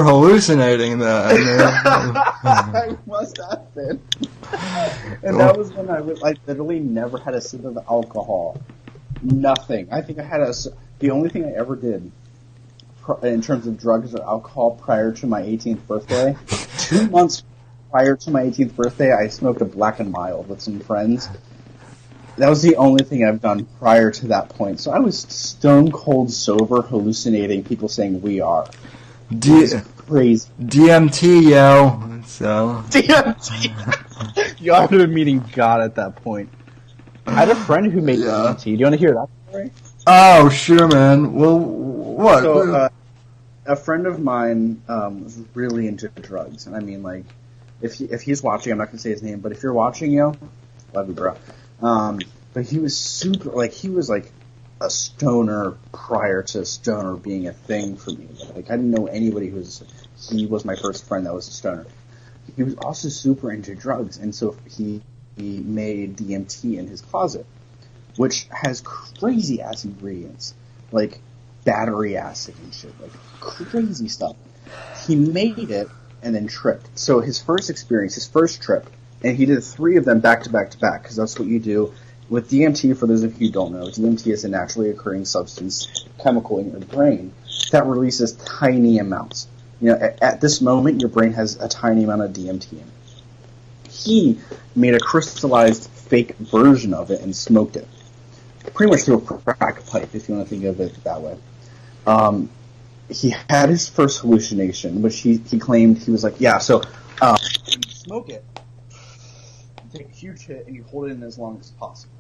hallucinating that. I must have been. And that was when I literally never had a sip of alcohol. Nothing. I think I had the only thing I ever did in terms of drugs or alcohol prior to my 18th birthday. 2 months prior to my 18th birthday, I smoked a Black and Mild with some friends. That was the only thing I've done prior to that point. So I was stone cold sober, hallucinating people saying "we are." Crazy. DMT, yo. So DMT. You ought to have been meeting God at that point. I had a friend who made DMT. Do you want to hear that story? Oh, sure, man. Well, what? So, a friend of mine was really into drugs, and I mean, like, if he's watching, I'm not gonna say his name, but if you're watching, yo, love you, bro. But he was super, like, he was like a stoner prior to stoner being a thing for me. Like, I didn't know anybody he was my first friend that was a stoner. He was also super into drugs, and so he made DMT in his closet, which has crazy ass ingredients, like battery acid and shit, like crazy stuff. He made it and then tripped. So his first trip, and he did 3 of them back to back to back, because that's what you do with DMT. For those of you who don't know, DMT is a naturally occurring substance, chemical in your brain that releases tiny amounts. You know, at this moment, your brain has a tiny amount of DMT in it. He made a crystallized fake version of it and smoked it. pretty much through a crack pipe, if you want to think of it that way. He had his first hallucination, which he claimed, he was like, yeah, so when you smoke it, you take a huge hit and you hold it in as long as possible.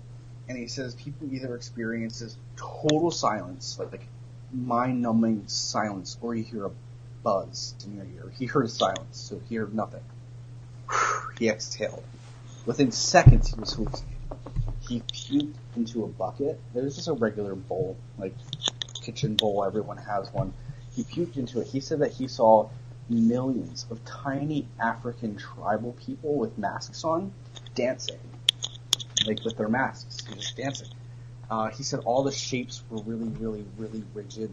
And he says people either experience this total silence, like mind-numbing silence, or you hear a buzz in your ear. He heard a silence, so he heard nothing. He exhaled. Within seconds, he was hallucinating. He puked into a bucket. It was just a regular bowl, like kitchen bowl. Everyone has one. He puked into it. He said that he saw millions of tiny African tribal people with masks on dancing, like with their masks, just dancing. He said all the shapes were really, really, really rigid.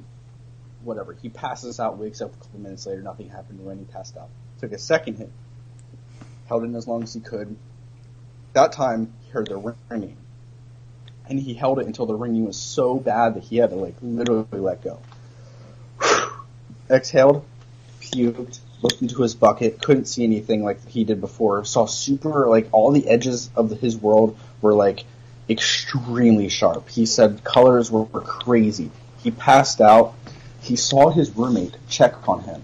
Whatever. He passes out, wakes up a couple minutes later, nothing happened when he passed out. Took a second hit, held in as long as he could. That time, he heard the ringing. And he held it until the ringing was so bad that he had to, like, literally let go. Exhaled, puked, looked into his bucket, couldn't see anything like he did before, saw super, like, all the edges of his world were, like, extremely sharp. He said colors were crazy. He passed out. He saw his roommate check on him.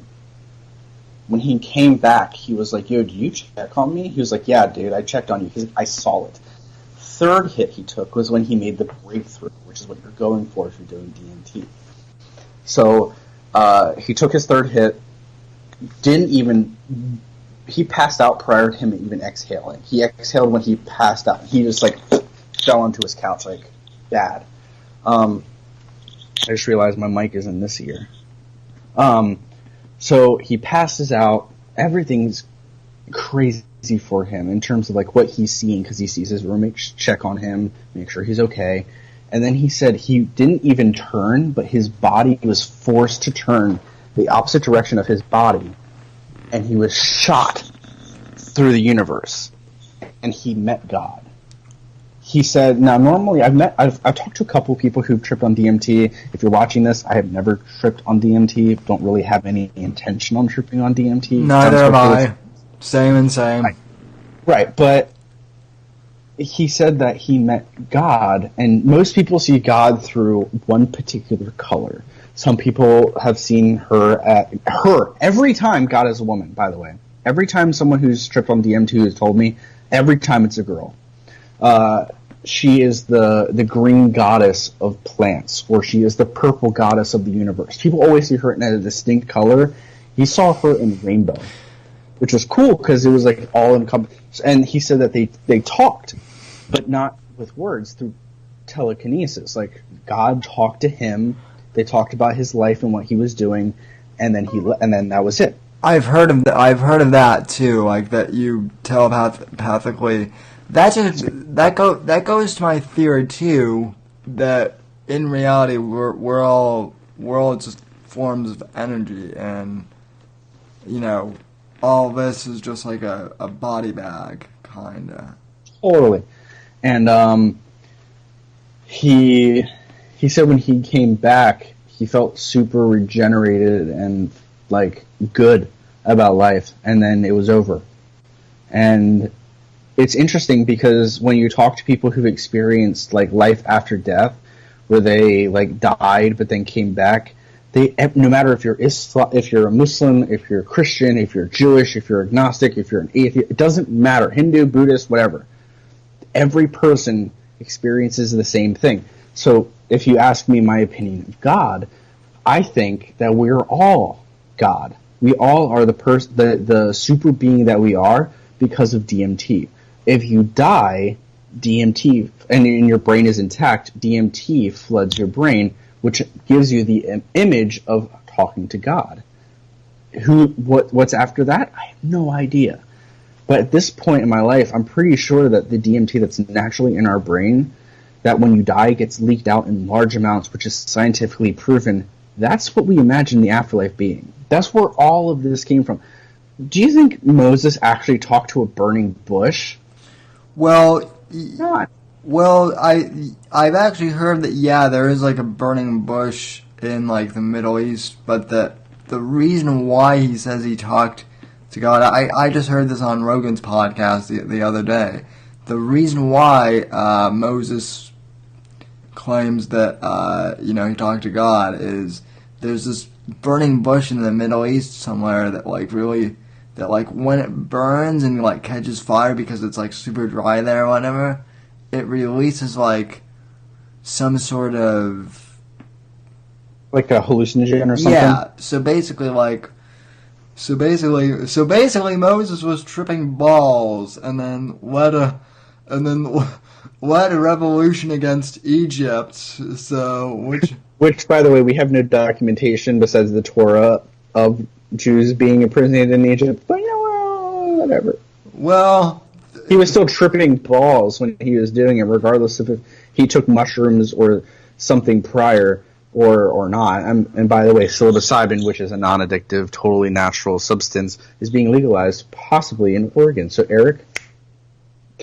When he came back, he was like, yo, did you check on me? He was like, yeah, dude, I checked on you. He's like, I saw it. Third hit he took was when he made the breakthrough, which is what you're going for if you're doing DMT. So he took his third hit, he passed out prior to him even exhaling. He exhaled when he passed out. He just, like, fell onto his couch, like, bad. I just realized my mic is in this ear. So he passes out. Everything's crazy for him in terms of, like, what he's seeing, because he sees his roommate check on him, make sure he's okay. And then he said he didn't even turn, but his body was forced to turn the opposite direction of his body, and he was shot through the universe, and he met God. He said, now normally I've talked to a couple people who've tripped on DMT. If you're watching this, I have never tripped on DMT. Don't really have any intention on tripping on DMT. Neither have I. Same and same. Right, but he said that he met God, and most people see God through one particular color. Some people have seen her every time. God is a woman, by the way. Every time someone who's tripped on DMT has told me, every time it's a girl. She is the green goddess of plants, or she is the purple goddess of the universe. People always see her in a distinct color. He saw her in rainbow, which was cool because it was, like, all encompassing. And he said that they talked, but not with words, through telekinesis. Like, God talked to him. They talked about his life and what he was doing, and then that was it. I've heard of that too, like that you telepathically. That goes to my theory too, that in reality we're all just forms of energy, and all this is just like a body bag, kinda. Totally. And he said when he came back, he felt super regenerated and, like, good about life, and then it was over. And it's interesting because when you talk to people who've experienced, like, life after death, where they, like, died but then came back, no matter if you're a Muslim, if you're a Christian, if you're Jewish, if you're agnostic, if you're an atheist, it doesn't matter, Hindu, Buddhist, whatever. Every person experiences the same thing. So if you ask me my opinion of God, I think that we're all God. We all are the super being that we are because of DMT. If you die, DMT, and your brain is intact, DMT floods your brain, which gives you the image of talking to God. What's after that? I have no idea. But at this point in my life, I'm pretty sure that the DMT that's naturally in our brain, that when you die gets leaked out in large amounts, which is scientifically proven, that's what we imagine the afterlife being. That's where all of this came from. Do you think Moses actually talked to a burning bush? Well, Not. Well, I've actually heard that, yeah, there is, like, a burning bush in, like, the Middle East, but the reason why he says he talked to God, I just heard this on Rogan's podcast the other day. The reason why Moses claims that he talked to God is there's this burning bush in the Middle East somewhere that when it burns and like catches fire because it's like super dry there or whatever, it releases like some sort of like a hallucinogen or something. Yeah. So basically Moses was tripping balls and then led a revolution against Egypt. So which, by the way, we have no documentation besides the Torah of Jews being imprisoned in Egypt. But whatever. Well, he was still tripping balls when he was doing it, regardless of if he took mushrooms or something prior or not. And by the way, psilocybin, which is a non-addictive, totally natural substance, is being legalized possibly in Oregon. So Eric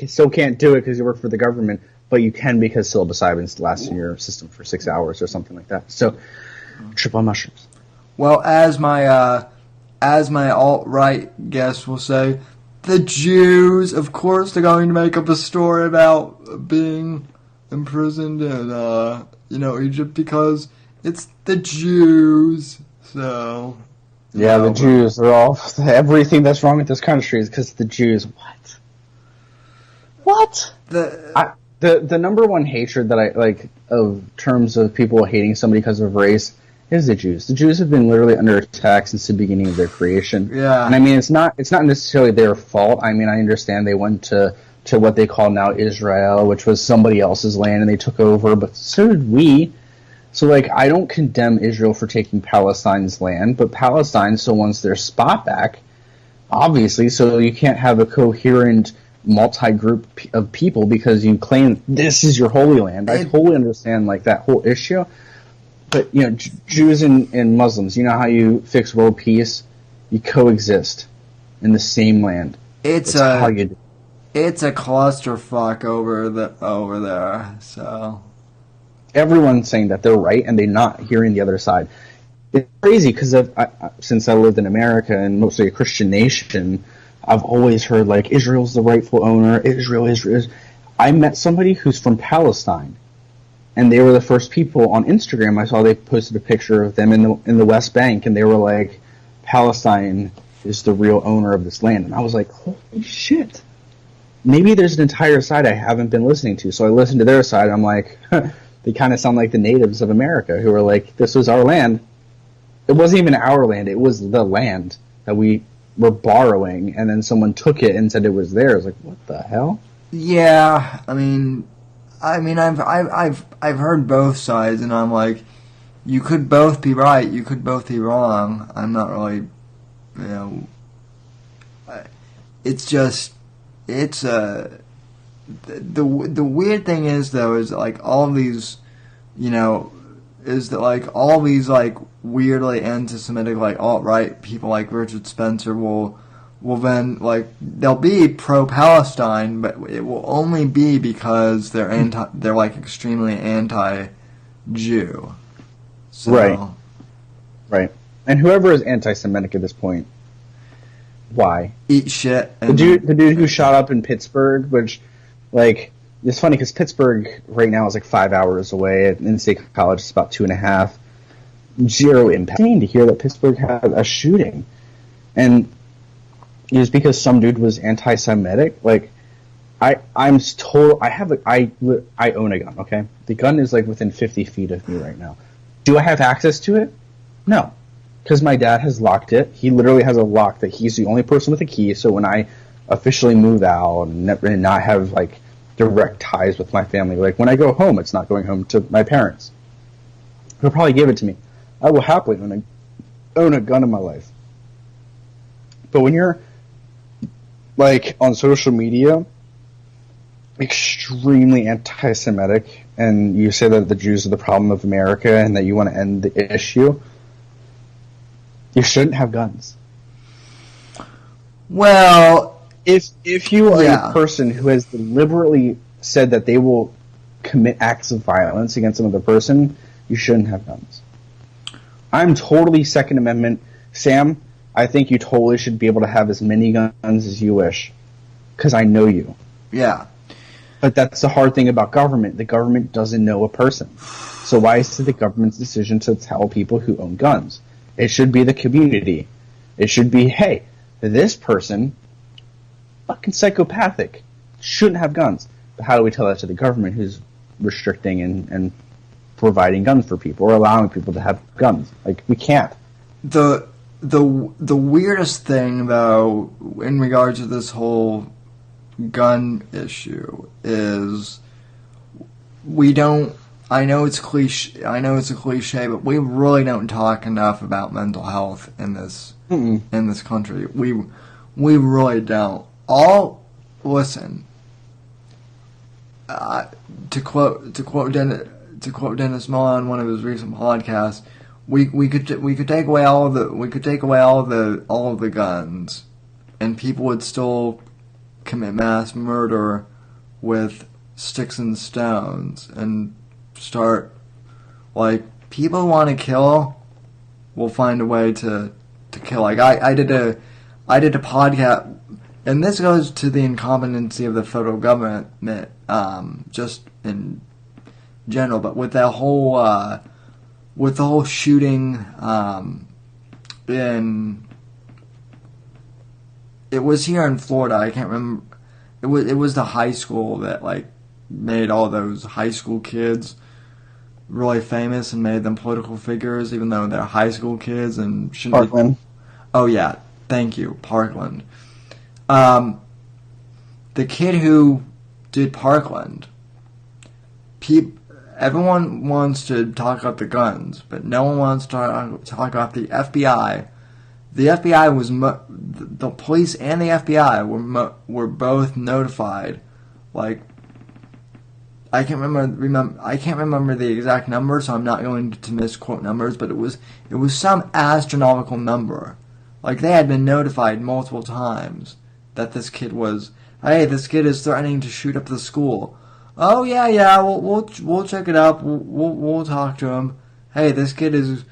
still can't do it because you work for the government, but you can because psilocybin lasts in your system for 6 hours or something like that. So trip on mushrooms. Well, as my alt-right guest will say, the Jews, of course, they're going to make up a story about being imprisoned in Egypt because it's the Jews. So the Jews are all everything that's wrong with this country is because the Jews. What? The number one hatred that I like of terms of people hating somebody because of race is the Jews. The Jews have been literally under attack since the beginning of their creation. Yeah. And I mean, it's not necessarily their fault. I mean, I understand they went to what they call now Israel, which was somebody else's land, and they took over, but so did we. So, like, I don't condemn Israel for taking Palestine's land, but Palestine still wants their spot back, obviously, so you can't have a coherent multi-group of people because you claim this is your holy land. I totally understand, like, that whole issue. But, Jews and Muslims, you know how you fix world peace? You coexist in the same land. That's how you do. It's a clusterfuck over there, so... Everyone's saying that they're right, and they're not hearing the other side. It's crazy, because since I lived in America, and mostly a Christian nation, I've always heard, like, Israel's the rightful owner, Israel. I met somebody who's from Palestine, and they were the first people on Instagram I saw. They posted a picture of them in the West Bank, and they were like, Palestine is the real owner of this land. And I was like, holy shit. Maybe there's an entire side I haven't been listening to. So I listened to their side, and I'm like, they kind of sound like the natives of America who were like, this was our land. It wasn't even our land. It was the land that we were borrowing, and then someone took it and said it was theirs. Like, what the hell? Yeah, I mean, I've heard both sides, and I'm like, you could both be right, you could both be wrong. I'm not really, it's just, the weird thing is though is like all these, is that like all these like weirdly anti-Semitic like alt-right people like Richard Spencer will then like they'll be pro-Palestine, but it will only be because they're like extremely anti-Jew. So, right. And whoever is anti-Semitic at this point, why? Eat shit. The dude who shot up in Pittsburgh, which, like, it's funny because Pittsburgh right now is like 5 hours away. At in-state college, it's about 2.5. Zero impact. To hear that Pittsburgh had a shooting, and it was because some dude was anti-Semitic. Like, I own a gun. Okay, the gun is like within 50 feet of me right now. Do I have access to it? No. Because my dad has locked it. He literally has a lock that he's the only person with a key, so when I officially move out and not have, like, direct ties with my family, like, when I go home, it's not going home to my parents. He'll probably give it to me. I will happily own a gun in my life. But when you're, like, on social media, extremely anti-Semitic, and you say that the Jews are the problem of America and that you want to end the issue, you shouldn't have guns. Well, if you are a person who has deliberately said that they will commit acts of violence against another person, you shouldn't have guns. I'm totally Second Amendment. Sam, I think you totally should be able to have as many guns as you wish. Because I know you. Yeah. But that's the hard thing about government. The government doesn't know a person. So why is it the government's decision to tell people who own guns? It should be the community. It should be, hey, this person, fucking psychopathic, shouldn't have guns. But how do we tell that to the government who's restricting and providing guns for people or allowing people to have guns? Like, we can't. The weirdest thing, though, in regards to this whole gun issue is we don't. I know it's cliche. I know it's a cliche, but we really don't talk enough about mental health in this in this country. We really don't. Listen. To quote Dennis Mull on one of his recent podcasts, we could take away all of the guns, and people would still commit mass murder with sticks and stones and start, like, people who want to kill will find a way to kill. Like I did a podcast, and this goes to the incompetency of the federal government, just in general, but with the whole shooting it was here in Florida. I can't remember. It was the high school that, like, made all those high school kids really famous and made them political figures, even though they're high school kids and shouldn't. Parkland. Oh yeah, thank you, Parkland. The kid who did Parkland. Everyone wants to talk about the guns, but no one wants to talk about the FBI. The FBI was the police and the FBI were both notified. Like, I can't remember the exact number, so I'm not going to misquote numbers, but it was some astronomical number. Like, they had been notified multiple times that this kid is threatening to shoot up the school. Oh yeah, we'll check it out. We'll talk to him. Hey, this kid is.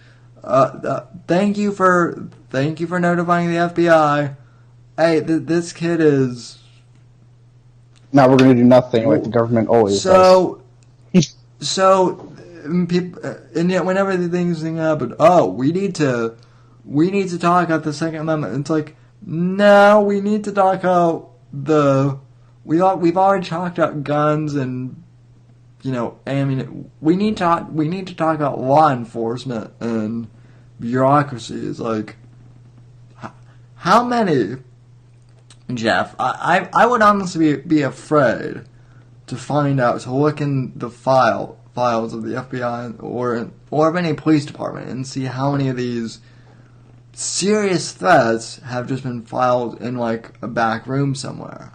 Thank you for notifying the FBI. Hey, this kid is. Now we're going to do nothing like the government always does. So people, and yet whenever the things happen, we need to talk about the Second Amendment. It's like, no, we need to talk about we've already talked about guns and, ammunition. We need to talk about law enforcement and bureaucracies. Like, how many, Jeff? I would honestly be afraid to find out, to look in the files of the FBI or of any police department and see how many of these serious threats have just been filed in, like, a back room somewhere.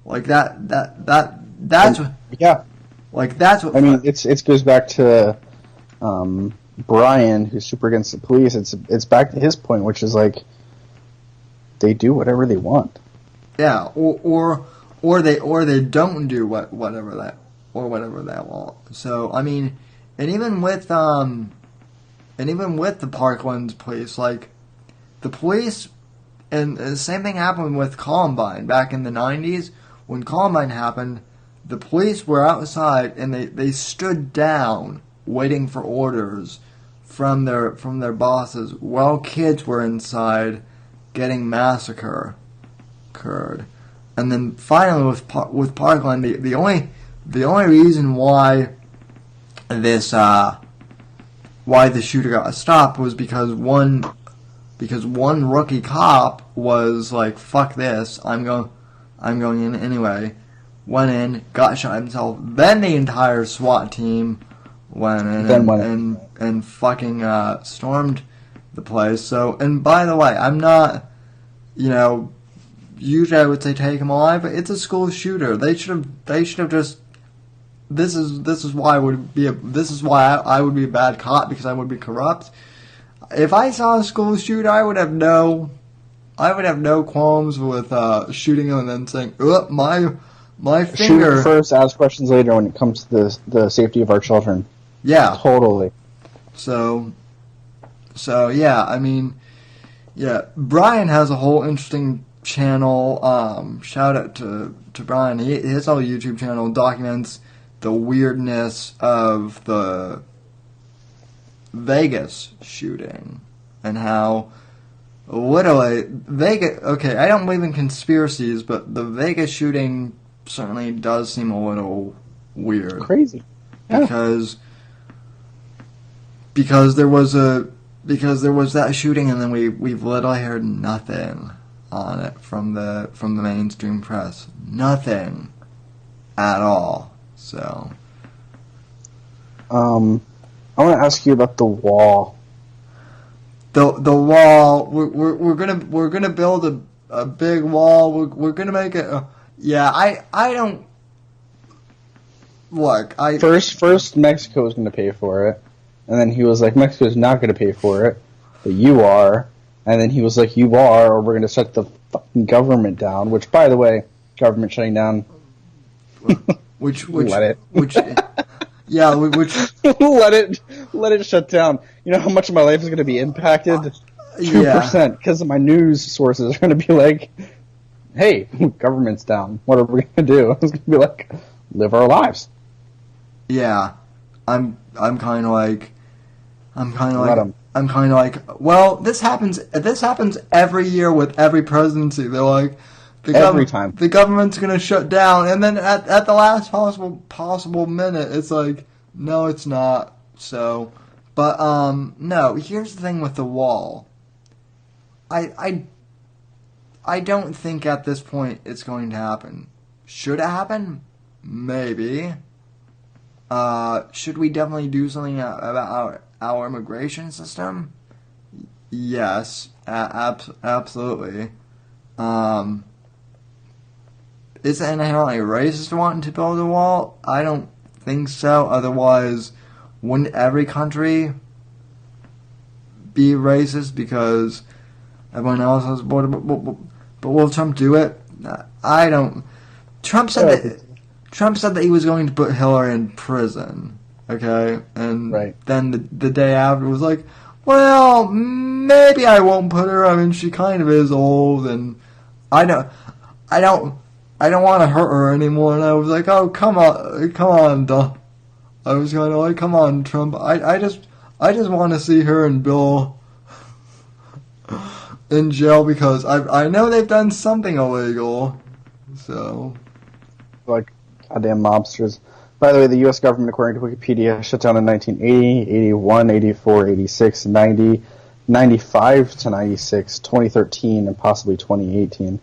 Like that's what. Yeah. Like, that's what. I mean, it goes back to Brian, who's super against the police. It's back to his point, which is like they do whatever they want. Yeah, or they don't do whatever they want. So I mean, and even with the Parkland police, like the police, and the same thing happened with Columbine back in the 90s. When Columbine happened, the police were outside and they stood down waiting for orders from their bosses while kids were inside getting massacred. And then finally with Parkland, the only reason why the shooter got stopped was because one rookie cop was like, fuck this, I'm going in anyway. Went in, got shot himself. Then the entire SWAT team went in and fucking stormed the place. So, and by the way, I'm not, usually I would say take him alive, but it's a school shooter. They should have just. This is why I would be a bad cop, because I would be corrupt. If I saw a school shooter, I would have no qualms with shooting him and then saying, my finger. Shoot first, ask questions later when it comes to the safety of our children. Yeah. Totally. So yeah, I mean, yeah, Brian has a whole interesting channel, shout out to Brian, his whole YouTube channel documents the weirdness of the Vegas shooting and how literally Vegas, okay, I don't believe in conspiracies, but the Vegas shooting certainly does seem a little weird. Crazy. Yeah. Because there was that shooting, and then we've literally heard nothing on it from the mainstream press. Nothing at all. So I want to ask you about the wall. The wall. We're gonna build a big wall. We're gonna make it. Yeah, I don't. Look, First Mexico was going to pay for it, and then he was like, Mexico's not going to pay for it, but you are. And then he was like, you are, or we're going to shut the fucking government down. Which, by the way, government shutting down. Which let it. Which yeah, which let it shut down. You know how much of my life is going to be impacted? 2%, because of my news sources are going to be like, hey, government's down. What are we going to do? It's going to be like, live our lives. Yeah, I'm kind of like, well, this happens every year with every presidency. They're like, every time the government's gonna shut down, and then at the last possible minute, it's like, no, it's not. So, but no. Here's the thing with the wall. I don't think at this point it's going to happen. Should it happen? Maybe. Should we definitely do something about our immigration system? Yes, absolutely. Is it inherently racist wanting to build a wall? I don't think so. Otherwise, wouldn't every country be racist because everyone else has border? But will Trump do it? I don't. Trump said that he was going to put Hillary in prison. Okay, and then the day after was like, well, maybe I won't put her. I mean, she kind of is old, and I don't want to hurt her anymore. And I was like, oh, come on, duh. I was kind of like, come on, Trump. I just want to see her and Bill in jail because I know they've done something illegal. So, like goddamn mobsters. By the way, the U.S. government, according to Wikipedia, shut down in 1980, 81, 84, 86, 90, 95 to 96, 2013, and possibly 2018.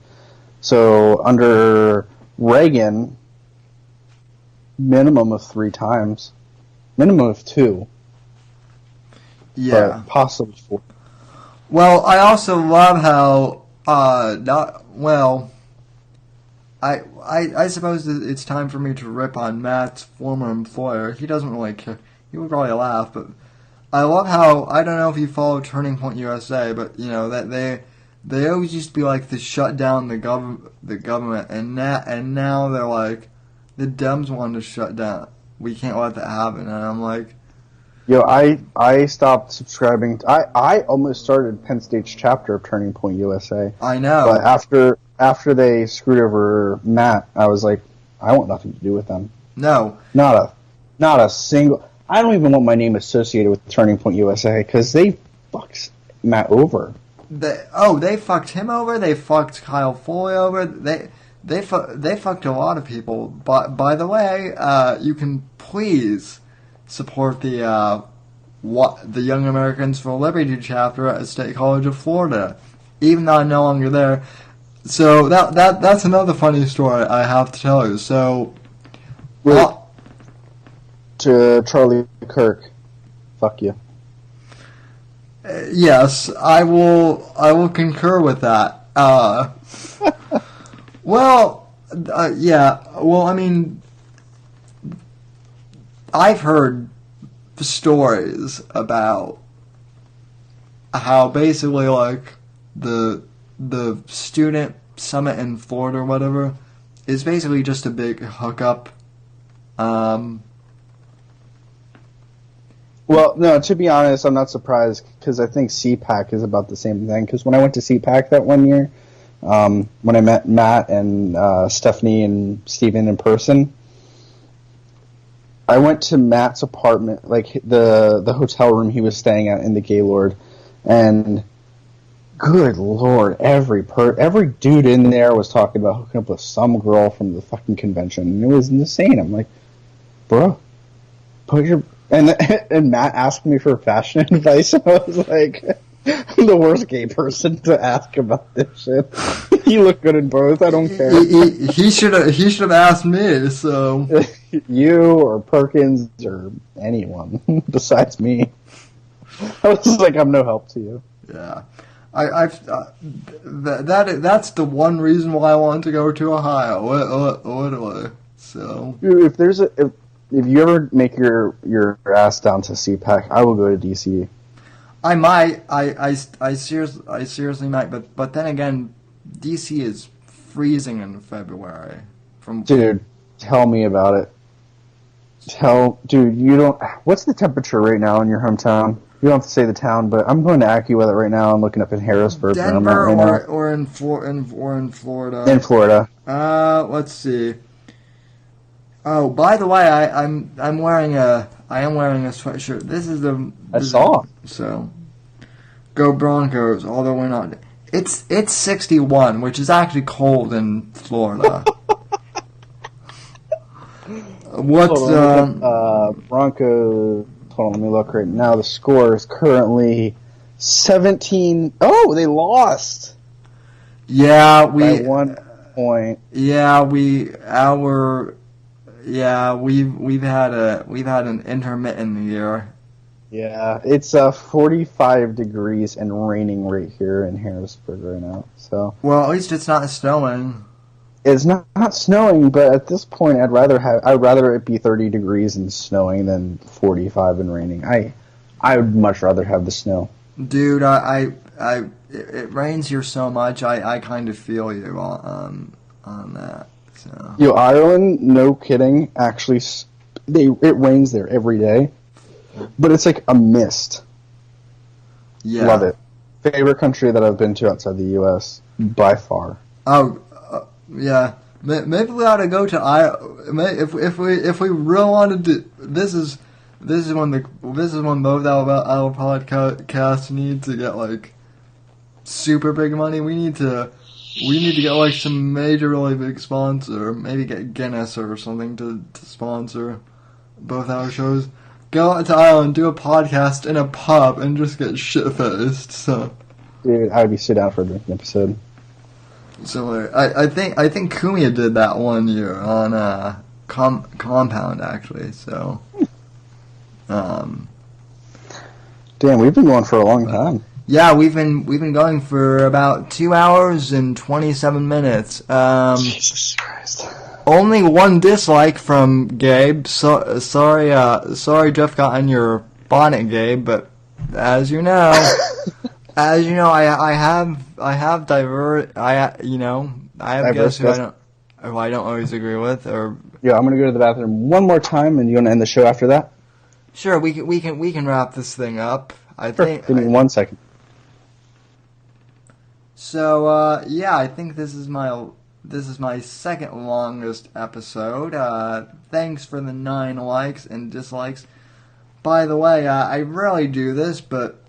So under Reagan, minimum of 3 times, minimum of 2, but possibly 4. Well, I also love how I suppose it's time for me to rip on Matt's former employer. He doesn't really care. He would probably laugh, but I love how, I don't know if you follow Turning Point USA, but you know that they always used to be like to shut down the government, and now they're like, the Dems want to shut down. We can't let that happen, and I'm like, yo, I stopped subscribing. I almost started Penn State's chapter of Turning Point USA. I know, but after they screwed over Matt, I was like, I want nothing to do with them. No, not a single. I don't even want my name associated with Turning Point USA because they fucked Matt over. They fucked him over. They fucked Kyle Foley over. They fucked a lot of people. But by the way, you can please support the Young Americans for Liberty chapter at State College of Florida, even though I'm no longer there. So that's another funny story I have to tell you. So, to Charlie Kirk, fuck you. Yes, I will concur with that. Yeah. Well, I mean, I've heard stories about how basically like the student summit in Florida or whatever is basically just a big hookup. Well, no, to be honest, I'm not surprised because I think CPAC is about the same thing. Because when I went to CPAC that one year, when I met Matt and Stephanie and Steven in person. I went to Matt's apartment, like the hotel room he was staying at in the Gaylord, and good lord, every dude in there was talking about hooking up with some girl from the fucking convention, and it was insane. I'm like, bro, put your and Matt asked me for fashion advice, and I was like, I'm the worst gay person to ask about this shit. You look good in both. I don't care. He should have asked me. So you or Perkins or anyone besides me. I was like, I'm no help to you. Yeah, that's the one reason why I want to go to Ohio. Literally. So if you ever make your ass down to CPAC, I will go to DC. I might. I seriously might. But then again, DC is freezing in February. Dude, tell me about it. What's the temperature right now in your hometown? You don't have to say the town, but I'm going to AccuWeather right now. I'm looking up in Harrisburg, Denver, right or in Florida. In Florida. Let's see. Oh, by the way, I am wearing a sweatshirt. This is I saw. So, go Broncos! Although we're not. It's 61, which is actually cold in Florida. What's Broncos? Hold on, let me look right now. The score is currently 17. Oh, they lost. Yeah, by 1 point. Yeah, we've had an intermittent year. Yeah, it's 45 degrees and raining right here in Harrisburg right now. So well, at least it's not snowing. It's not snowing, but at this point, I'd rather it be 30 degrees and snowing than 45 and raining. I would much rather have the snow. Dude, it rains here so much. I kind of feel you on that. So. Yo, Ireland, no kidding. Actually, it rains there every day, but it's like a mist. Yeah, love it. Favorite country that I've been to outside the U.S. by far. Oh. Yeah, maybe we ought to go to if we really wanted to. This is when both our podcasts need to get like super big money. We need to get like some major really big sponsor. Maybe get Guinness or something to sponsor both our shows. Go out to Ireland, do a podcast in a pub, and just get shit faced. So, dude, I would be sit down for a drinking episode. So I think Kumia did that one year on Compound actually. So, damn, we've been going for a long time. Yeah, we've been going for about 2 hours and 27 minutes. Jesus Christ! Only one dislike from Gabe. Sorry, Jeff got on your bonnet, Gabe. But as you know. I have guests who I don't always agree with. Or yeah, I'm gonna go to the bathroom one more time, and you wanna end the show after that? Sure, we can wrap this thing up. I think. Give me 1 second. So I think this is my second longest episode. Thanks for the 9 likes and dislikes. By the way, I rarely do this, but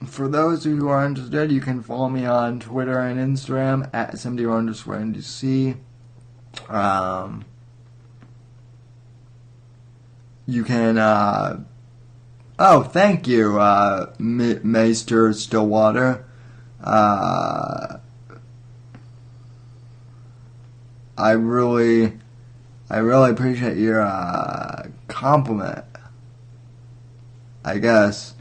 for those who are interested, you can follow me on Twitter and Instagram at @SMD_NDC. You can, thank you, Meister Stillwater. I really appreciate your, compliment, I guess.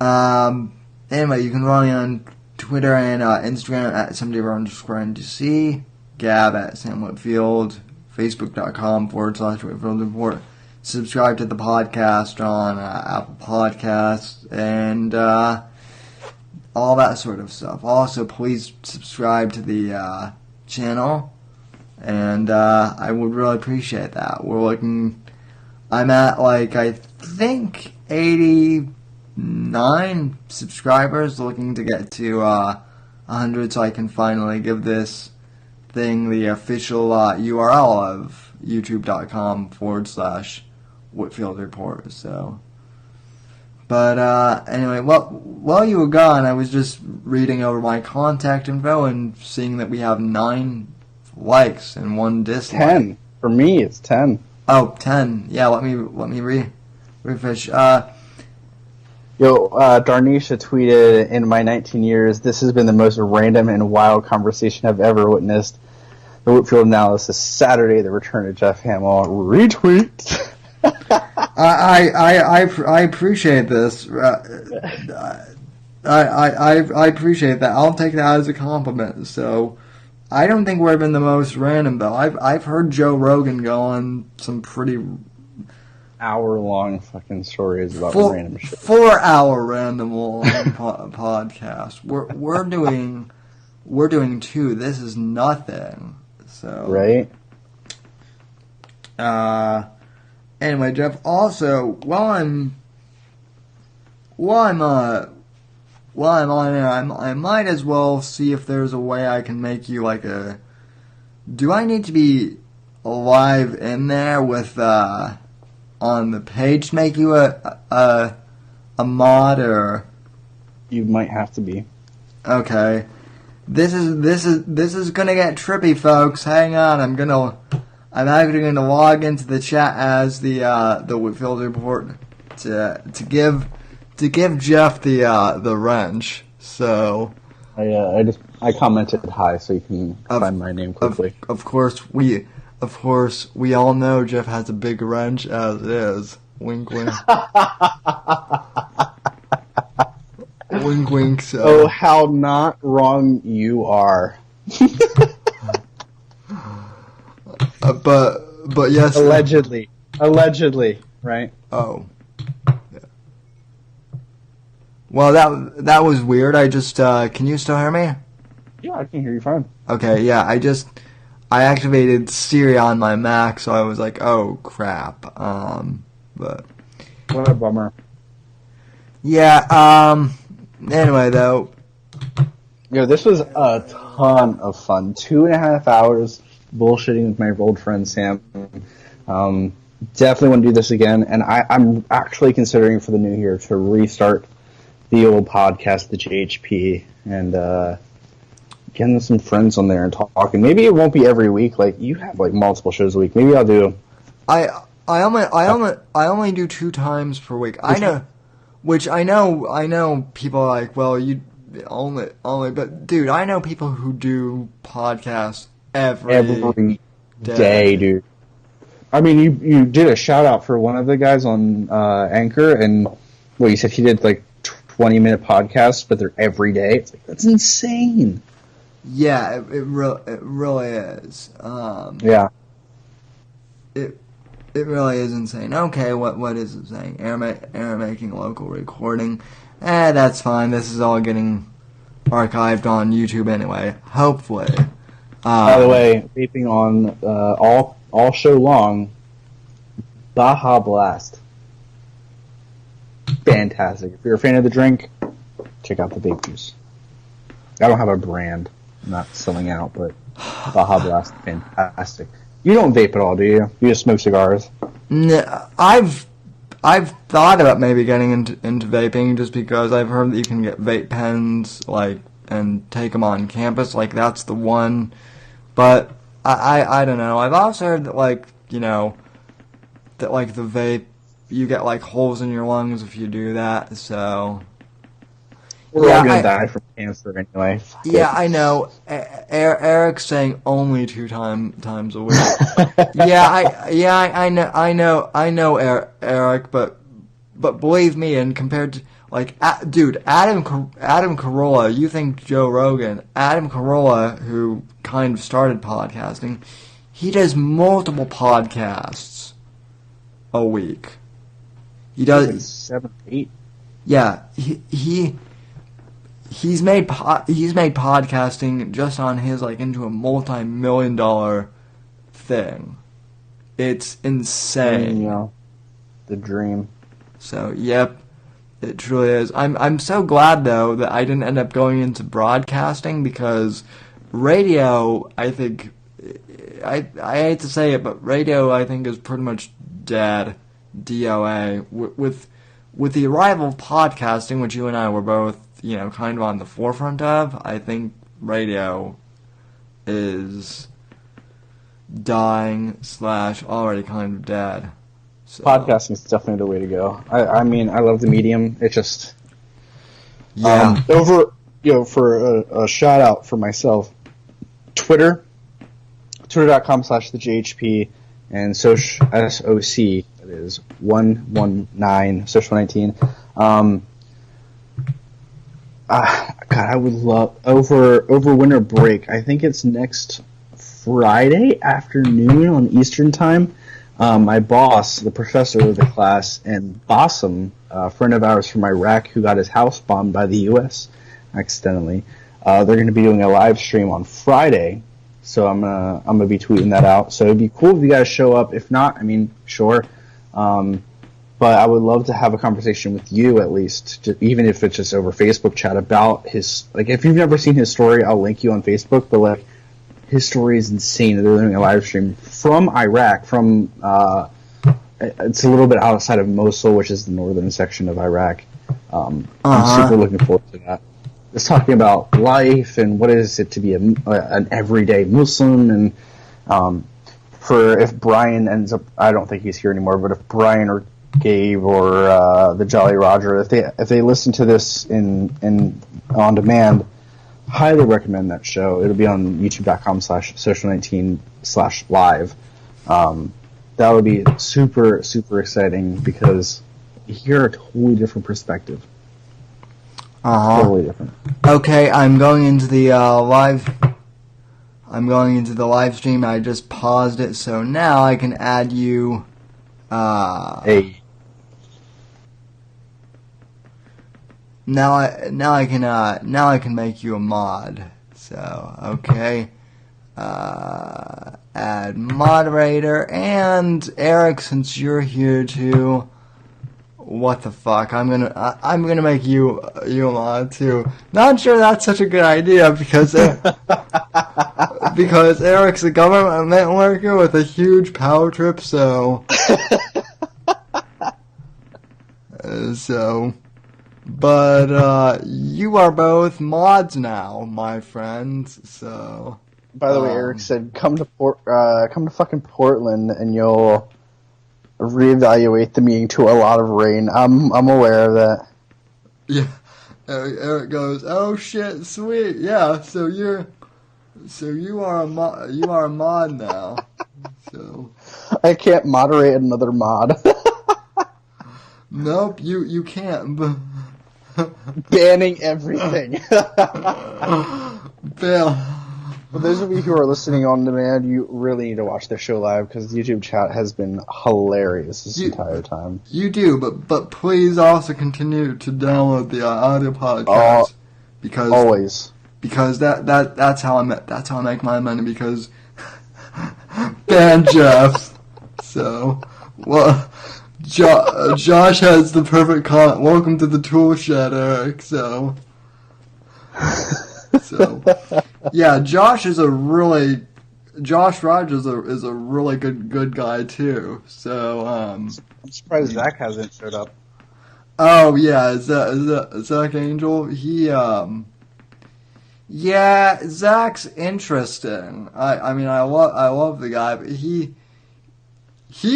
Anyway, you can follow me on Twitter and Instagram at @SMD_NDC, Gab at Sam Whitfield, Facebook.com/Whitfield Report. Subscribe to the podcast on Apple Podcasts and all that sort of stuff. Also, please subscribe to the channel, and I would really appreciate that. I'm at I think 80 9 subscribers, looking to get to 100 so I can finally give this thing the official URL of youtube.com/Whitfield Report. So, but anyway, while you were gone, I was just reading over my contact info and seeing that we have 9 likes and 1 dislike. 10. For me, it's 10. Oh, 10. Yeah, let me refresh. Darnisha tweeted, in my 19 years, this has been the most random and wild conversation I've ever witnessed. The Whitfield Analysis, Saturday, the return of Jeff Hamill. Retweet. I appreciate this. I appreciate that. I'll take that as a compliment. So, I don't think we've been the most random, though. I've heard Joe Rogan go on some pretty hour-long fucking stories about random shit. 4-hour random long podcast. We're doing 2. This is nothing. So right. Anyway, Jeff. Also, while I'm on air, I might as well see if there's a way I can make you like a. Do I need to be live in there with on the page to make you a mod, or you might have to be. Okay. This is gonna get trippy, folks. Hang on, I'm actually gonna log into the chat as the Whitfield Report to give Jeff the wrench. So I commented hi, so you can find my name quickly. Of course we all know Jeff has a big wrench as is. Wink wink. Wink wink. So. Oh, how not wrong you are. But yes. Allegedly, right? Oh. Yeah. Well, that was weird. I just can you still hear me? Yeah, I can hear you fine. Okay, yeah. I activated Siri on my Mac, so I was like, oh crap. But what a bummer. Yeah. Anyway, though. This was a ton of fun. 2.5 hours bullshitting with my old friend Sam. Definitely want to do this again, and I'm actually considering for the new year to restart the old podcast, the JHP, and getting some friends on there and talking. Maybe it won't be every week. Like you have like multiple shows a week. Maybe I'll do. I only do 2 times per week. I know people are like, well, you only, but dude, I know people who do podcasts every day, dude. I mean, you did a shout out for one of the guys on Anchor, and you said he did like 20-minute podcasts, but they're every day. It's like that's insane. Yeah, it really is. Yeah. It really is insane. Okay, what is it saying? Error making local recording. That's fine. This is all getting archived on YouTube anyway. Hopefully. By the way, vaping on all show long. Baja Blast. Fantastic. If you're a fan of the drink, check out the vape juice. I don't have a brand. I'm not selling out, but Baja Blast, fantastic. You don't vape at all, do you? You just smoke cigars? No, I've thought about maybe getting into vaping just because I've heard that you can get vape pens and take them on campus. That's the one. But I don't know. I've also heard that the vape, you get holes in your lungs if you do that. So we're all gonna die from cancer anyway. Yeah, I know. Eric's saying only 2 times a week. I know, Eric, but believe me, and compared to dude, Adam Carolla, you think Joe Rogan? Adam Carolla, who kind of started podcasting, he does multiple podcasts a week. He does 7, 8. Yeah, He's made podcasting just on his into a multi-million-dollar thing. It's insane. Yeah, the dream. So, yep, It truly is. I'm so glad though that I didn't end up going into broadcasting, because radio, I think, I hate to say it, but radio I think is pretty much dead. DOA. With the arrival of podcasting, which you and I were both, kind of on the forefront of, I think radio is dying / already kind of dead. So. Podcasting is definitely the way to go. I mean, I love the medium. It just yeah. For a shout out for myself, twitter.com/theJHP, and SOC, that is 119 social 19. God, I would love over winter break. I think it's next Friday afternoon on Eastern time. My boss, the professor of the class, and Bassem, a friend of ours from Iraq who got his house bombed by the U.S. accidentally, they're going to be doing a live stream on Friday, so I'm gonna be tweeting that out. So it'd be cool if you guys show up. If not, I mean, sure. But I would love to have a conversation with you at least, even if it's just over Facebook chat about his. Like, if you've never seen his story, I'll link you on Facebook. But like, his story is insane. They're doing a live stream from Iraq. It's a little bit outside of Mosul, which is the northern section of Iraq. I'm super looking forward to that. It's talking about life and what is it to be an everyday Muslim, and for if Brian ends up, I don't think he's here anymore, but if Brian or Gabe or the Jolly Roger, if they listen to this in on demand, highly recommend that show. It'll be on youtube.com/social19/live. That would be super, super exciting because you hear a totally different perspective. Totally different. Okay, I'm going into the live. I'm going into the live stream. I just paused it, so now I can add you. Hey. Now I can make you a mod. So okay, add moderator, and Eric, since you're here too, what the fuck? I'm gonna make you a mod too. Not sure that's such a good idea because because Eric's a government worker with a huge power trip, so. But you are both mods now, my friends. So. By the way, Eric said, "Come to fucking Portland, and you'll reevaluate the meeting to a lot of rain." I'm aware of that. Yeah, Eric goes, "Oh shit, sweet, yeah." So you are a mod now. So. I can't moderate another mod. Nope, you can't. Banning everything. Fail. For those of you who are listening on demand, you really need to watch the show live because the YouTube chat has been hilarious this entire time. You do, but please also continue to download the audio podcast because always that's how I make my money, because ban Jeff. So well. Josh has the perfect comment. Welcome to the tool shed, Eric. So yeah, Josh Rogers is a really good guy too. So I'm surprised Zach hasn't showed up. Oh yeah, Zach Angel? Yeah, Zach's interesting. I mean I love the guy, but he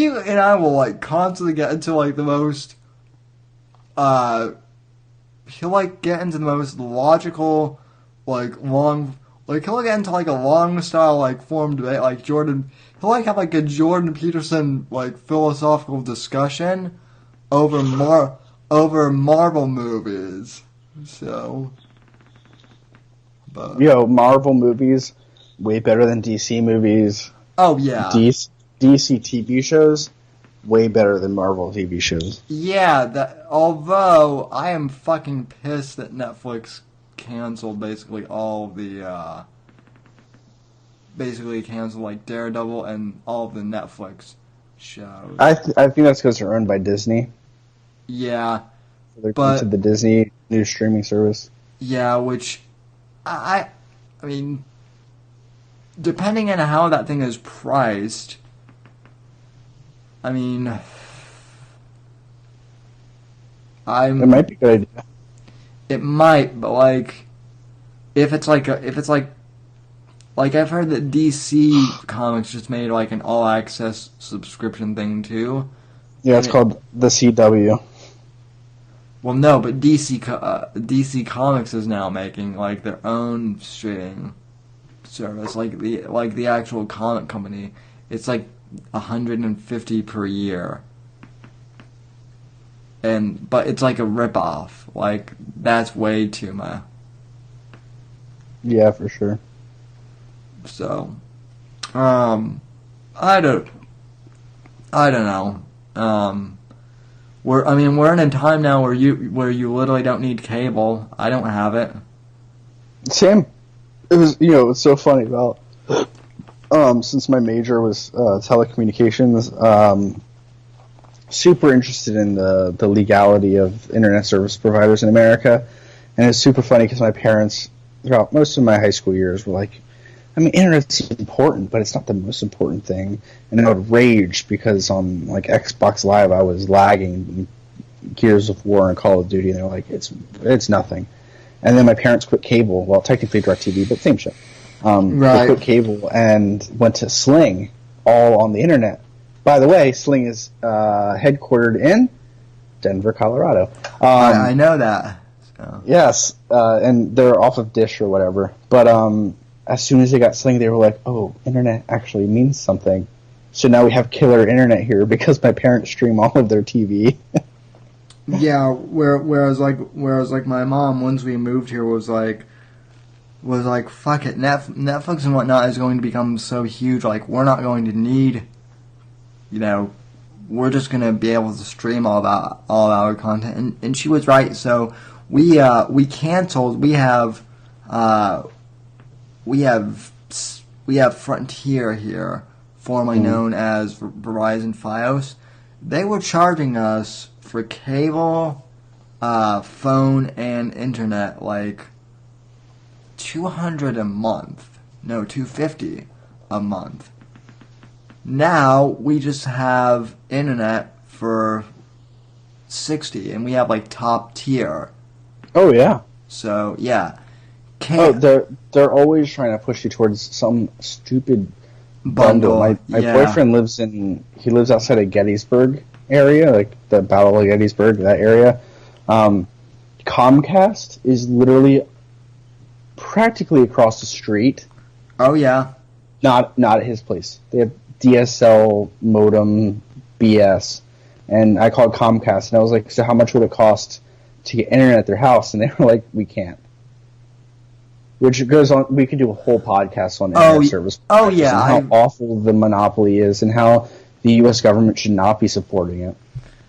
and I will like constantly get into like the most he'll like get into the most logical, like long, like he'll get into like a long style like form debate, like Jordan. He'll like have like a Jordan Peterson like philosophical discussion over Marvel movies. So, but Marvel movies way better than DC movies. Oh yeah. DC TV shows, way better than Marvel TV shows. Yeah, although I am fucking pissed that Netflix canceled basically all the, canceled like Daredevil and all of the Netflix shows. I think that's because they're owned by Disney. Yeah. they're going But to the Disney new streaming service. yeah, which I mean, depending on how that thing is priced, I mean, It might be a good idea. It might, but like, if it's like I've heard that DC Comics just made like an all access subscription thing too. Yeah, it's called the CW. Well, no, but DC Comics is now making like their own streaming service, like the actual comic company. It's like $150 per year, but it's like a ripoff. Like that's way too much. Yeah, for sure. So, I don't know. We're in a time now where you literally don't need cable. I don't have it. Same. It was, it's so funny about, since my major was telecommunications, super interested in the legality of internet service providers in America. And it's super funny because my parents, throughout most of my high school years, were like, internet's important, but it's not the most important thing. And I would rage because on like Xbox Live I was lagging Gears of War and Call of Duty, and they're like, it's nothing. And then my parents quit cable, well, technically DirecTV, but same shit. Right. They quit cable and went to Sling, all on the internet. By the way, Sling is headquartered in Denver, Colorado. I know that. So. Yes, and they're off of Dish or whatever. But as soon as they got Sling, they were like, oh, internet actually means something. So now we have killer internet here because my parents stream all of their TV. Yeah, whereas my mom, once we moved here, was like, fuck it, Netflix and whatnot is going to become so huge, like, we're not going to need, we're just going to be able to stream all our content. And she was right, so we canceled, we have Frontier here, formerly known as Verizon Fios. They were charging us for cable, phone, and internet like $200 a month. No, $250 a month. Now we just have internet for $60, and we have like top tier. Oh yeah. So yeah. They're always trying to push you towards some stupid bundle. My boyfriend lives outside of Gettysburg area, like the Battle of Gettysburg, that area. Comcast is literally practically across the street. Oh yeah. Not at his place. They have DSL modem BS, and I called Comcast and I was like, so how much would it cost to get internet at their house? And they were like, we can't. Which goes on, we could do a whole podcast on internet service. Oh, yeah. And how awful the monopoly is and how the U.S. government should not be supporting it.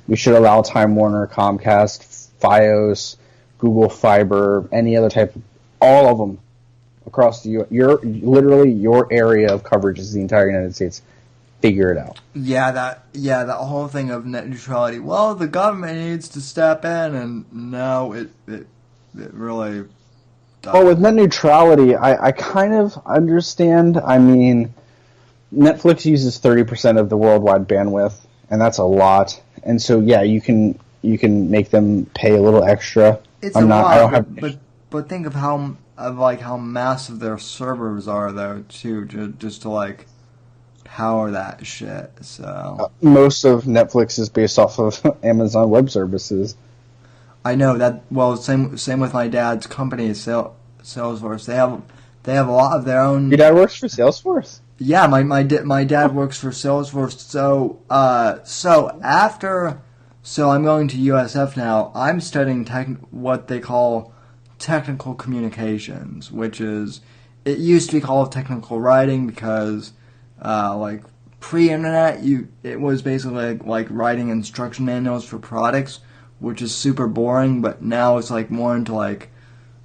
We should allow Time Warner, Comcast, Fios, Google Fiber, any other type of, all of them across the U.S. Your area of coverage is the entire United States. Figure it out. Yeah, that whole thing of net neutrality. Well, the government needs to step in, and now it really... Well, with net neutrality, I kind of understand. I mean, Netflix uses 30% of the worldwide bandwidth, and that's a lot. And so, yeah, you can make them pay a little extra. It's a lot, but think of how massive their servers are, though, too, just to like power that shit. So most of Netflix is based off of Amazon Web Services. I know that. Well, same with my dad's company, Salesforce. They have a lot of their own. Your dad works for Salesforce? Yeah, my dad works for Salesforce. So I'm going to USF now. I'm studying what they call technical communications, which is, it used to be called technical writing because like pre-internet, it was basically like writing instruction manuals for products, which is super boring, but now it's like more into like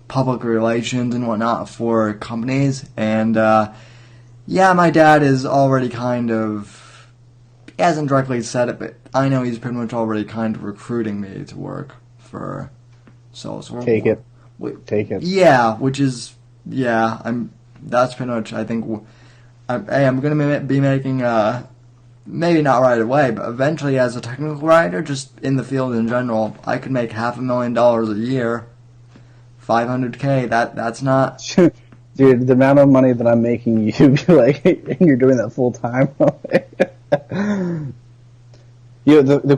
public relations and whatnot for companies. And yeah, my dad is already kind of, he hasn't directly said it, but I know he's pretty much already kind of recruiting me to work for Salesforce. Take it. Take it. Yeah, that's pretty much, I think, I'm going to be making, maybe not right away, but eventually as a technical writer, just in the field in general, I could make $500,000 a year, $500K, that's not... Dude, the amount of money that I'm making, you'd be like, and you're doing that full time. The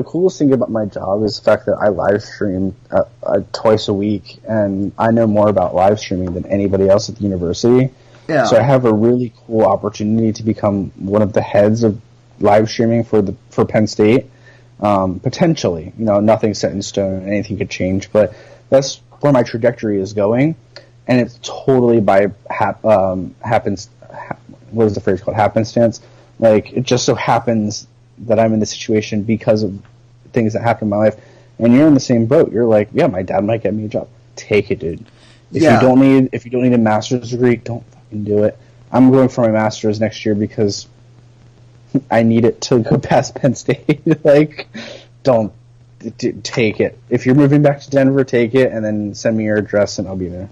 coolest thing about my job is the fact that I live stream twice a week, and I know more about live streaming than anybody else at the university. Yeah. So I have a really cool opportunity to become one of the heads of live streaming for Penn State. Potentially, nothing's set in stone, anything could change, but that's where my trajectory is going, and it's totally by happens. What is the phrase called? Happenstance. Like, it just so happens that I'm in this situation because of things that happen in my life, and you're in the same boat. You're like, yeah, my dad might get me a job. Take it, dude. If you don't need a master's degree, don't fucking do it. I'm going for my master's next year because I need it to go past Penn State. Like, don't take it. If you're moving back to Denver, take it, and then send me your address, and I'll be there.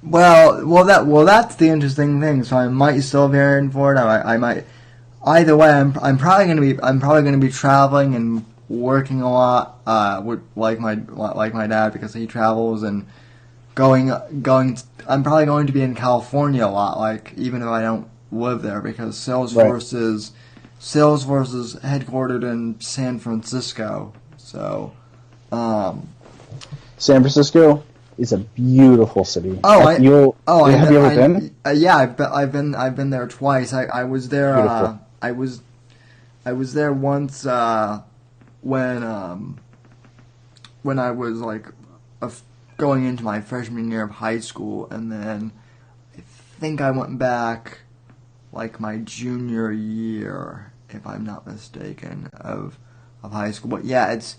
Well, that's the interesting thing. So I might still be hearing for it. I might. Either way, I'm probably gonna be traveling and working a lot, with like my dad, because he travels, and going. I'm probably going to be in California a lot, like, even if I don't live there, because Salesforce is headquartered in San Francisco. So, San Francisco is a beautiful city. Have you ever been? Yeah, I've been there twice. I was there. Beautiful. I was there once when I was like going into my freshman year of high school, and then I think I went back like my junior year, if I'm not mistaken, of high school. But yeah, it's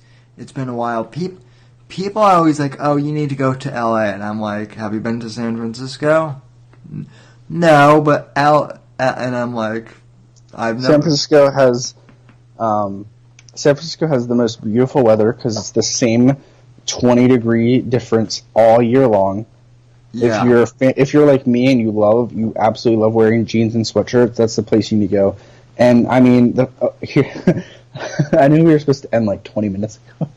been a while. People are always like, "Oh, you need to go to LA," and I'm like, "Have you been to San Francisco?" No, but and I'm like, I've never. San Francisco has the most beautiful weather because it's the same 20-degree difference all year long. Yeah. If you're like me and you absolutely love wearing jeans and sweatshirts, that's the place you need to go. And I mean, I knew we were supposed to end like 20 minutes ago.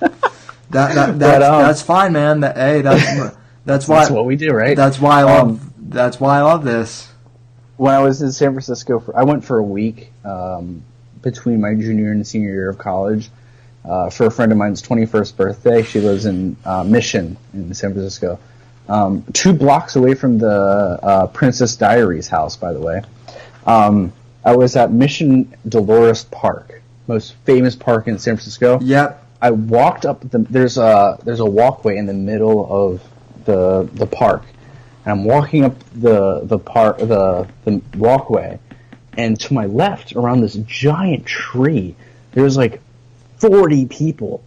That's fine, man. That's what we do, right? That's why I love this. When I was in San Francisco, I went for a week between my junior and senior year of college for a friend of mine's 21st birthday. She lives in Mission in San Francisco, 2 blocks away from the Princess Diaries house, by the way. I was at Mission Dolores Park, most famous park in San Francisco. Yep. I walked up there's a walkway in the middle of the park, and I'm walking up the walkway, and to my left, around this giant tree, there's like 40 people,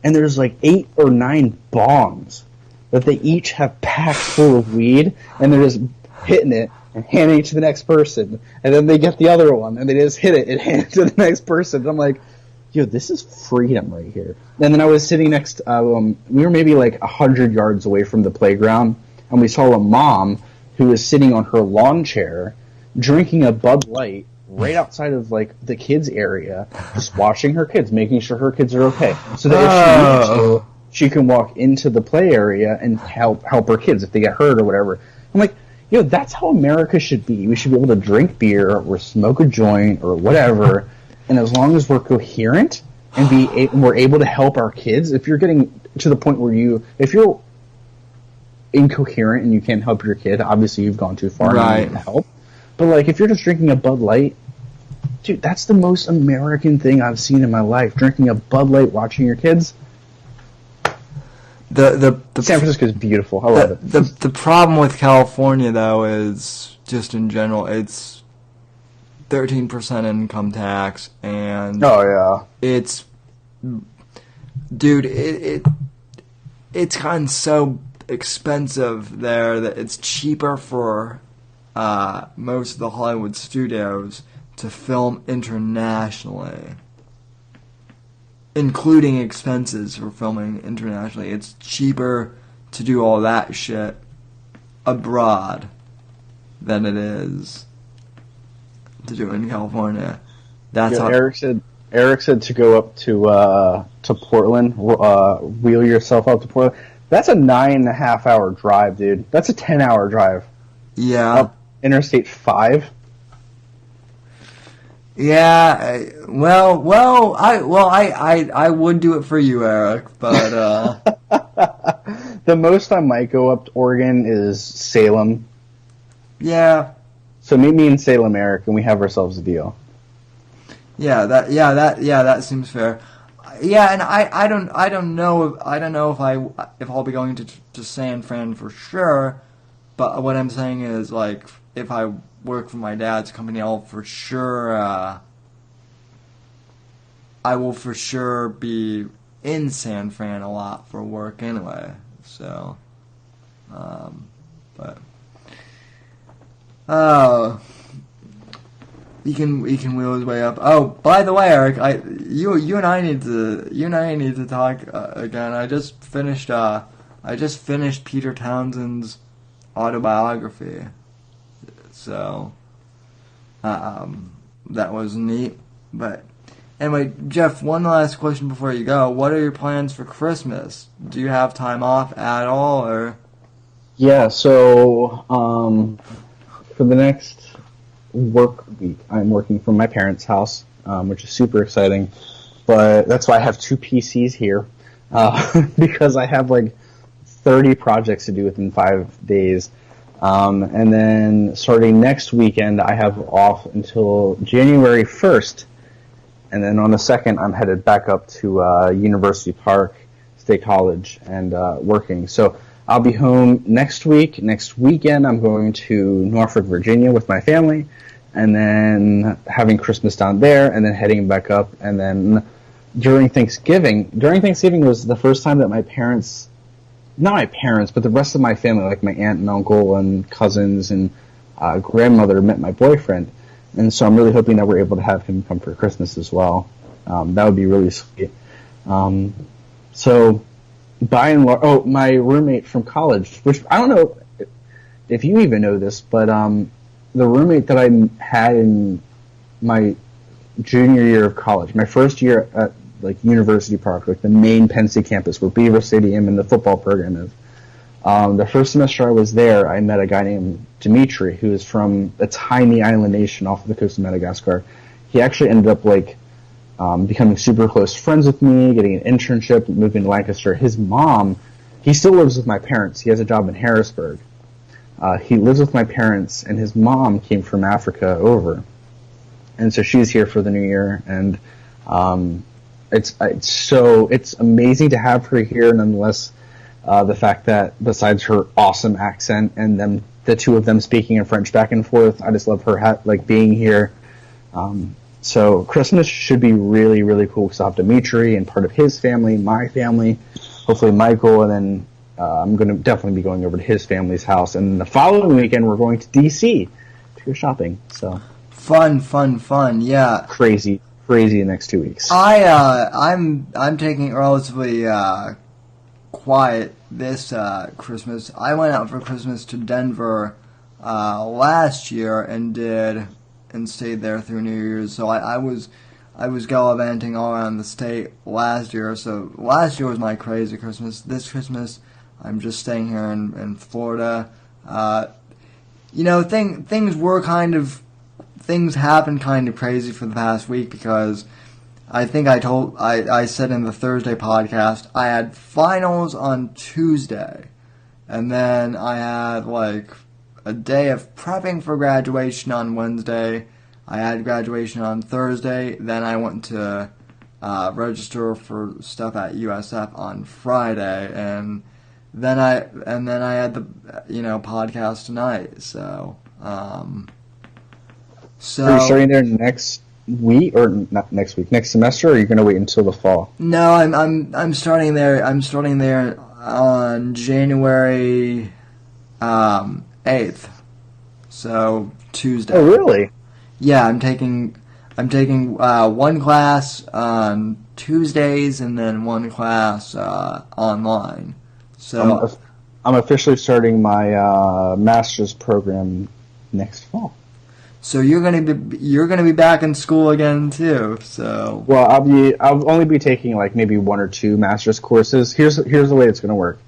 and there's like 8 or 9 bongs that they each have packed full of weed, and they're just hitting it and handing it to the next person, and then they get the other one, and they just hit it and hand it to the next person. And I'm like, yo, this is freedom right here. And then I was sitting next, we were maybe like 100 yards away from the playground, and we saw a mom who was sitting on her lawn chair, drinking a Bud Light right outside of like the kids area, just watching her kids, making sure her kids are okay, so that if she needs to, she can walk into the play area and help her kids if they get hurt or whatever. I'm like, yo, that's how America should be. We should be able to drink beer or smoke a joint or whatever, and as long as we're coherent and we're able to help our kids. If you're getting to the point where if you're incoherent and you can't help your kid, obviously you've gone too far and you need help. But like, if you're just drinking a Bud Light, dude, that's the most American thing I've seen in my life. Drinking a Bud Light, watching your kids. The San Francisco is beautiful. I love it. The problem with California, though, is just in general, it's 13% income tax, and it's, dude, it's gotten so expensive there that it's cheaper for most of the Hollywood studios to film internationally. including expenses for filming internationally. It's cheaper to do all that shit abroad than it is to do it in California. That's how Eric said to go up to Portland, wheel yourself up to Portland. That's a 9.5 hour drive, dude. That's a 10-hour drive. Yeah. Up Interstate 5. Yeah. I would do it for you, Eric, but The most I might go up to Oregon is Salem. yeah. So meet me in Salem, Eric, and we have ourselves a deal. That seems fair. Yeah, and I don't know if I'll be going to San Fran for sure, but what I'm saying is, like, if I work for my dad's company, I will for sure be in San Fran a lot for work anyway. So, but he can wheel his way up. Oh, by the way, Eric, you and I need to talk again. I just finished Peter Townsend's autobiography, so that was neat. But anyway, Jeff, one last question before you go. What are your plans for Christmas? Do you have time off at all, or? Yeah, so for the next work week, I'm working from my parents' house, which is super exciting. But that's why I have 2 PCs here, because I have like 30 projects to do within 5 days. And then starting next weekend, I have off until January 1st. And then on the 2nd, I'm headed back up to University Park State College and working. So I'll be home next week. Next weekend, I'm going to Norfolk, Virginia with my family, and then having Christmas down there, and then heading back up. And then during Thanksgiving was the first time that my parents, not my parents, but the rest of my family, like my aunt and uncle and cousins and grandmother, met my boyfriend. And so I'm really hoping that we're able to have him come for Christmas as well. That would be really sweet. So by and large, my roommate from college, which I don't know if you even know this, but the roommate that I had in my junior year of college, my first year at like University Park, like the main Penn State campus where Beaver Stadium and the football program is. The first semester I was there, I met a guy named Dimitri, who is from a tiny island nation off of the coast of Madagascar. He actually ended up becoming super close friends with me, getting an internship, moving to Lancaster. His mom, he still lives with my parents. He has a job in Harrisburg. He lives with my parents, and his mom came from Africa over. And so she's here for the new year, and it's amazing to have her here, nonetheless. The fact that besides her awesome accent and the two of them speaking in French back and forth, I just love her being here. So Christmas should be really, really cool because I'll have Dimitri and part of his family, my family, hopefully Michael, and then I'm going to definitely be going over to his family's house. And the following weekend, we're going to D.C. to go shopping. So Fun, yeah. Crazy the next 2 weeks. I'm taking it relatively quiet this Christmas. I went out for Christmas to Denver last year and stayed there through New Year's. So I was gallivanting all around the state last year. So last year was my crazy Christmas. This Christmas, I'm just staying here in Florida. Things happened kind of crazy for the past week because I think I said in the Thursday podcast, I had finals on Tuesday, and then I had like a day of prepping for graduation on Wednesday. I had graduation on Thursday, then I went to register for stuff at USF on Friday, and then I had the podcast tonight. So are you starting there next week, or not next week, next semester, or are you going to wait until the fall? No, I'm starting there. I'm starting there on January 8th. So Tuesday. Oh, really? Yeah, I'm taking I'm taking one class on Tuesdays and then one class online. So I'm officially starting my master's program next fall. So you're gonna be back in school again too. So well, I'll only be taking like maybe 1 or 2 master's courses. Here's the way it's going to work.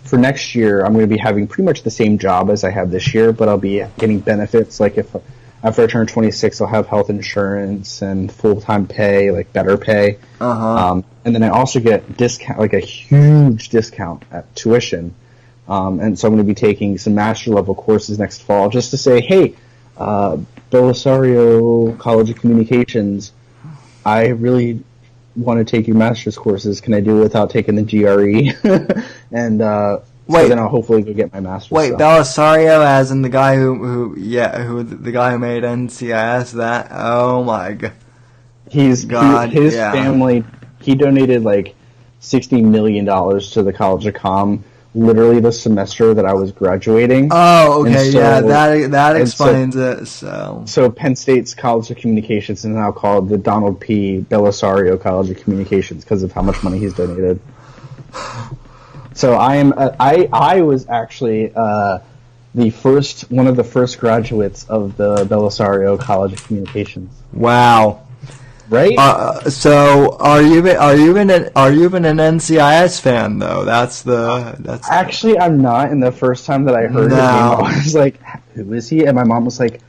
For next year, I'm going to be having pretty much the same job as I have this year, but I'll be getting benefits. Like if after I turn 26, I'll have health insurance and full-time pay, like better pay. And then I also get discount, like a huge discount at tuition. And so I'm going to be taking some master level courses next fall just to say, hey, Belisario College of Communications, I really want to take your master's courses. Can I do it without taking the GRE? And so then I'll hopefully go get my master's. Wait, Belisario, as in the guy who the guy who made NCIS. That, oh my god, his family. He donated like $60 million to the College of Com. Literally the semester that I was graduating. Oh, okay, that explains it. So Penn State's College of Communications is now called the Donald P. Belisario College of Communications because of how much money he's donated. So I was actually one of the first graduates of the Belisario College of Communications. Wow. Right? So are you even an NCIS fan though? That's Actually, I'm not. And the first time that I heard his name, I was like, "Who is he?" And my mom was like,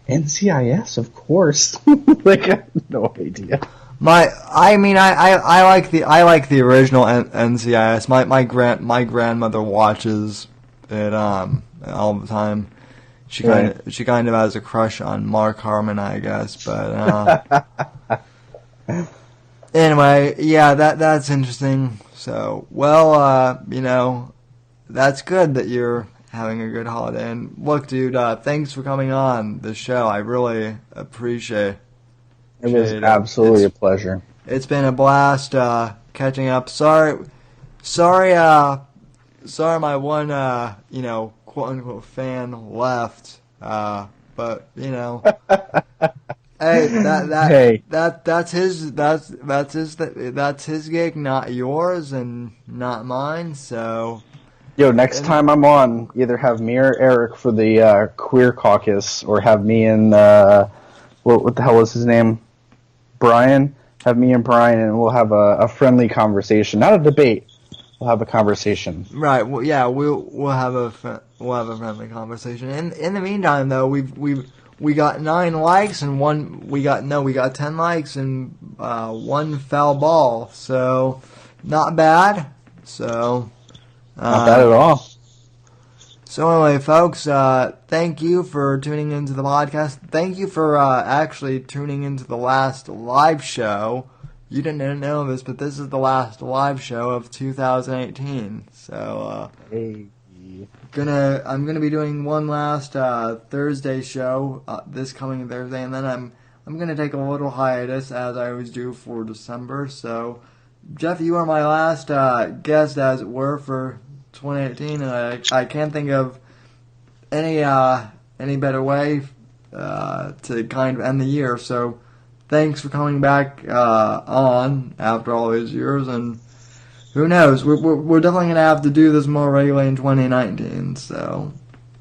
"NCIS, of course." Like, I have no idea. I like the original NCIS. My grandmother watches it all the time. She kind of has a crush on Mark Harmon, I guess, but anyway, yeah, that's interesting. So, well, that's good that you're having a good holiday. And look, dude, thanks for coming on the show. I really appreciate it. It was absolutely a pleasure. It's been a blast catching up. Sorry, my one, quote unquote fan left. But hey, that's his gig, not yours and not mine. So, next time I'm on, either have me or Eric for the queer caucus, or have me and what the hell was his name, Brian. Have me and Brian, and we'll have a friendly conversation, not a debate. We'll have a conversation. Right. Well, yeah, we'll have a friendly conversation. In the meantime, though, we got 9 likes and we got 10 likes and 1 foul ball. So not bad. So not bad at all. So anyway, folks, thank you for tuning into the podcast. Thank you for actually tuning into the last live show. You didn't know this, but this is the last live show of 2018. So, I'm gonna be doing one last Thursday show this coming Thursday, and then I'm gonna take a little hiatus as I always do for December. So, Jeff, you are my last guest, as it were, for 2018, and I can't think of any better way to kind of end the year. So, thanks for coming back on after all these years, and who knows? We're definitely gonna have to do this more regularly in 2019. So,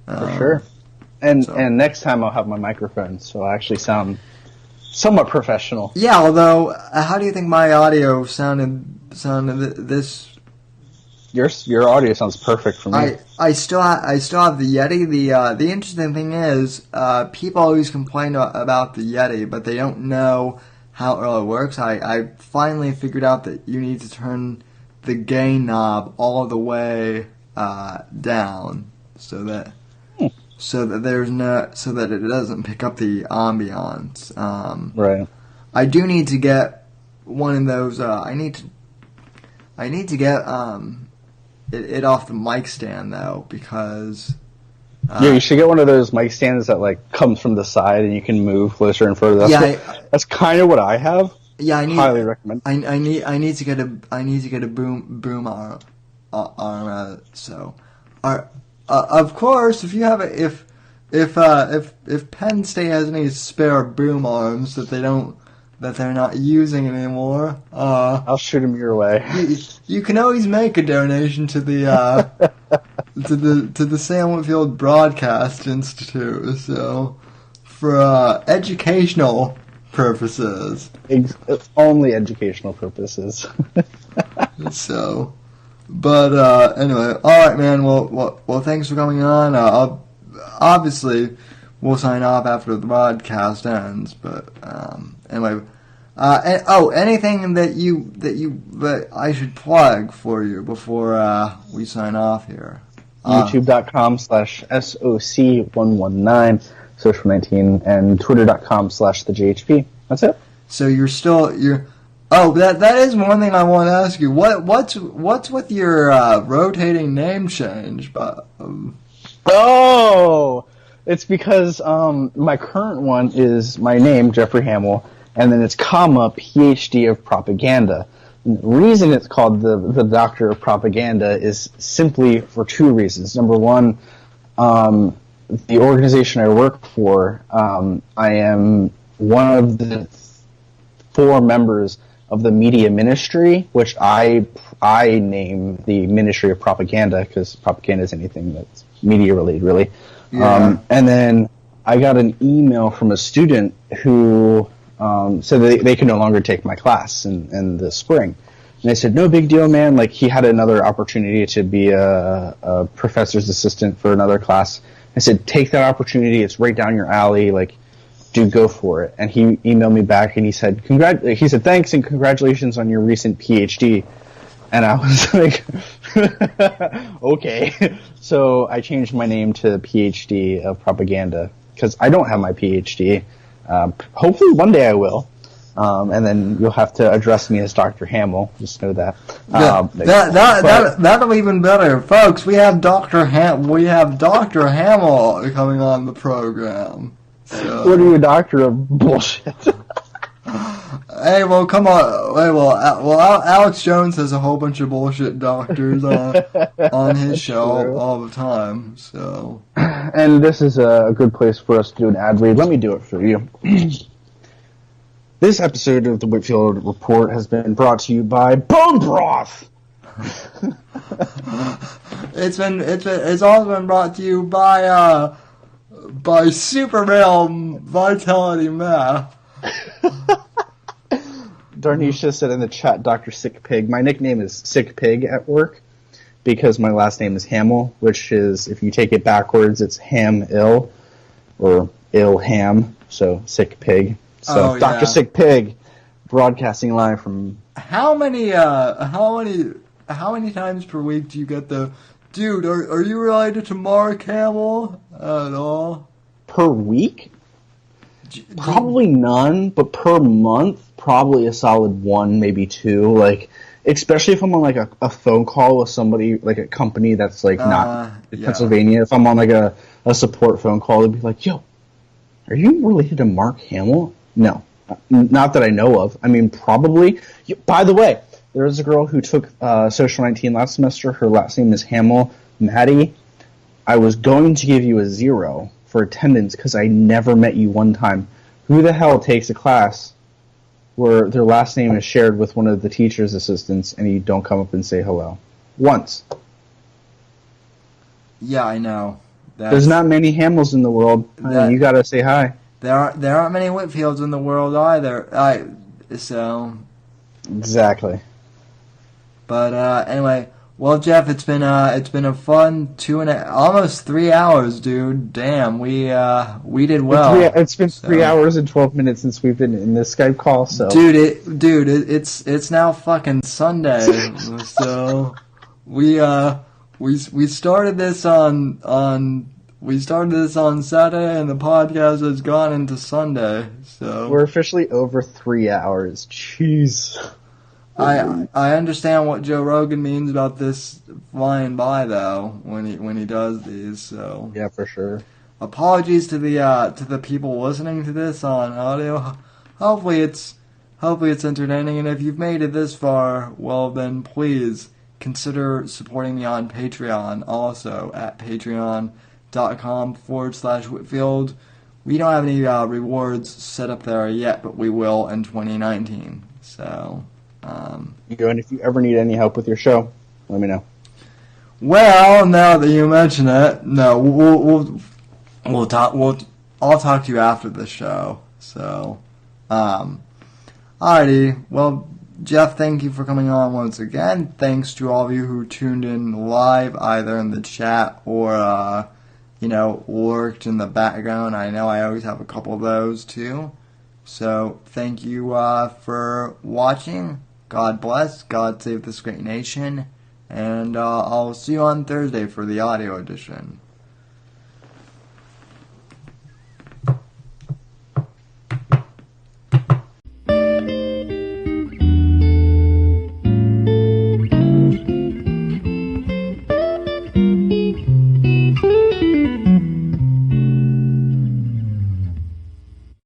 for sure. And next time I'll have my microphone, so I actually sound somewhat professional. Yeah. Although, how do you think my audio sounded this? Your audio sounds perfect for me. I still have the Yeti. The interesting thing is, people always complain about the Yeti, but they don't know how it really works. I finally figured out that you need to turn the gain knob all the way down so that it doesn't pick up the ambiance. Right. I do need to get one of those. I need to get it off the mic stand though, because you should get one of those mic stands that like comes from the side and you can move closer and further. That's kind of what I have. Yeah, I highly recommend. I need to get a boom arm. So, of course, if if Penn State has any spare boom arms that they're not using anymore, I'll shoot them your way. you can always make a donation to the to the Sam Whitfield Broadcast Institute. So for educational purposes. It's only educational purposes. So, but anyway, all right, man. Well, thanks for coming on. Obviously, we'll sign off after the broadcast ends. But anyway, anything that I should plug for you before we sign off here? YouTube.com/SOC119, Social19, and Twitter.com/TheJHP. That's it. So you're. Oh, that is one thing I want to ask you. What's with your rotating name change? Oh, it's because my current one is my name, Jeffrey Hamill, and then it's comma PhD of Propaganda. And the reason it's called the Doctor of Propaganda is simply for two reasons. Number one, the organization I work for, I am one of the 4 members of the media ministry, which I name the Ministry of Propaganda, because propaganda is anything that's media related, really. Yeah. And then I got an email from a student who said that they could no longer take my class in the spring. And I said, no big deal, man. Like, he had another opportunity to be a professor's assistant for another class. I said, take that opportunity. It's right down your alley. Like, go for it. And he emailed me back and he said, thanks and congratulations on your recent PhD. And I was like, okay. So I changed my name to PhD of Propaganda because I don't have my PhD. Hopefully one day I will. And then you'll have to address me as Dr. Hamill. Just know that. That'll be even better, folks. We have Dr. Hamill coming on the program. So. What are you, a doctor of bullshit? Hey, well, come on. Hey, well, Alex Jones has a whole bunch of bullshit doctors on his show all the time. So, and this is a good place for us to do an ad read. Let me do it for you. This episode of the Whitfield Report has been brought to you by Bone Broth. It's also been brought to you by Super Rail Vitality Math. Darnisha said in the chat, Dr. Sick Pig. My nickname is Sick Pig at work because my last name is Hamill, which is, if you take it backwards, it's Ham-ill or ill-ham, so Sick Pig. So Dr. Sick Pig, broadcasting live from... How many times per week do you get the... Dude, are you related to Mark Hamill at all? Per week? Probably none, but per month, probably a solid 1, maybe 2. Like, especially if I'm on like a phone call with somebody, like a company that's like not in Pennsylvania. If I'm on like a support phone call, they'd be like, "Yo, are you related to Mark Hamill?" No, not that I know of. I mean, probably. By the way, there is a girl who took Social 19 last semester. Her last name is Hamill. Maddie, I was going to give you a 0 for attendance because I never met you one time. Who the hell takes a class where their last name is shared with one of the teacher's assistants and you don't come up and say hello? Once. Yeah, I know. There's not many Hamills in the world. You gotta say hi. There aren't many Whitfields in the world either. Exactly. But anyway, well, Jeff, it's been a fun almost 3 hours, dude. Damn, we did well. It's been 3 hours and 12 minutes since we've been in this Skype call. So, it's now fucking Sunday. So we started this on Saturday, and the podcast has gone into Sunday. So we're officially over 3 hours. Jeez. I understand what Joe Rogan means about this flying by, though, when he does these. So yeah, for sure. Apologies to the people listening to this on audio. Hopefully it's entertaining, and if you've made it this far, well then please consider supporting me on Patreon, also at patreon.com/SOC patreon.com/Whitfield. We don't have any rewards set up there yet, but we will in 2019. So, And if you ever need any help with your show, let me know. well, now that you mention it, no, we'll talk. I'll talk to you after the show. So, alrighty. Well, Jeff, thank you for coming on once again. Thanks to all of you who tuned in live, either in the chat or lurked in the background. I know I always have a couple of those too. So thank you for watching. God bless. God save this great nation. And I'll see you on Thursday for the audio edition.